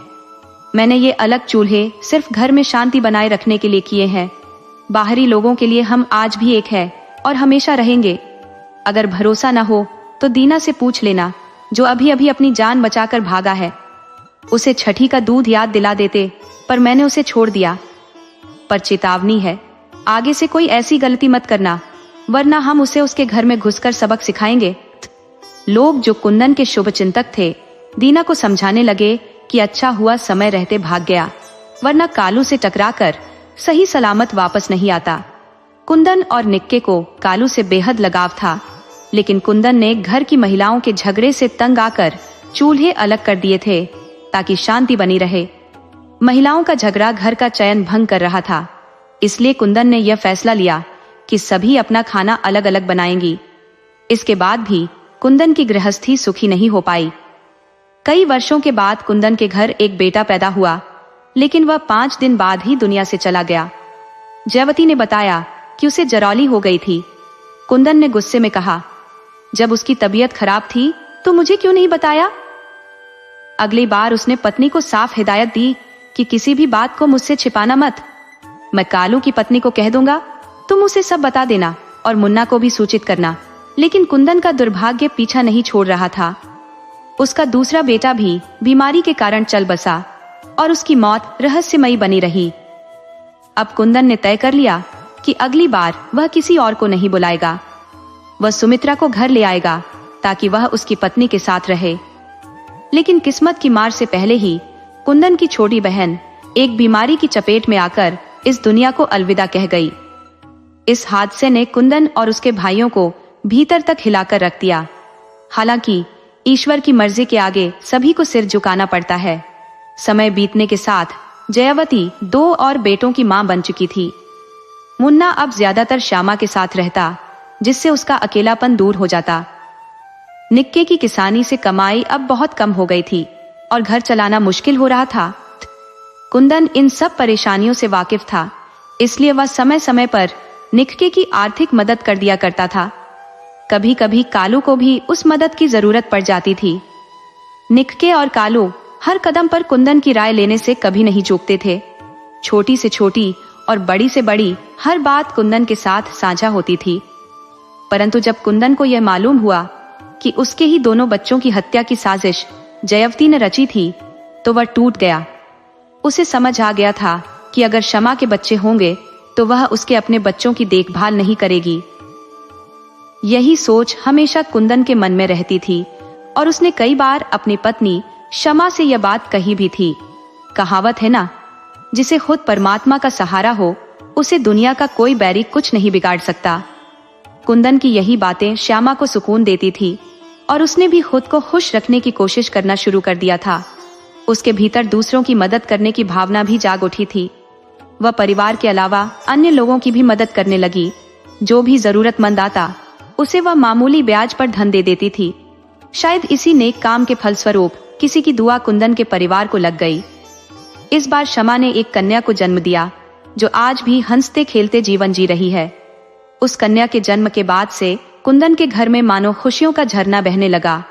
मैंने ये अलग चूल्हे सिर्फ घर में शांति बनाए रखने के लिए किए हैं। बाहरी लोगों के लिए हम आज भी एक हैं और हमेशा रहेंगे। अगर भरोसा न हो तो दीना से पूछ लेना, जो अभी अभी अपनी जान बचाकर भागा है। उसे छठी का दूध याद दिला देते, पर मैंने उसे छोड़ दिया। पर चेतावनी है, आगे से कोई ऐसी गलती मत करना, वरना हम उसे उसके घर में घुसकर सबक सिखाएंगे। लोग जो कुंदन के शुभचिंतक थे, दीना को समझाने लगे कि अच्छा हुआ समय रहते भाग गया, वरना कालू से टकराकर सही सलामत वापस नहीं आता। कुंदन और निक्के को कालू से बेहद लगाव था, लेकिन कुंदन ने घर की महिलाओं के झगड़े से तंग आकर चूल्हे अलग कर दिए थे ताकि शांति बनी रहे। महिलाओं का झगड़ा घर का चयन भंग कर रहा था, इसलिए कुंदन ने यह फैसला लिया कि सभी अपना खाना अलग अलग बनाएंगी। इसके बाद भी कुंदन की गृहस्थी सुखी नहीं हो पाई। कई वर्षों के बाद कुंदन के घर एक बेटा पैदा हुआ, लेकिन वह 5 दिन बाद ही दुनिया से चला गया। जयवती ने बताया कि उसे जरौली हो गई थी। कुंदन ने गुस्से में कहा, जब उसकी तबीयत खराब थी तो मुझे क्यों नहीं बताया? अगली बार उसने पत्नी को साफ हिदायत दी कि किसी भी बात को मुझसे छिपाना मत। मैं कालू की पत्नी को कह दूंगा, तुम उसे सब बता देना और मुन्ना को भी सूचित करना। लेकिन कुंदन का दुर्भाग्य पीछा नहीं छोड़ रहा था। उसका दूसरा बेटा भी बीमारी के कारण चल बसा और उसकी मौत रहस्यमयी बनी रही। अब कुंदन ने तय कर लिया कि अगली बार वह किसी और को नहीं बुलाएगा। वह सुमित्रा को घर ले आएगा ताकि वह उसकी पत्नी के साथ रहे। लेकिन किस्मत की मार से पहले ही कुंदन की छोटी बहन एक बीमारी की चपेट में आकर इस दुनिया को अलविदा कह गई। इस हादसे ने कुंदन और उसके भाइयों को भीतर तक हिलाकर रख दिया। हालांकि ईश्वर की मर्जी के आगे सभी को सिर झुकाना पड़ता है। समय बीतने के साथ जयावती 2 और बेटों की मां बन चुकी थी। मुन्ना अब ज्यादातर श्यामा के साथ रहता, जिससे उसका अकेलापन दूर हो जाता। निक्के की किसानी से कमाई अब बहुत कम हो गई थी और घर चलाना मुश्किल हो रहा था। कुंदन इन सब परेशानियों से वाकिफ था, इसलिए वह समय समय पर निक्के की आर्थिक मदद कर दिया करता था। कभी कभी कालू को भी उस मदद की जरूरत पड़ जाती थी। निक्के और कालू हर कदम पर कुंदन की राय लेने से कभी नहीं चूकते थे। छोटी से छोटी और बड़ी से बड़ी हर बात कुंदन के साथ साझा होती थी। परंतु जब कुंदन को यह मालूम हुआ कि उसके ही दोनों बच्चों की हत्या की साजिश जयवती ने रची थी, तो वह टूट गया। उसे समझ आ गया था कि अगर शमा के बच्चे होंगे तो वह उसके अपने बच्चों की देखभाल नहीं करेगी। यही सोच हमेशा कुंदन के मन में रहती थी और उसने कई बार अपनी पत्नी शमा से यह बात कही भी थी। कहावत है ना, जिसे खुद परमात्मा का सहारा हो, उसे दुनिया का कोई बैरी कुछ नहीं बिगाड़ सकता। कुंदन की यही बातें श्यामा को सुकून देती थी और उसने भी खुद को खुश रखने की कोशिश करना शुरू कर दिया था। उसके भीतर दूसरों की मदद करने की भावना भी जाग उठी थी। वह परिवार के अलावा अन्य लोगों की भी मदद करने लगी। जो भी जरूरतमंद आता, उसे वह मामूली ब्याज पर धन दे देती थी। शायद इसी नेक काम के फलस्वरूप किसी की दुआ कुंदन के परिवार को लग गई। इस बार शमा ने एक कन्या को जन्म दिया, जो आज भी हंसते खेलते जीवन जी रही है। उस कन्या के जन्म के बाद से कुंदन के घर में मानो खुशियों का झरना बहने लगा।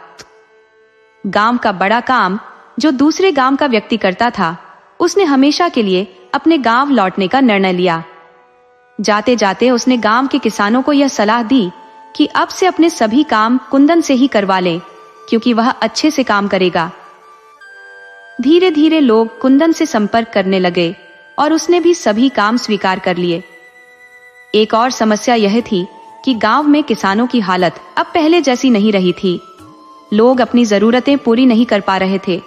गांव का बड़ा काम जो दूसरे गांव का व्यक्ति करता था, उसने हमेशा के लिए अपने गांव लौटने का निर्णय लिया। जाते जाते उसने गांव के किसानों को यह सलाह दी कि अब से अपने सभी काम कुंदन से ही करवा ले, क्योंकि वह अच्छे से काम करेगा। धीरे धीरे लोग कुंदन से संपर्क करने लगे और उसने भी सभी काम स्वीकार कर लिए। एक और समस्या यह थी कि गांव में किसानों की हालत अब पहले जैसी नहीं रही थी। लोग अपनी जरूरतें पूरी नहीं कर पा रहे थे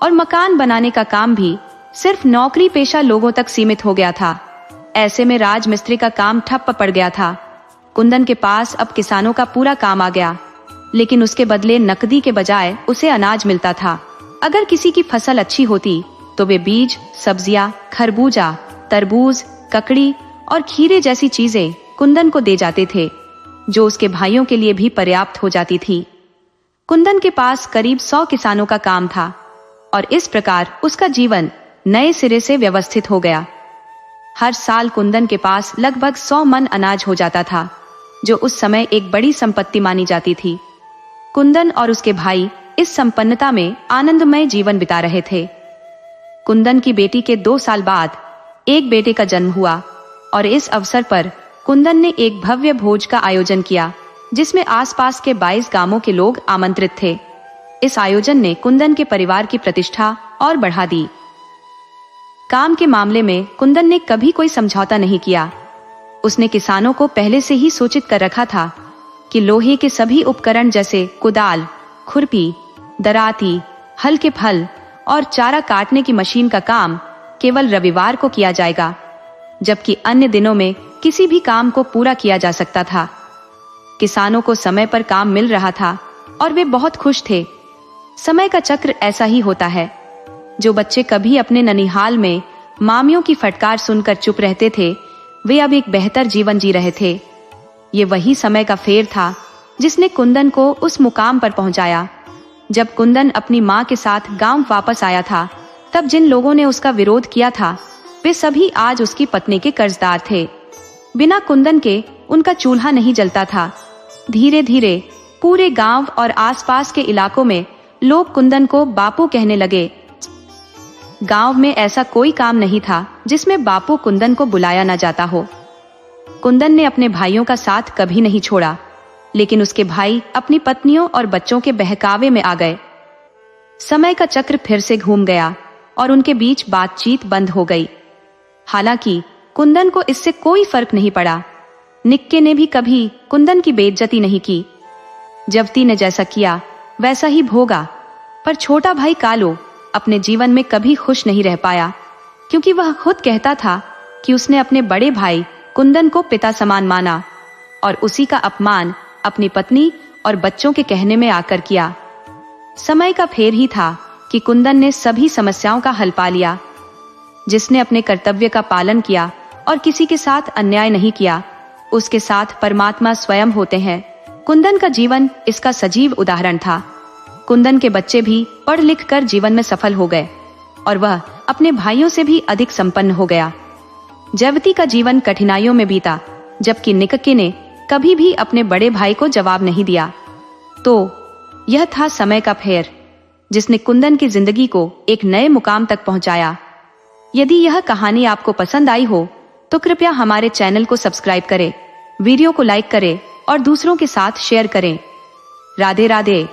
और मकान बनाने का काम भी सिर्फ नौकरी पेशा लोगों तक सीमित हो गया था। ऐसे में राजमिस्त्री का काम ठप्प पड़ गया था। कुंदन के पास अब किसानों का पूरा काम आ गया, लेकिन उसके बदले नकदी के बजाय उसे अनाज मिलता था। अगर किसी की फसल अच्छी होती तो वे बीज, सब्जियां, खरबूजा, तरबूज, ककड़ी और खीरे जैसी चीजें कुंदन को दे जाते थे, जो उसके भाइयों के लिए भी पर्याप्त हो जाती थी। कुंदन के पास करीब 100 किसानों का काम था और इस प्रकार उसका जीवन नए सिरे से व्यवस्थित हो गया। हर साल कुंदन के पास लगभग 100 मन अनाज हो जाता था, जो उस समय एक बड़ी संपत्ति मानी जाती थी। कुंदन और उसके भाई इस संपन्नता में आनंदमय जीवन बिता रहे थे। कुंदन की बेटी के 2 साल बाद एक बेटे का जन्म हुआ और इस अवसर पर कुंदन ने एक भव्य भोज का आयोजन किया, जिसमें आसपास के 22 गांवों के लोग आमंत्रित थे। इस आयोजन ने कुंदन के परिवार की प्रतिष्ठा और बढ़ा दी। काम के मामले में कुंदन ने कभी कोई समझौता नहीं किया। उसने किसानों को पहले से ही सूचित कर रखा था कि लोहे के सभी उपकरण जैसे कुदाल, खुरपी, दराती, हल के फल और चारा काटने की मशीन का काम केवल रविवार को किया जाएगा, जबकि अन्य दिनों में किसी भी काम को पूरा किया जा सकता था। किसानों को समय पर काम मिल रहा था और वे बहुत खुश थे। समय का चक्र ऐसा ही होता है। जो बच्चे कभी अपने ननिहाल में मामियों की फटकार सुनकर चुप रहते थे, वे अब एक बेहतर जीवन जी रहे थे। ये वही समय का फेर था जिसने कुंदन को उस मुकाम पर पहुंचाया। जब कुंदन अपनी मां के साथ गांव वापस आया था, तब जिन लोगों ने उसका विरोध किया था, वे सभी आज उसकी पत्नी के कर्जदार थे। बिना कुंदन के उनका चूल्हा नहीं जलता था। धीरे धीरे पूरे गांव और आसपास के इलाकों में लोग कुंदन को बापू कहने लगे। गांव में ऐसा कोई काम नहीं था जिसमें बापू कुंदन को बुलाया न जाता हो। कुंदन ने अपने भाइयों का साथ कभी नहीं छोड़ा, लेकिन उसके भाई अपनी पत्नियों और बच्चों के बहकावे में आ गए। समय का चक्र फिर से घूम गया और उनके बीच बातचीत बंद हो गई। हालांकि कुंदन को इससे कोई फर्क नहीं पड़ा। निक्के ने भी कभी कुंदन की बेइज्जती नहीं की। जवती ने जैसा किया वैसा ही भोगा, पर छोटा भाई कालो अपने जीवन में कभी खुश नहीं रह पाया, क्योंकि वह खुद कहता था कि उसने अपने बड़े भाई कुंदन को पिता समान माना और उसी का अपमान अपनी पत्नी और बच्चों के कहने में आकर किया। समय का फेर ही था कि कुंदन ने सभी समस्याओं का हल पा लिया। जिसने अपने कर्तव्य का पालन किया और किसी के साथ अन्याय नहीं किया, उसके साथ परमात्मा स्वयं होते हैं। कुंदन का जीवन इसका सजीव उदाहरण था। कुंदन के बच्चे भी पढ़ लिख कर जीवन में सफल हो गए और वह अपने भाइयों से भी अधिक संपन्न हो गया। जयवती का जीवन कठिनाइयों में बीता, जबकि निक्के ने कभी भी अपने बड़े भाई को जवाब नहीं दिया। तो यह था समय का फेर, जिसने कुंदन की जिंदगी को एक नए मुकाम तक पहुंचाया। यदि यह कहानी आपको पसंद आई हो तो कृपया हमारे चैनल को सब्सक्राइब करें, वीडियो को लाइक करें और दूसरों के साथ शेयर करें। राधे राधे।